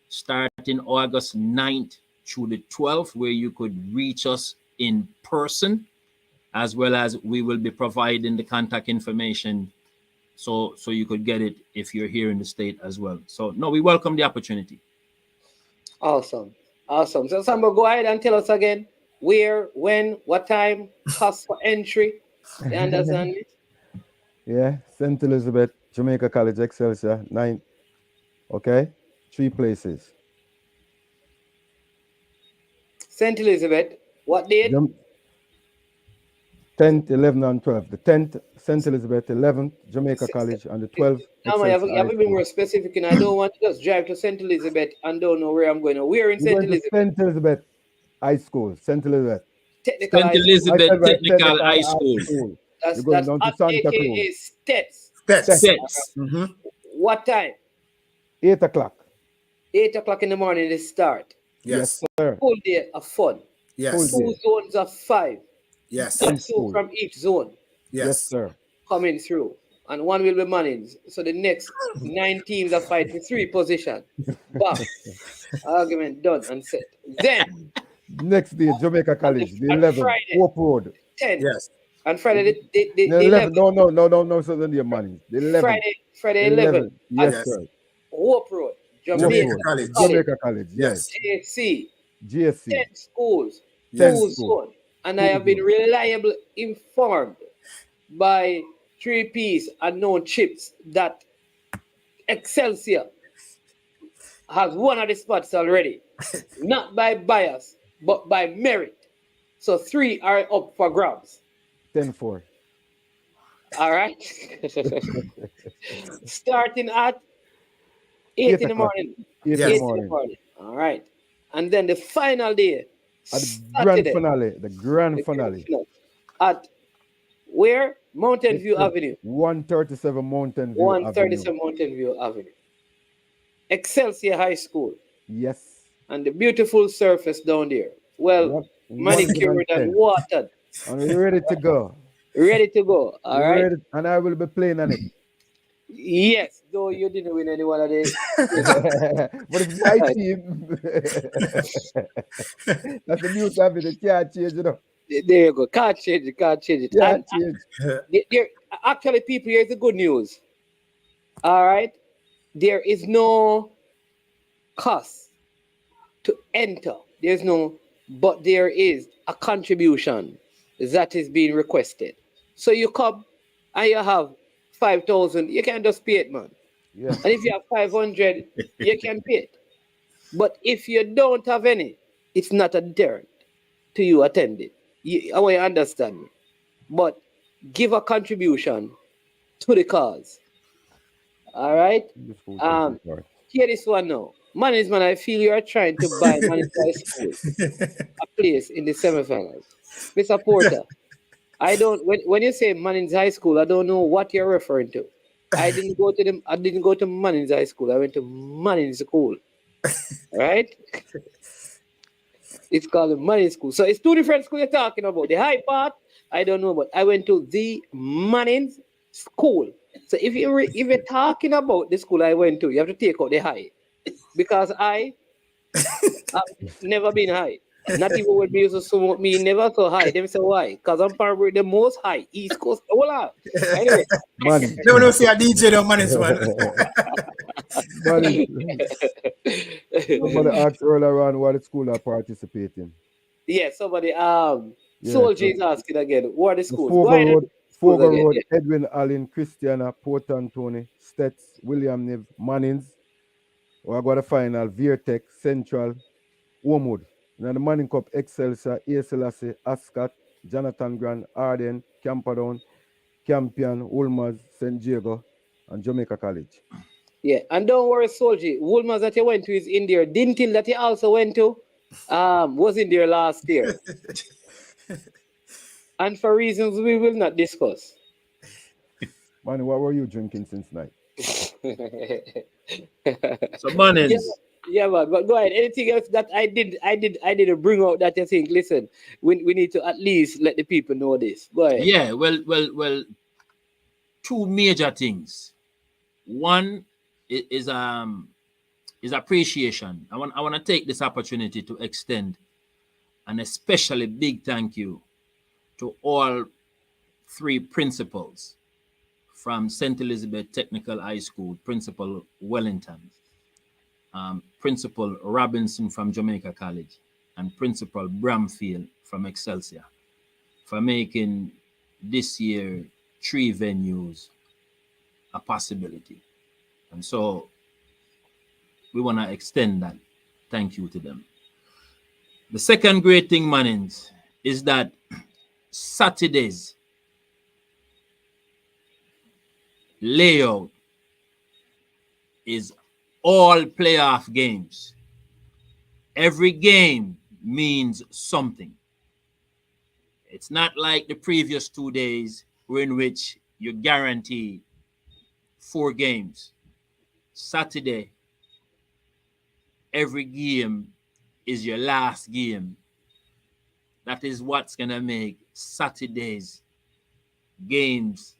starting August 9th through the 12th, where you could reach us in person, as well as we will be providing the contact information so you could get it if you're here in the state as well. So no, we welcome the opportunity. Awesome. So Sambo, go ahead and tell us again where, when, what time, cost for entry. You understand it? Yeah, St. Elizabeth, Jamaica College, Excelsior, 9. Okay, 3 places. St. Elizabeth, what date? 10th, 11th, and 12th. The 10th, St. Elizabeth, 11th, Jamaica College, and the 12th, No, man, you have to be more specific, and I don't want to just drive to St. Elizabeth and don't know where I'm going. We're in St. Elizabeth. St. Elizabeth High School, St. Elizabeth. Technical St. High School. Elizabeth Technical High School. School. You're going down to Santa Cruz. AKA Stets. Stets. Mm-hmm. What time? 8 o'clock. 8 o'clock in the morning they start. Yes, sir. Full day of fun. Yes. 2 zones of 5. Yes. And 2 from each zone. Yes, sir. Coming through. And 1 will be Mannings. So the next 9 teams are fighting 3 positions. Bam. Argument done and set. Then next day, Jamaica College, the 11th, Friday, Hope Road. 10. Yes. And Friday the The 11th. No, so the money. The 11th. Friday 11. Yes, sir. Hope Road. Jamaica College. Jamaica College, yes. JC. GSC. 10 schools. 10 2 schools. zones. And I have been reliably informed by 3Ps and known chips that Excelsior has one of the spots already. Not by bias, but by merit. So 3 are up for grabs. 10-4. All right. Starting at 8 in the morning. 8 in the morning. All right. And then the final day. The grand finale. At where? Mountain View Avenue. 137 Mountain View 137 Mountain View Avenue. Excelsior High School. Yes. And the beautiful surface down there. Well, manicured and watered. And we're ready to go. Ready to go. All right. And I will be playing on it. Yes, though you didn't win any one of these. But it's my team. That's the news of it. It can't change, you know. There you go. Can't change it. Can't change it. Can't change. Actually, people, here's the good news. All right. There is no cost to enter. There's no, but there is a contribution that is being requested. So you come and you have 5,000, you can just pay it, man. Yeah. And if you have 500, you can pay it. But if you don't have any, it's not a deterrent to you attending. I want you to understand me. But give a contribution to the cause. All right? Hear this one now. Management, I feel you are trying to buy Management High School a place in the semifinals. Mr. Porter, I don't. When you say Mannings High School, I don't know what you're referring to. I didn't go to Mannings High School. I went to Mannings School. Right? It's called the Mannings School. So it's 2 different schools you're talking about. The high part, I don't know, but I went to the Mannings School. So if you're talking about the school I went to, you have to take out the high, because I have never been high. Not even when me used to smoke, me never so high. Them say why? Because I'm probably the most high East Coast. Hold on. Anyway. No, see a DJ don't manage, man. Somebody asked earlier on what the school are participating. Yeah, somebody Soldier is asking again. What are the schools? Fogo Road, Edwin Allen, Christiana, Port Anthony, Stets, William Neve, Mannings. We're going to final, Virtech, Central, Wormwood. Now the Manning Cup, Excelsior, Selassie, Ascot, Jonathan Grant, Arden, Camperdown, Campion, Wolmer's, St. Diego, and Jamaica College. Yeah, and don't worry, Soldier. Wolmer's that you went to is in there. Dintin that you also went to was in there last year. And for reasons we will not discuss. Man, what were you drinking since night? So Mannings. Yeah, man, but go ahead. Anything else that I didn't bring out that you think, listen, we need to at least let the people know this. Go ahead. Yeah, well, 2 major things. One is appreciation. I want to take this opportunity to extend an especially big thank you to all 3 principals from St. Elizabeth Technical High School, Principal Wellington, Principal Robinson from Jamaica College, and Principal Bramfield from Excelsior, for making this year 3 venues a possibility. And so we want to extend that thank you to them. The second great thing, Mannings, is that Saturday's layout is all playoff games. Every game means something. It's not like the previous 2 days in which you guarantee 4 games. Saturday, every game is your last game That is what's gonna make Saturday's games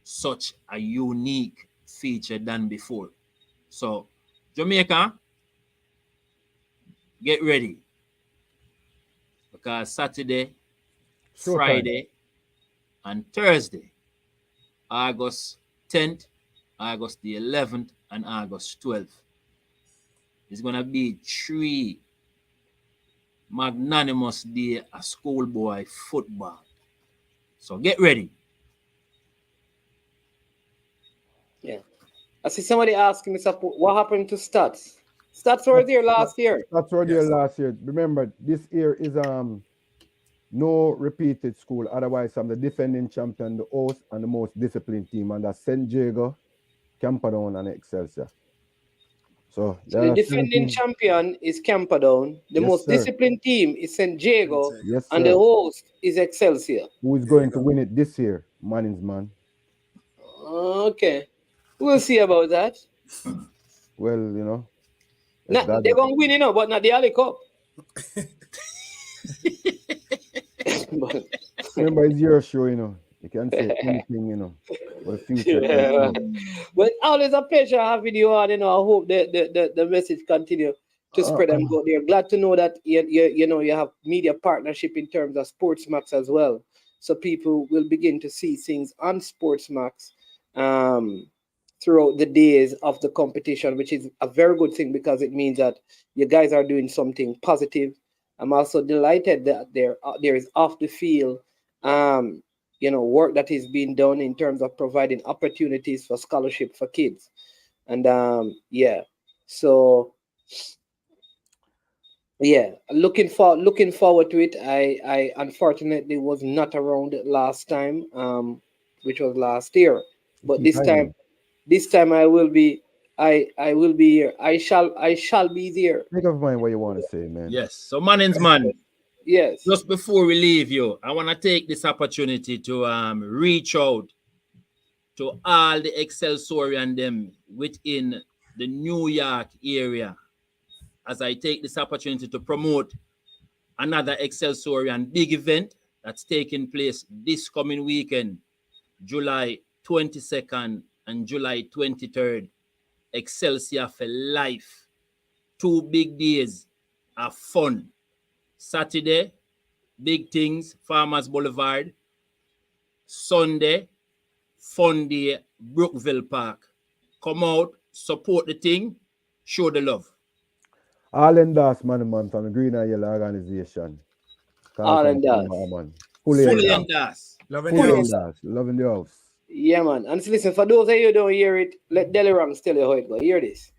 such a unique feature than before. So, Jamaica, get ready. Because Saturday, Friday, and Thursday, August 10th, August the 11th, and August 12th, is going to be 3 magnanimous days of schoolboy football. So get ready. Yeah. I see somebody asking me, what happened to Stats? Stats were there last year. Stats were there last year. Remember, this year is no repeated school. Otherwise, I'm the defending champion, the host, and the most disciplined team. And that's St. Jago, Camperdown, and Excelsior. So the defending champion is Camperdown. The most disciplined team is St. Jago. Yes, and the host is Excelsior. Who is going to win it this year? Manning's man. Okay. We'll see about that. Well, you know. They're going to win, you know, but not the Ali Cup. Remember, it's your show, you know. You can say anything, you know. For the future. Yeah. Well, always a pleasure having you on. You know, I hope the message continue to spread and go there. Glad to know that you know you have media partnership in terms of Sportsmax as well. So people will begin to see things on Sportsmax throughout the days of the competition, which is a very good thing because it means that you guys are doing something positive. I'm also delighted that there is off the field, you know, work that is being done in terms of providing opportunities for scholarship for kids, and so looking forward to it. I unfortunately was not around last time, which was last year, but this time I will be. I will be here. I shall be there. Make up mind what you want to say, man. Yes. So, Manning's man. Yes. Just before we leave you, I want to take this opportunity to reach out to all the Excelsorian them within the New York area, as I take this opportunity to promote another Excelsorian big event that's taking place this coming weekend, July 22nd and July 23rd. Excelsior for life. 2 big days of fun. Saturday, big things, Farmers Boulevard. Sunday, fun day, Brookville Park. Come out, support the thing, show the love. All endorse, man from the Green and Yellow Organization. All endorse. Fully endorse. Loving the house. Yeah, man. And listen, for those of you who don't hear it, let Delirang tell you how it goes. Hear this.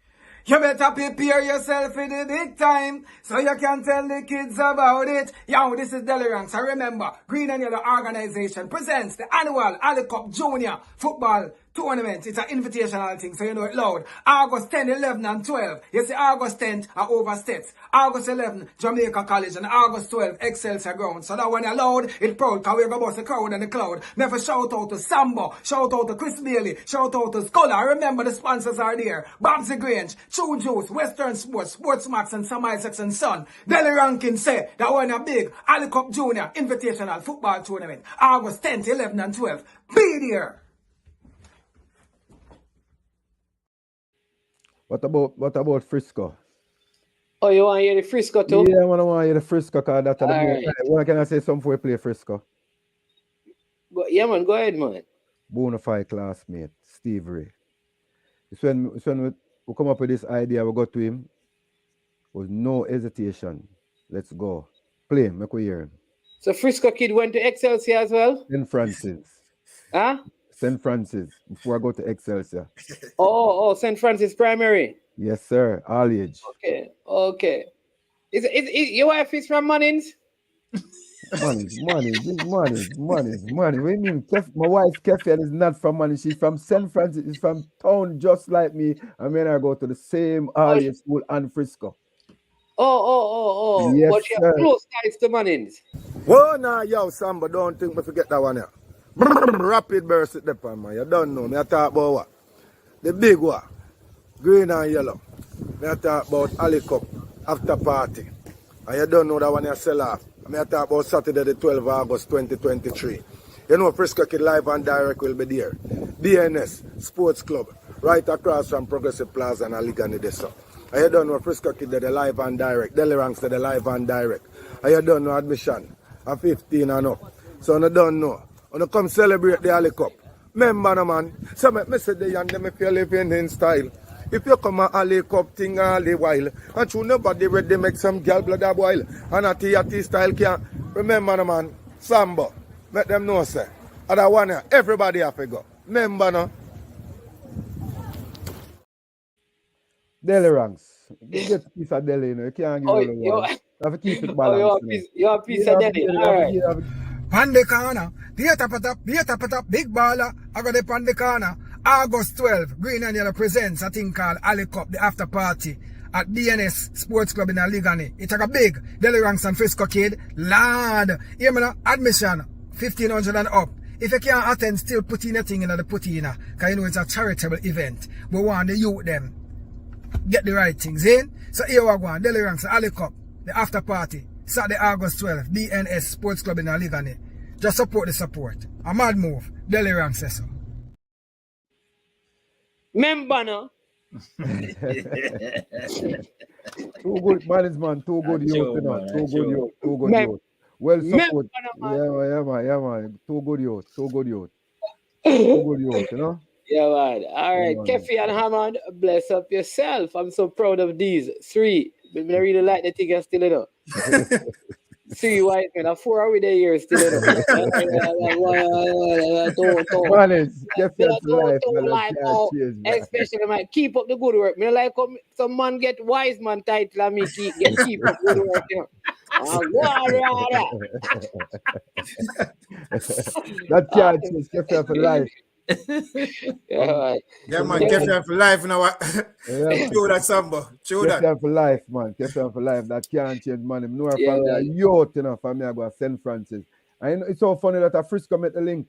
You better prepare yourself for the big time so you can tell the kids about it. Yo, this is Delirang. So remember, Green and Yellow Organization presents the annual Ali Cup Junior Football Tournament. It's an invitational thing, so you know it loud. August 10, 11, and 12. You see, August 10th are over states. August 11, Jamaica College, and August 12, Excelsior Ground. So that when you're loud, it's proud, because we're going to bust the crowd and the cloud. Never shout out to Sambo, shout out to Chris Bailey, shout out to Scholar. Remember, the sponsors are there. Babsy Grange, True Juice, Western Sports, Sportsmax, and Sam Isaacs and Son. Delly Rankin say that when a big Ali Cup Junior Invitational Football Tournament, August 10th, 11, and 12. Be there. What about Frisco? Oh, you want to hear the Frisco too? Yeah, I want to hear the Frisco because that's Why can I say something before we play Frisco? Yeah, man, go ahead, man. Bonafide classmate, Steve Ray. It's when we come up with this idea, we go to him with no hesitation. Let's go. Play, make we hear him. So Frisco kid went to Excelsior as well? St. Francis. Huh? St. Francis, before I go to Excelsior. Oh, St. Francis Primary. Yes, sir. All age. Okay. Is your wife is from Mannings? Money. What do you mean? My wife, Kefian, is not from Mannings. She's from St. Francis. She's from town just like me. And then I go to the same early school and Frisco. Oh. Yes, but you have close ties to Mannings. Whoa, now, yo, Samba, don't think me forget that one here. Rapid burst at the pan, man. You don't know. Me I talk about what? The big one. Green and yellow. Me I talk about Ali Cup after party. And you don't know that one you sell off. I talk about Saturday the 12th of August 2023. You know, Frisco Kid Live and Direct will be there. DNS Sports Club, right across from Progressive Plaza and Aligani Deso. I don't know Frisco Kid the Live and Direct, Deliranks the Live and Direct. I don't know admission at 15 and up. So I don't know. When I come celebrate the Ali Cup. Remember, no, man, so me say the young them if you live in style. If you come a Ali Cup thing all the while, and you nobody ready make some girl blood a boil, and a tea style can't. Remember, no, man, Sambo, let them know, say. And I want everybody have to go. Remember, no. Deli ranks. You get a piece of deli, you know. You can't give it all. You have to keep it balanced. You have a piece of deli. All right. On the corner, the top, big baller. I got it on the corner. August 12, Green and Yellow presents a thing called Ali Cup, the after party at DNS Sports Club in Aligani. It's like a big Deli Ranks and Frisco Kid. Lord, you know, admission 1,500 and up. If you can't attend, still put in a thing in the put in, because you know it's a charitable event. We want the youth them get the right things in. So here we go, Deli Ranks, Ali Cup, the after party, Saturday, August 12, DNS Sports Club in Aligani. Just support the support. A mad move. Deli Ranks says so. Member, no? Too good management, too good youth, you know. Too good youth, too good youth. Well support. Yeah, man. Too good youth, too good youth. Too good youth, you know. Yeah, man. All right, Yeah, Kefi and Hammond, bless up yourself. I'm so proud of these three. I really like the thing you're still, you know. 3 white men, a 4 are with the years still, you know. Manage, Kefi for life, especially, man, keep up the good work. Me like how some man get wise man title and me keep up good work, you know. That can't change Kefi for life. Yeah, man, Kefi for life now. Show that Sambo. Show that. Kefi for life, man. Kefi for life. That can't change, man. I'm nowhere from a youth, you know, from me I go to St. Francis. And you know, it's so funny that a Frisco met the link.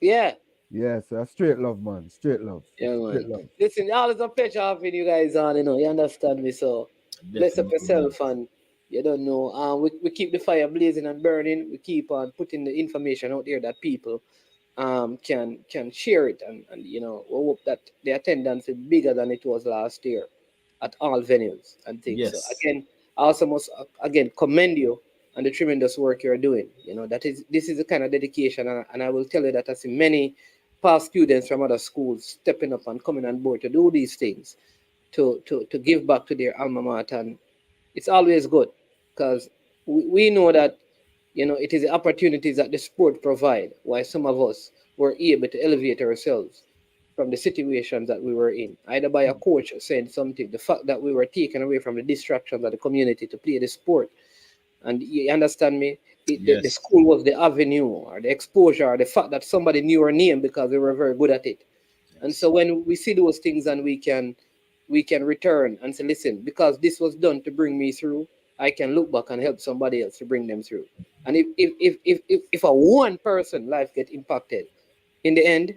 Yeah. Yeah, so straight love, man. Straight love. Yeah, man. Straight love. Listen, always a pleasure having you guys on, you know. You understand me, so bless up yourself, and you don't know. We keep the fire blazing and burning. We keep on putting the information out there that people can share it, and you know, we hope that the attendance is bigger than it was last year at all venues and things. Yes. So again, I also must again commend you on the tremendous work you're doing. You know, this is the kind of dedication, and I will tell you that I see many past students from other schools stepping up and coming on board to do these things, to give back to their alma mater, and it's always good because we know that, you know, it is the opportunities that the sport provide why some of us were able to elevate ourselves from the situations that we were in, either by a coach saying something, the fact that we were taken away from the distractions of the community to play the sport. And you understand me? The school was the avenue or the exposure or the fact that somebody knew our name because we were very good at it. And so when we see those things and we can return and say, listen, because this was done to bring me through, I can look back and help somebody else to bring them through. And if a one person life get impacted, in the end,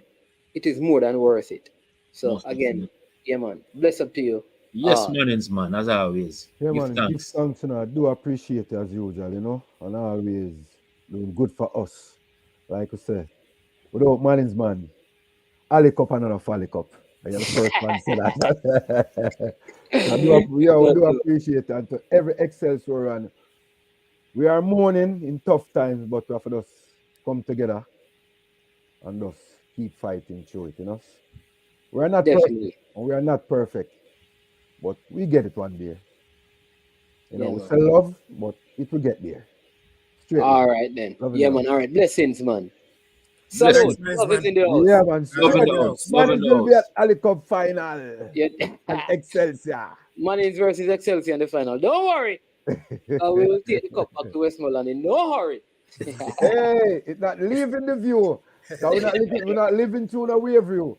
it is more than worth it. So Most again, definitely. yeah, man, bless up to you. Yes, Manins, man, as always. Yeah, Give man, thanks. give thanks, you know. I do appreciate it as usual, you know, and always doing good for us. Like I said, without Mannings, man, Ali Cup another Folly Cup. And you're the first man to say that. we do appreciate it. And to every Excelsior, and we are mourning in tough times, but we have to just come together and just keep fighting through it, you know. We are not perfect, and we are not perfect, but we get it one day. You know, we still love, but it will get there. Straight all right, then. Yeah, man. All right. Blessings, man. Salute. Love is in the house. Yeah, man. Man will be at Ali Cup final. Yeah. And Excelsior. Manins versus Excelsior in the final. Don't worry. We will take the cup back to Westmoreland in no hurry. Hey, it's not leaving the view. We're not living through the wave view.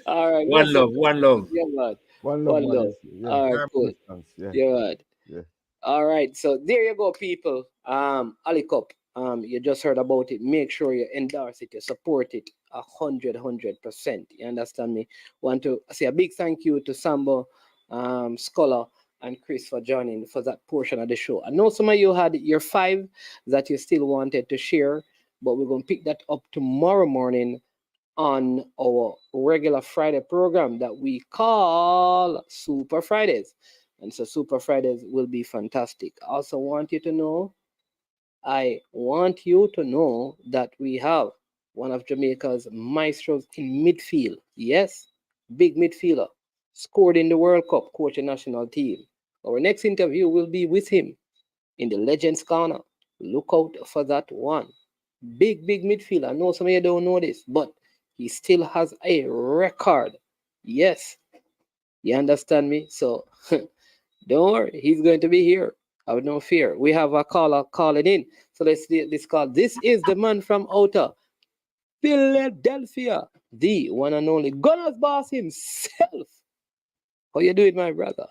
All right. One love, one love. Yeah, man. One love. Yeah. All right, cool. Yeah, man. Yeah. All right. So there you go, people. Ali Cup. You just heard about it. Make sure you endorse it, you support it 100%. You understand me? Want to say a big thank you to Sambo, Scholar, and Chris for joining for that portion of the show. I know some of you had your 5 that you still wanted to share, but we're going to pick that up tomorrow morning on our regular Friday program that we call Super Fridays. And so Super Fridays will be fantastic. I also want you to know, that we have one of Jamaica's maestros in midfield. Yes, big midfielder. Scored in the World Cup, coach a national team. Our next interview will be with him in the Legends Corner. Look out for that one. Big midfielder. I know some of you don't know this, but he still has a record. Yes. You understand me? So don't worry, he's going to be here. Have no fear. We have a caller calling in. So let's see this call. This is the man from outer Philadelphia, the one and only Gunners boss himself. How you doing, my brother?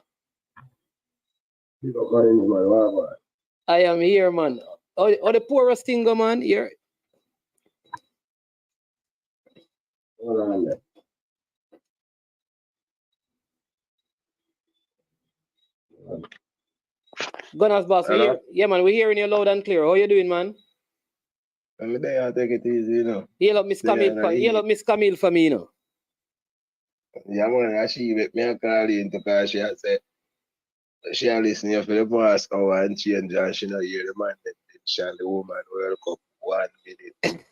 I am here, man. Oh, the poorest thing, man. Here. Hold on there. Gunners boss, we hear, yeah, man. We're hearing you loud and clear. How you doing, man? I'm there, take it easy, you know. Heal up Miss Camille for me, you know. Yeah, man, she with me and call in because she had said she had listened for the past hour and change and she not hear the man that she and the woman World Cup 1 minute.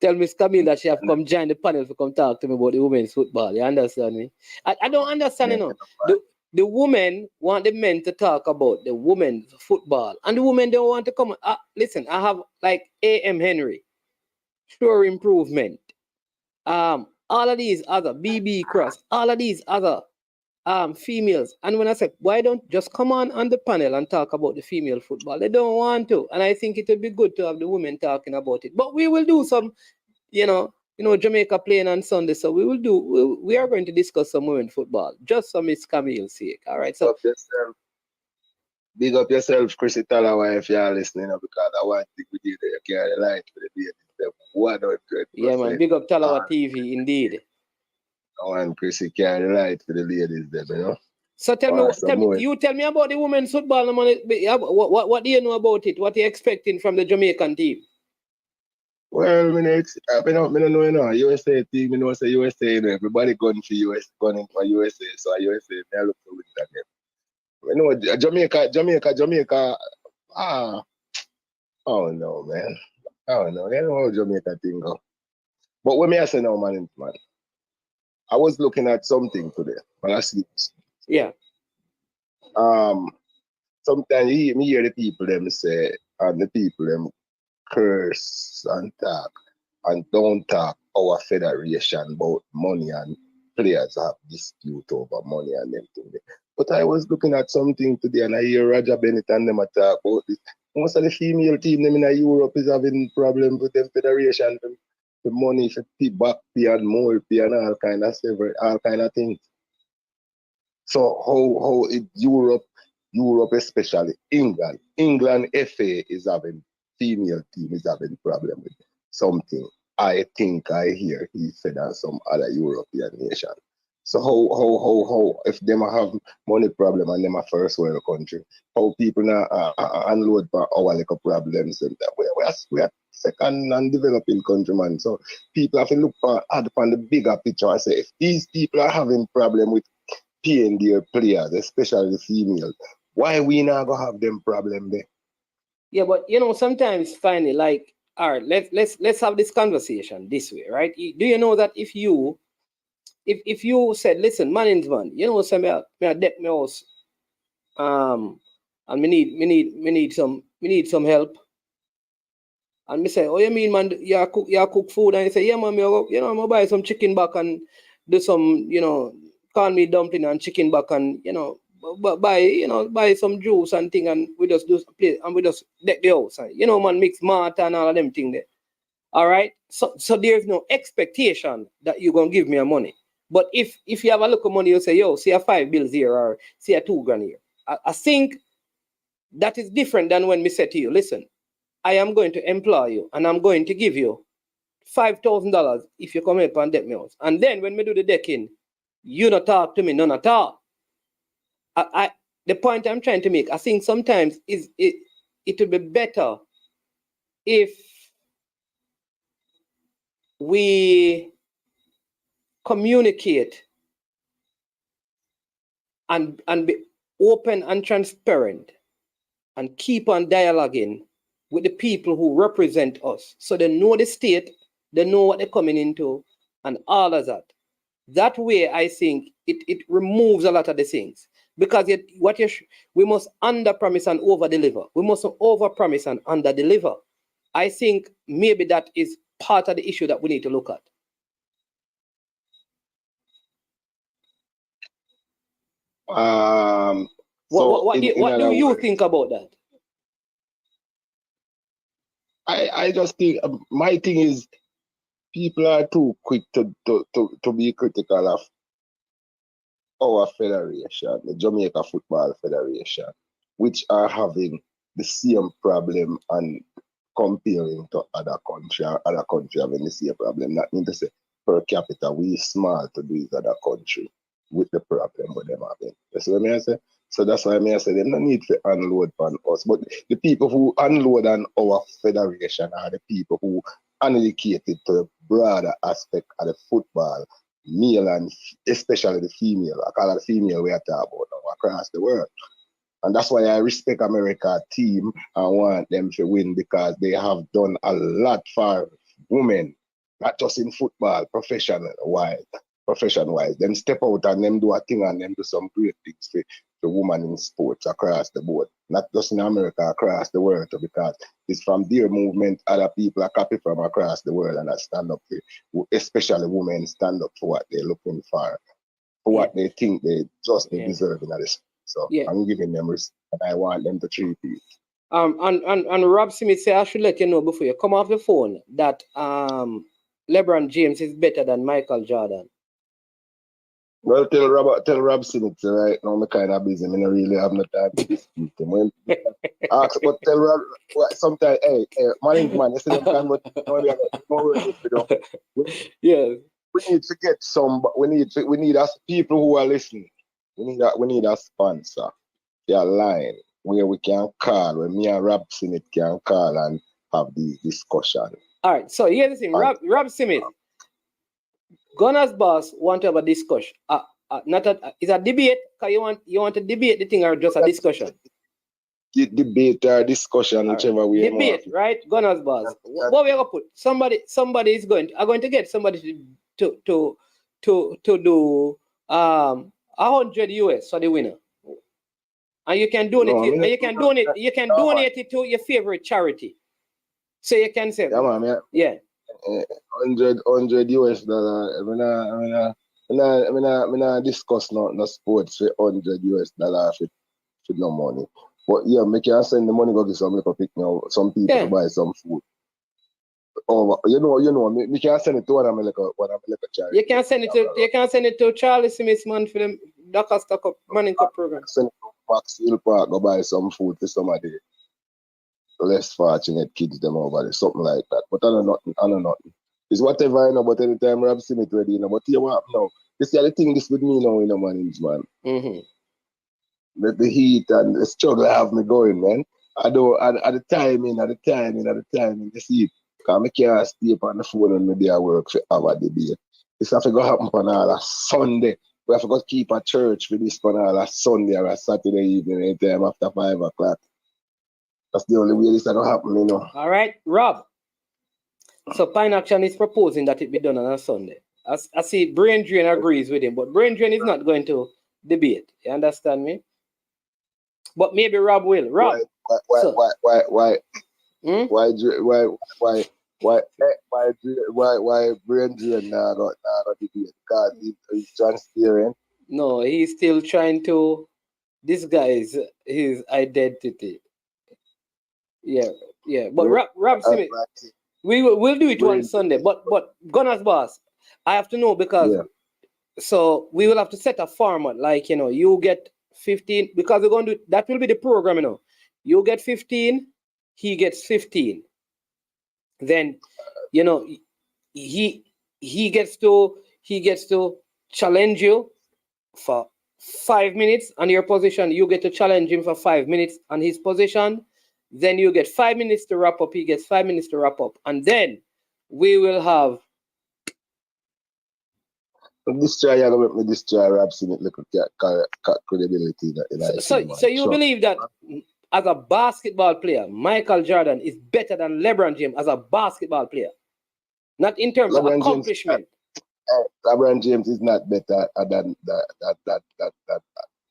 Tell Miss Camille that she have come join the panel to come talk to me about the women's football. You understand me? I don't understand, you know. The women want the men to talk about the women's football, and the women don't want to come. Listen, I have like A.M. Henry, Sure Improvement, all of these other BB Cross, all of these other females. And when I say, why don't just come on the panel and talk about the female football? They don't want to. And I think it would be good to have the women talking about it. But we will do some, you know, Jamaica playing on Sunday. So we are going to discuss some women football, just for Miss Camille's sake. All right. So big up yourself, Chrissy Talawa, if you're listening, because I want to be there. You carry the light for the day. 100%. Yeah, man. Big up Talawa TV, indeed. I want Chrissy carry the light for the ladies there, you know. So tell me about the women's football. What do you know about it? What are you expecting from the Jamaican team? Well, I don't know, you know, USA team, you know, say USA, you know, everybody going for USA, so USA, I look for it again. You know, Jamaica, oh no, man. Oh no, they don't know how Jamaica thing go. But what may I say now, man, I was looking at something today, when I see this. Yeah. Sometimes you hear the people them say, and the people them curse and talk and don't talk our federation about money and players have dispute over money and them things. But I was looking at something today and I hear Roger Bennett and them talk about this. Most of the female team them in Europe is having problem with them federation, the money for back pay and more pay and all kind of things. So how Europe especially England FA is having female team is having problem with something. I think I hear he said that some other European nation. So how if them have money problem and them a first world country, how people now unload for our little problems and that we are second and developing country, man. So people have to look upon the bigger picture and say if these people are having problem with paying their players, especially the females, why we not gonna have them problem there? Yeah, but you know, sometimes finally, like, all right, let's have this conversation this way, right? Do you know that if you said, listen, man, you know, some me deck my house, and me need some help, and me say, oh, you mean, man, you cook food, and you say, yeah, man, I'm gonna buy some chicken back and do some, you know, corn meat dumpling and chicken back and, you know, buy some juice and thing, and we just do play and we just deck the house, and, you know, man, mix malt and all of them thing there. All right. So there's no expectation that you're gonna give me a money. But if you have a look of money, you say, yo, see a 5 bills here or see a 2 grand here. I think that is different than when we say to you, listen, I am going to employ you and I'm going to give you $5,000 if you come up and deck me house. And then when we do the decking, you don't talk to me none at all. the point I'm trying to make, I think sometimes it would be better if we communicate and be open and transparent and keep on dialoguing with the people who represent us, so they know the state, they know what they're coming into, and all of that. That way, I think it removes a lot of the things, because we must under promise and over deliver. We must over promise and under deliver. I think maybe that is part of the issue that we need to look at. What do you think about that? I just think my thing is people are too quick to be critical of our federation, the Jamaica Football Federation, which are having the same problem and comparing to other country having the same problem. Not mean to say per capita we small to do with other country with the problem with them having. You see what I say? So that's why I say they don't need to unload on us. But the people who unload on our federation are the people who unallocated to the broader aspect of the football, male and especially the female. I call it the female we are talking about now across the world. And that's why I respect America team and want them to win, because they have done a lot for women, not just in football, profession-wise. Them step out and them do a thing and them do some great things for the women in sports across the board. Not just in America, across the world, because it's from their movement other people are copy from across the world and I stand up for, especially women stand up for what they're looking for what they think they just deserve in this. So I'm giving them respect and I want them to treat it. And Rob Smith say I should let you know before you come off the phone that LeBron James is better than Michael Jordan. Well, tell Rob Smith right now, I'm kind of busy. I don't really have no time to dispute him. When ask, but tell Rob, sometimes, hey, man, you see them kind of, we need to get some. We need us people who are listening. We need a sponsor. A line where we can call, where me and Rob Smith can call and have these discussions. All right. So here's the thing, Rob Smith. Gunner's boss want to have a discussion. Is a debate? Cause you want to debate the thing or just a discussion? Debate or discussion, whichever way. Debate, right? Gunner's boss. What we gonna put? Somebody is going to get somebody to do 100 US for the winner. And you can donate it. And you can donate. You can donate it to your favorite charity. So you can say, yeah. 100 US dollar. I mean, discuss no sports for 100 US dollar for no money. But yeah, me can send the money go get some little pick now. Some people to buy some food. Oh, you know, me can send it to one of my little charity. You can send it to Charlie Smith man for them Dakar Stock Up Money Cup program. Send it to Maxwell Park, go buy some food for somebody less fortunate kids them over there, something like that. But I know nothing. It's whatever I know, but anytime Rob Smith ready, you know. But you want no. This is the thing this with me now, management. Mm-hmm. The heat and the struggle have me going, man. I don't at the timing, the heat. Because I can't stay up on the phone and maybe I work for have a debate. This have to go happen on all a Sunday. We have to go keep a church for this on all a Sunday or a Saturday evening anytime after 5 o'clock. That's the only way this is going to happen, you know. All right, Rob. So Pine Action is proposing that it be done on a Sunday. I see Brain Drain agrees with him, but Brain Drain is not going to debate. You understand me? But maybe Rob will. Rob. Why Brain Drain not debate? Because he's transparent. No, he's still trying to disguise his identity. Yeah. But Rob Smith, we'll do it on Sunday. But Gunner's boss, I have to know because so we will have to set a format like you get 15 because we're going to do that will be the program. You get 15, he gets 15. Then he gets to challenge you for 5 minutes on your position, you get to challenge him for 5 minutes on his position. Then you get 5 minutes to wrap up. He gets 5 minutes to wrap up. And then we will have... Destroy, you're going to make me destroy Robson with little credibility in that So you believe that as a basketball player, Michael Jordan is better than LeBron James as a basketball player? Not in terms LeBron of accomplishment. LeBron James is not better than that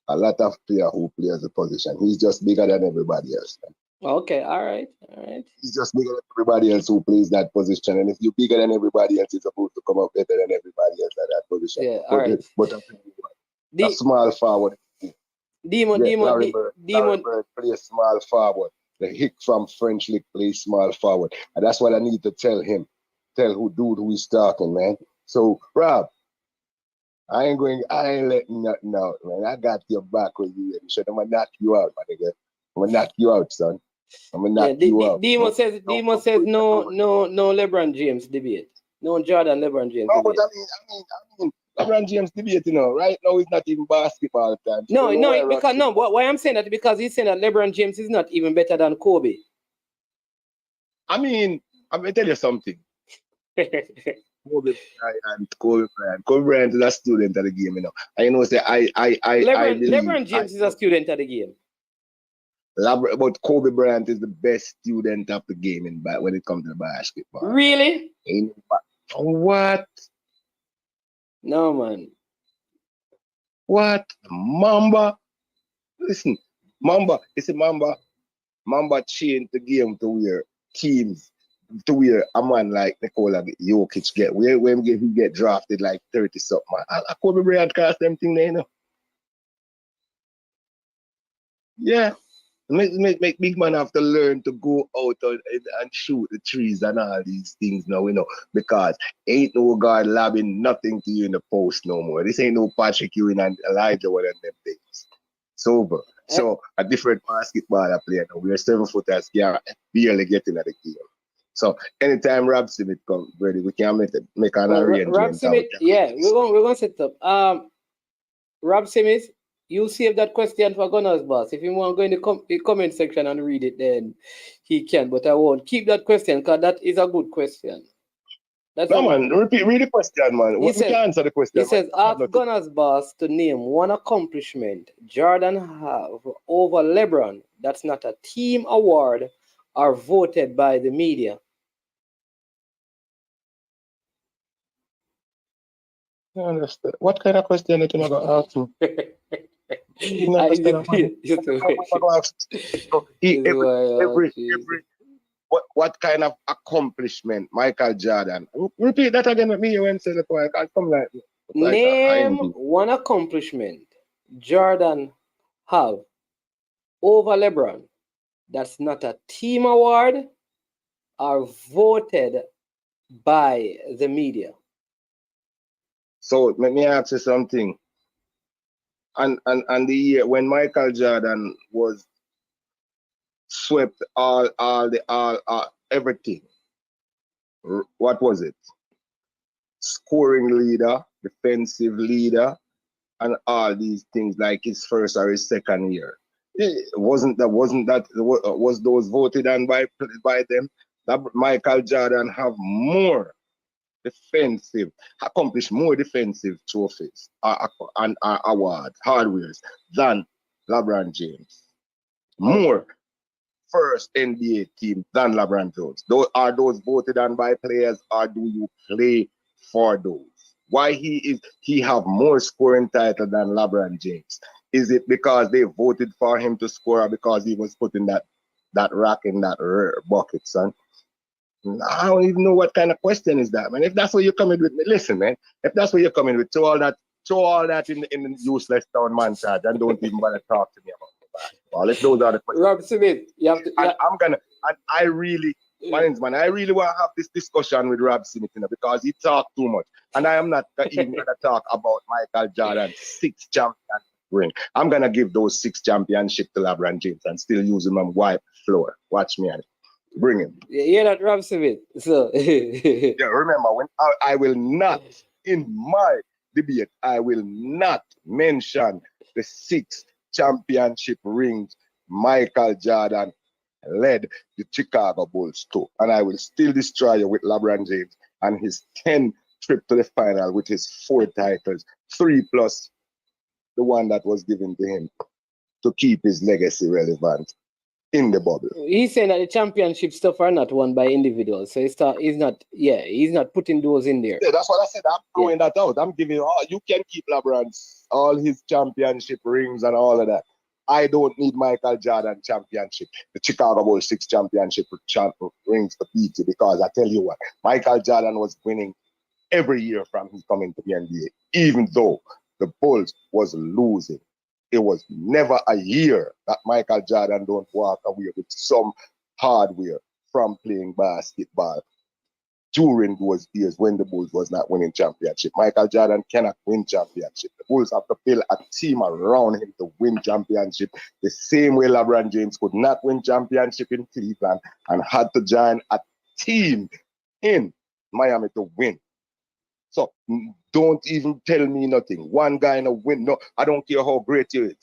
a lot of players who play as a position. He's just bigger than everybody else. Okay, all right. He's just bigger than everybody else who plays that position. And if you're bigger than everybody else, you're supposed to come out better than everybody else at that position. Yeah, all right. But a small forward. Demon play a small forward. The Hick from French League plays small forward. And that's what I need to tell him. Tell who he's talking, man. So, Rob, I ain't letting nothing out, man. I got your back with you. I'm gonna knock you out, my nigga. I'm gonna knock you out, son. I'm gonna knock you out. Demon says no LeBron James debate. No Jordan LeBron James debate. But I mean LeBron James debate, right now it's not even basketball time. Why I'm saying that because he's saying that LeBron James is not even better than Kobe. I mean, I'm gonna tell you something. Kobe Bryant is a student of the game, say LeBron James is a student of the game. But Kobe Bryant is the best student of the game when it comes to basketball. Really? What? No, man. What? Mamba? Listen, Mamba changed the game to where teams, to where a man like Nikola Jokic when he get drafted like 30 something. Kobe Bryant cast them thing there, Yeah. Make big man have to learn to go out and shoot the trees and all these things now, because ain't no guard lobbing nothing to you in the post no more. This ain't no Patrick Ewing and Elijah one of them things. It's over. So a different basketball player now. We're 7-footers can barely get into the game. So anytime Rob Smith comes ready, we can make an arrangement. Rob Smith, we're gonna set up. Rob Smith, you save that question for Gunners Boss. If you want to go in the comment section and read it, then he can. But I won't keep that question because that is a good question. Read the question, man. We can answer the question. He says, ask Gunners Boss to name one accomplishment Jordan have over LeBron that's not a team award or voted by the media. I understand. What kind of question that you're going to ask me? What kind of accomplishment Michael Jordan? Repeat that again with me when say the point. I come like name one accomplishment Jordan have over LeBron that's not a team award or voted by the media. So let me ask you something. And the year when Michael Jordan was swept everything, what was it? Scoring leader, defensive leader, and all these things like his first or his second year. Was those voted on by them? That Michael Jordan have more defensive, accomplished more defensive trophies and awards, hardwares than LeBron James. More first NBA team than LeBron James. Are those voted on by players or do you play for those? Why he have more scoring title than LeBron James? Is it because they voted for him to score or because he was putting that rock in that bucket, son? I don't even know what kind of question is that, man. If that's what you're coming with, listen, man. If that's what you're coming with, throw all that in the useless town man charge and don't even bother talk to me about it. Well, if those are the questions. Rob Smith, you have to. I really want to have this discussion with Rob Smith, because he talk too much, and I am not even gonna talk about Michael Jordan's 6 champions ring. I'm gonna give those 6 championships to LeBron James and still use him on white floor. Watch me, bring him. Yeah, that Rob Smith. So yeah, remember when I will not in my debate, I will not mention the 6 championship rings Michael Jordan led the Chicago Bulls to. And I will still destroy you with LeBron James and his 10th trip to the final with his 4 titles, 3 plus the one that was given to him to keep his legacy relevant in the bubble. He's saying that the championship stuff are not won by individuals. So he's not putting those in there. Yeah, that's what I said. I'm throwing that out. I'm giving you can keep LeBron's all his championship rings and all of that. I don't need Michael Jordan championship, the Chicago Bulls 6 championship rings to beat you, because I tell you what, Michael Jordan was winning every year from his coming to the NBA, even though the Bulls was losing. It was never a year that Michael Jordan don't walk away with some hardware from playing basketball during those years when the Bulls was not winning championship. Michael Jordan cannot win championship. The Bulls have to build a team around him to win championship. The same way LeBron James could not win championship in Cleveland and had to join a team in Miami to win. So don't even tell me nothing. One guy in a win. No, I don't care how great he is.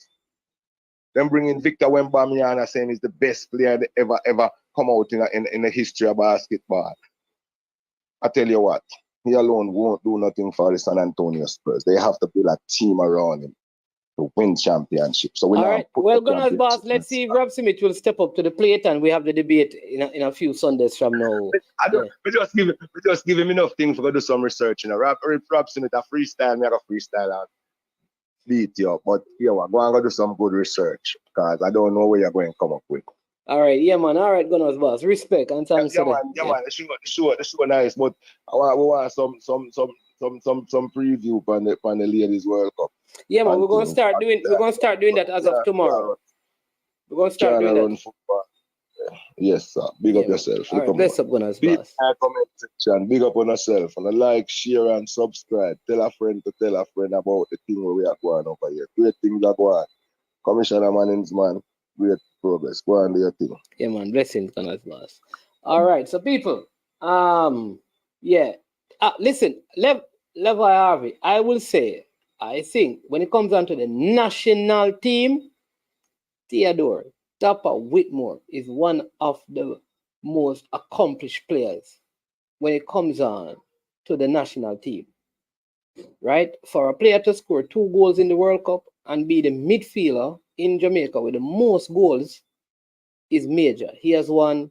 Them bringing Victor Wembanyama saying he's the best player that ever come out in the history of basketball. I tell you what, he alone won't do nothing for the San Antonio Spurs. They have to build a team around him to win championship. So all right. Well, Gunners boss, let's see if Rob Smith will step up to the plate, and we have the debate in a few Sundays from now. We just give him enough things for to do some research. You know, Rob Smith a freestyle, me a freestyle and beat you up. But yeah, we're going to do some good research, because I don't know where you're going to come up with. All right, yeah, man. All right, Gunners boss. Respect and thanks. Man. The show nice, but we want some preview on the Ladies World Cup. Yeah, man. We're gonna start doing that as of tomorrow. We're gonna start doing that. Football. Yes, sir. Big up yourself. All right, bless up, Gunners boss. Comment section. Big up on yourself, and like, share, and subscribe. Tell a friend to tell a friend about the thing where we are going over here. Great things are going. Commissioner Mannings, man. Great progress. Go on, do your thing. Yeah, man. Blessings, Gunners boss. All right, so people, listen, Levi Harvey, I will say, I think when it comes down to the national team, Theodore Whitmore is one of the most accomplished players when it comes on to the national team. Right? For a player to score 2 goals in the World Cup and be the midfielder in Jamaica with the most goals is major. He has won,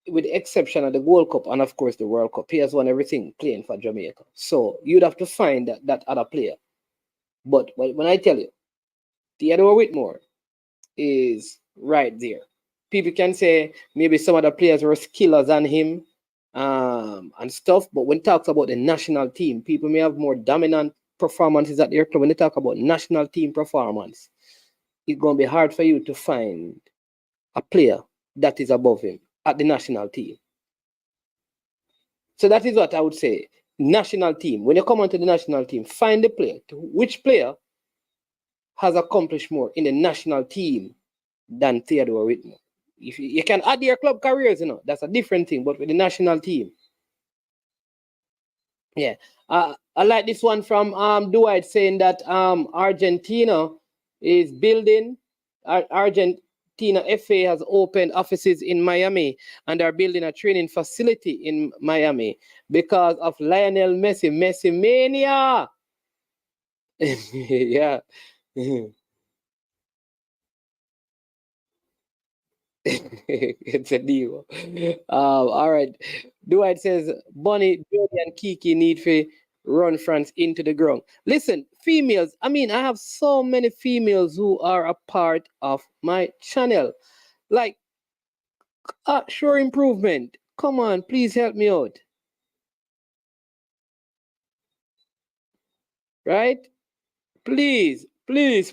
with the exception of the Gold Cup and of course the World Cup, he has won everything playing for Jamaica. So you'd have to find that other player. But when I tell you, Theodore Whitmore is right there. People can say maybe some other players were skillers than him and stuff, but when it talks about the national team, people may have more dominant performances at their club. When they talk about national team performance, it's going to be hard for you to find a player that is above him at the national team. So that is what I would say. National team. When you come onto the national team, find the player. Which player has accomplished more in the national team than Theodore Whitmore? If you can add your club careers, that's a different thing. But with the national team, yeah. I like this one from Dwight saying that Argentina is building. Argentina FA has opened offices in Miami and are building a training facility in Miami because of Lionel Messi. Messi mania. Yeah. It's a deal. All right. Dwight says Bonnie, Jody, and Kiki need to run France into the ground. Listen, females, I have so many females who are a part of my channel. Like, sure improvement. Come on, please help me out. Right? Please. Because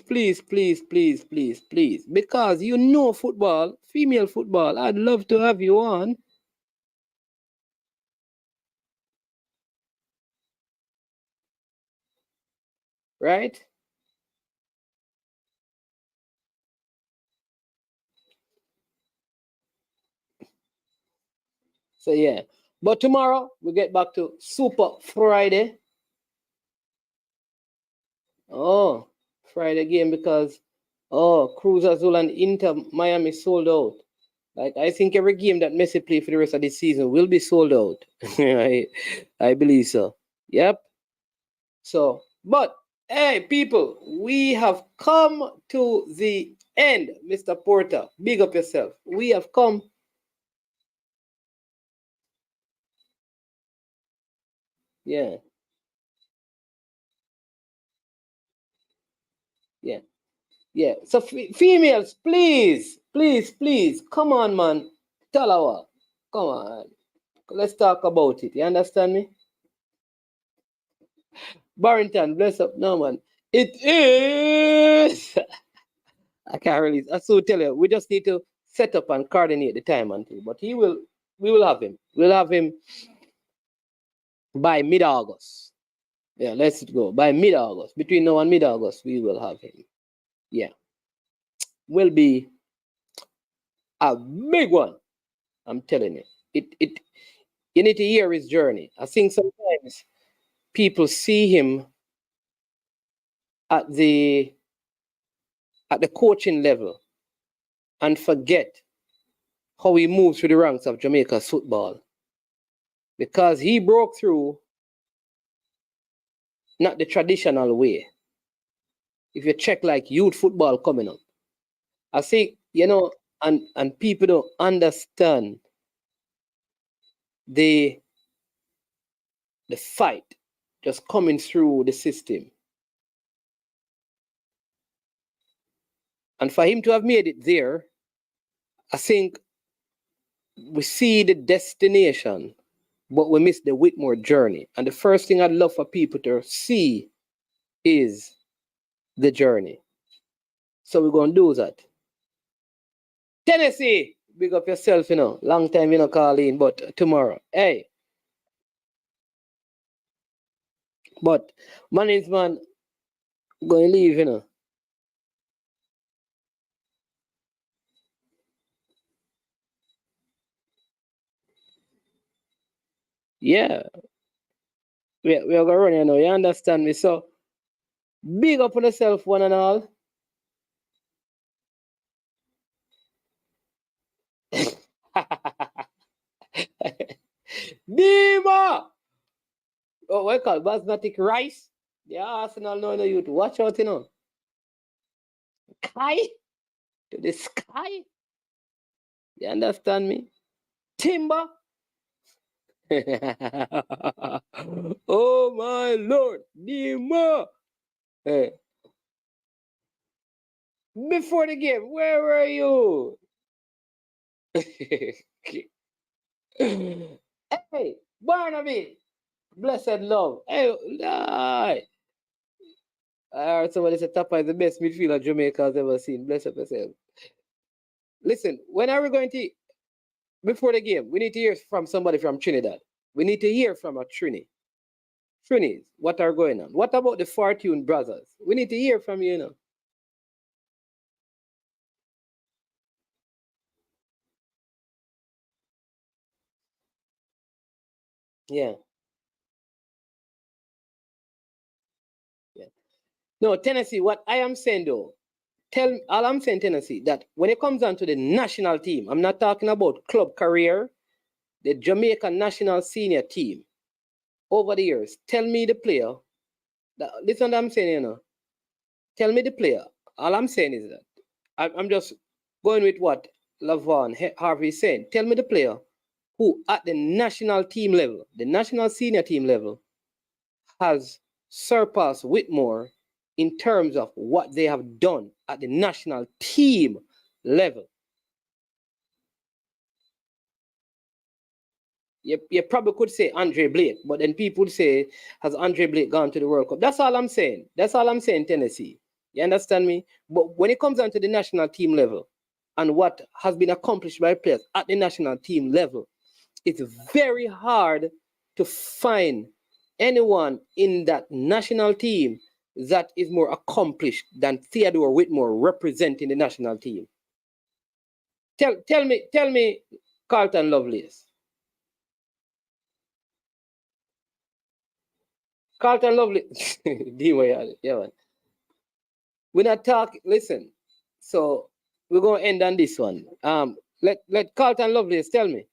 football, female football, I'd love to have you on. Right? So yeah. But tomorrow we get back to Super Friday. Oh, Friday game because Cruz Azul and Inter Miami sold out. Like I think every game that Messi play for the rest of the season will be sold out. I believe so. Yep. So, but hey, people, we have come to the end, Mr. Porter. Big up yourself. We have come. Yeah. Yeah. Yeah. So females, please, please, please, come on, man. Tell her. Come on. Let's talk about it. You understand me? Barrington, bless up. No, man. It is. I can't really. I so tell you, we just need to set up and coordinate the time until. But we will have him. We'll have him by mid-August. Yeah, let's go. By mid-August. Between now and mid-August, we will have him. Yeah. Will be a big one. I'm telling you. You need to hear his journey. I think sometimes people see him at the coaching level and forget how he moves through the ranks of Jamaica's football. Because he broke through not the traditional way. If you check like youth football coming up, I think, and people don't understand the fight just coming through the system. And for him to have made it there, I think we see the destination, but we miss the Whitmore journey. And the first thing I'd love for people to see is the journey. So we're going to do that. Tennessee, big up yourself, Long time, call in, but tomorrow. Hey. But management going to leave, Yeah. We are going to run, You understand me? So, big up on yourself, one and all. Dima! Oh, what call basmati rice? Yeah, Arsenal no you to watch out, Sky to the sky. You understand me? Timber. Oh my Lord, Dima. Hey. Before the game, where were you? Hey, Barnaby, blessed love. Hey, I heard somebody say Tapa is the best midfielder Jamaica has ever seen. Bless up yourself. Listen, when are we going to, before the game, we need to hear from somebody from Trinidad. We need to hear from a Trini. Trinis, what are going on? What about the Fortune brothers? We need to hear from you, Yeah. Yeah. No, Tennessee, what I am saying though, all I'm saying, Tennessee, that when it comes down to the national team, I'm not talking about club career, the Jamaican national senior team, over the years, tell me the player, listen what I'm saying, tell me the player. All I'm saying is that, I'm just going with what Lavon Harvey is saying. Tell me the player who at the national team level, the national senior team level, has surpassed Whitmore in terms of what they have done at the national team level. You probably could say Andre Blake, but then people would say, has Andre Blake gone to the World Cup? That's all I'm saying. That's all I'm saying, Tennessee. You understand me? But when it comes down to the national team level and what has been accomplished by players at the national team level, it's very hard to find anyone in that national team that is more accomplished than Theodore Whitmore representing the national team. Tell me, Carlton Lovelace. Carlton Lovelace. Yeah, man. we're not talking. Listen, so we're gonna end on this one. Let Carlton Lovelace tell me.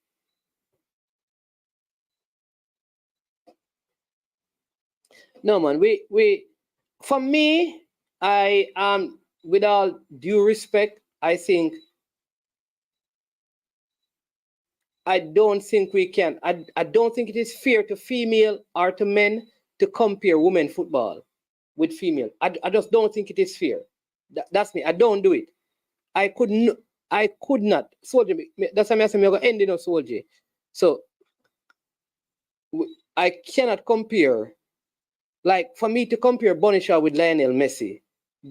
No man, we for me, I with all due respect, I think I don't think we can. I don't think it is fair to female or to men to compare women football with female. I just don't think it is fair. That's me. I don't do it. I could not. Soldier. That's why I say I'm going to end in soldier. So I cannot compare. Like for me to compare Bonisha with Lionel Messi,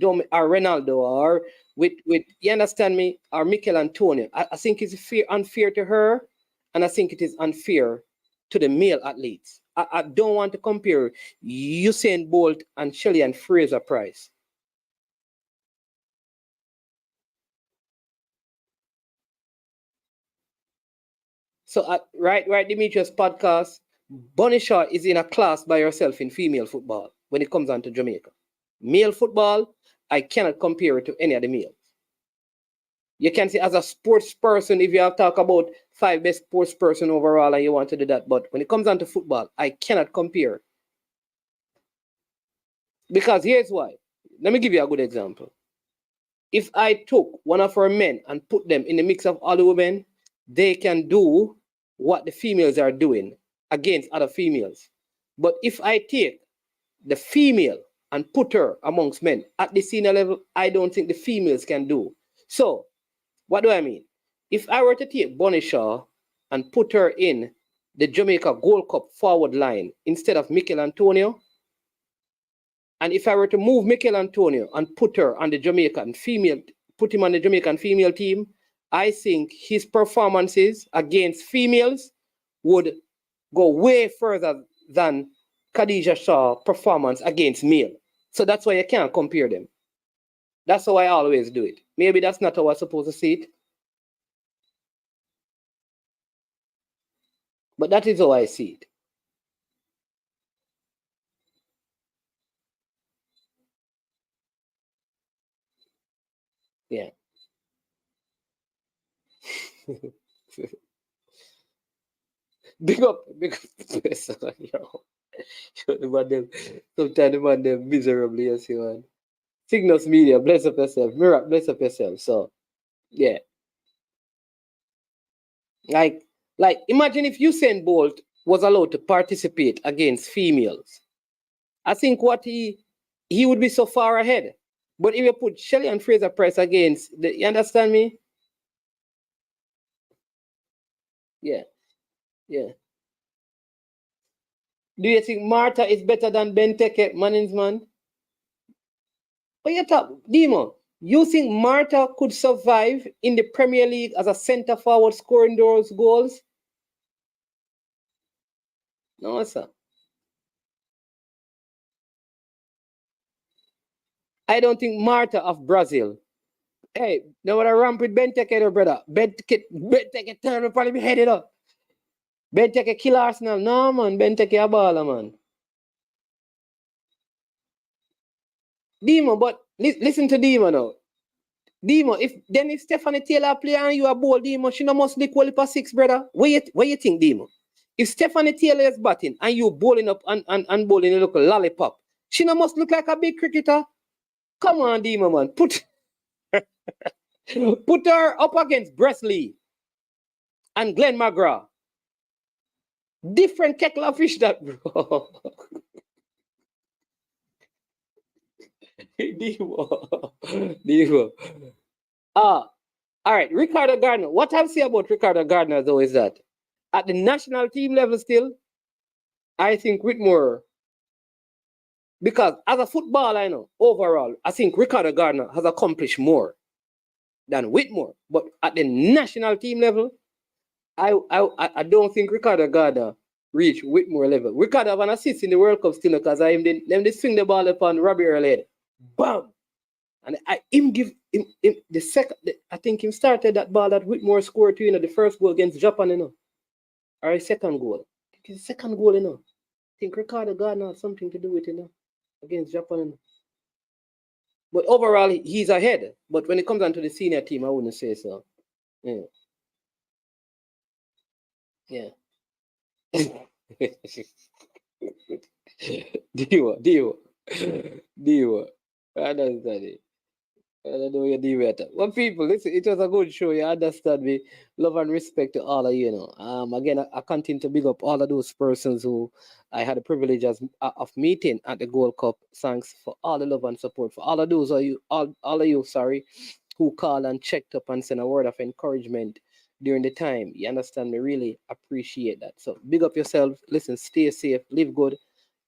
or Ronaldo, or with you understand me, or Mikel Antonio, I think it's unfair to her, and I think it is unfair to the male athletes. I don't want to compare Usain Bolt and Shelley and Fraser Price. So right, Demetrius podcast, Bonisha is in a class by herself in female football when it comes on to Jamaica. Male football, I cannot compare it to any of the males. You can see as a sports person, if you have talk about 5 best sports person overall and you want to do that, but when it comes on to football, I cannot compare. Because here's why. Let me give you a good example. If I took one of our men and put them in the mix of other women, they can do what the females are doing against other females. But if I take the female and put her amongst men at the senior level, I don't think the females can do. So, what do I mean? If I were to take Bonisha and put her in the Jamaica Gold Cup forward line instead of Mikel Antonio, and if I were to move Mikel Antonio and put her on the Jamaican female, put him on the Jamaican female team, I think his performances against females would go way further than Khadija Shaw's performance against male. So that's why you can't compare them. That's how I always do it. Maybe that's not how I'm supposed to see it. But that is how I see it. Yeah. Big up, son, yo. Sometimes the man them miserably, as you want. Cygnus Media, bless up yourself. Mirror, bless up yourself. So, yeah. Like, imagine if Usain Bolt was allowed to participate against females. I think what he would be so far ahead. But if you put Shelley and Fraser Price against, you understand me? Yeah, yeah. Do you think Martha is better than Benteke, Mannings, man? But you talk, Demo, you think Martha could survive in the Premier League as a centre forward scoring those goals? No, sir. I don't think Martha of Brazil. Hey, know what I ramp with Benteke there, brother? Benteke turn up probably be headed up. Benteke kill Arsenal. No, man. Benteke a baller, man. Demo, but listen to Demo now. Demo, if Stephanie Taylor play and you a ball, Demo, she no must lick well for 6, brother. What you think, Demo? If Stephanie Taylor is batting and you bowling up and bowling a little lollipop, she no must look like a big cricketer. Come on, Demo, man. Put her up against Bresley and Glenn McGrath. Different kettle of fish, that, bro. Demo. All right, Ricardo Gardner. What I say about Ricardo Gardner, though, is that at the national team level still, I think Whitmore, because as a footballer, I know, overall, I think Ricardo Gardner has accomplished more than Whitmore. But at the national team level, I don't think Ricardo Gardner reached Whitmore level. Ricardo have an assist in the World Cup still because they swing the ball upon Robbie Earl head. Bam! And him give him the second. I think him started that ball that Whitmore scored to, the first goal against Japan, or his second goal. I think his second goal, I think Ricardo Gardner has something to do with it, against Japan. But overall, he's ahead. But when it comes down to the senior team, I wouldn't say so. Yeah. Yeah. Dio. I understand it. I don't know your deal with it. Well, people, listen, it was a good show. You understand me. Love and respect to all of you. Again, I continue to big up all of those persons who I had the privilege of meeting at the Gold Cup. Thanks for all the love and support. For all of those of you, all of you, who called and checked up and sent a word of encouragement during the time. You understand me? Really appreciate that. So big up yourself. Listen, stay safe, live good.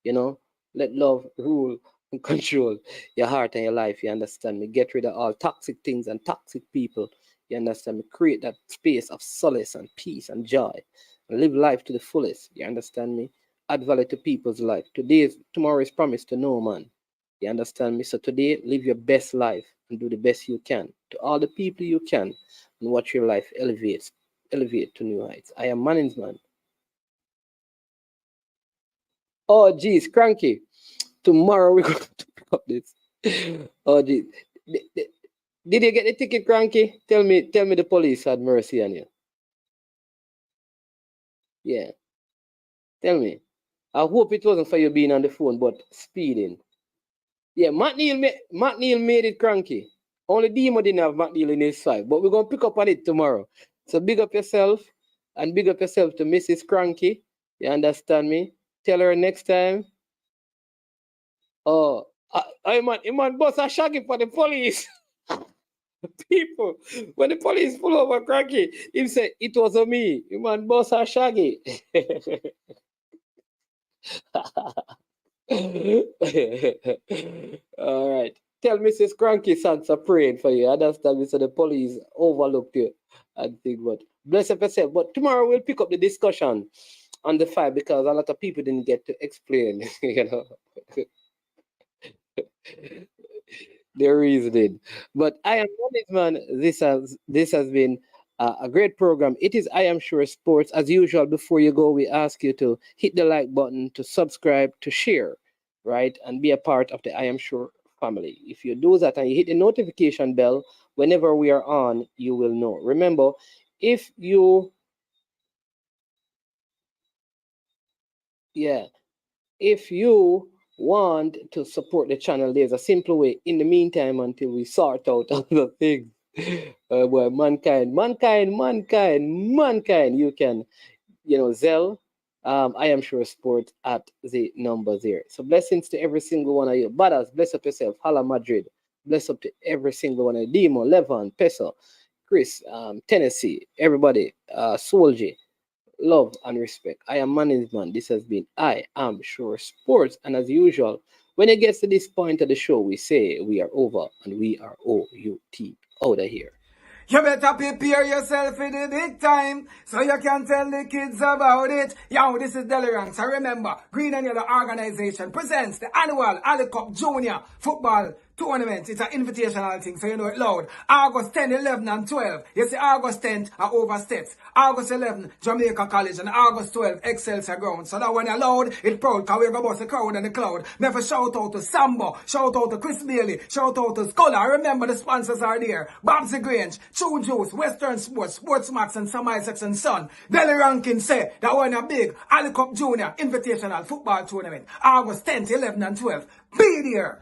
Let love rule and control your heart and your life. You understand me? Get rid of all toxic things and toxic people. You understand me? Create that space of solace and peace and joy. And live life to the fullest. You understand me? Add value to people's life. Tomorrow is promised to no man. You understand me? So today, live your best life and do the best you can to all the people you can, and watch your life elevate to new heights. I am Manning's man. Oh, geez, cranky. Tomorrow we're going to pick up this. Oh, geez. Did you get the ticket, cranky? Tell me the police had mercy on you. Yeah. Tell me. I hope it wasn't for you being on the phone, but speeding. Yeah, Matt Neal made it cranky. Only Demo didn't have Matt Neal in his side, but we're going to pick up on it tomorrow. So big up yourself, and big up yourself to Mrs. Cranky. You understand me? Tell her next time. Oh, man, boss are shagging for the police. People, when the police pull over Cranky, he said, it was me. Man, boss are shaggy. All right. Tell Mrs. Cranky thanks are praying for you. I understand me, so the police overlooked you and think, but bless up yourself. But tomorrow we'll pick up the discussion on the fight because a lot of people didn't get to explain, their reasoning. But I am man. This has been a great program. It is I Am Sure Sports. As usual, before you go, we ask you to hit the like button, to subscribe, to share, right? And be a part of the I Am Sure family. If you do that and you hit the notification bell, whenever we are on, you will know. Remember, if you want to support the channel, there's a simple way. In the meantime, until we sort out other things, well, mankind, you can, Zelle, I Am Sure Sport at the number there. So blessings to every single one of you. Badass, bless up yourself. Hala Madrid, bless up to every single one of you. Demo, Levan, Peso, Chris, Tennessee, everybody, Soldier. Love and respect. I am Management. This has been I Am Sure Sports. And as usual, when it gets to this point of the show, we say we are over and we are OUT out of here. You better prepare yourself for the big time so you can tell the kids about it. Yo, this is Delirang. So remember, Green and Yellow Organization presents the annual Ali Cup Junior Football Tournament. It's an invitational thing, so you know it loud. August 10, 11, and 12. You see, August 10th are over states. August 11, Jamaica College, and August 12, Excelsior Ground. So that when you're loud, it's proud, because we're going to bust the crowd and the cloud. Never shout out to Sambo, shout out to Chris Bailey, shout out to Scholar. Remember, the sponsors are there. Babsy Grange, True Juice, Western Sports, Sportsmax, and Sam Isaacs and Son. Delly Rankin say that when a big Ali Cup Junior Invitational Football Tournament, August 10th, 11, and 12. Be there.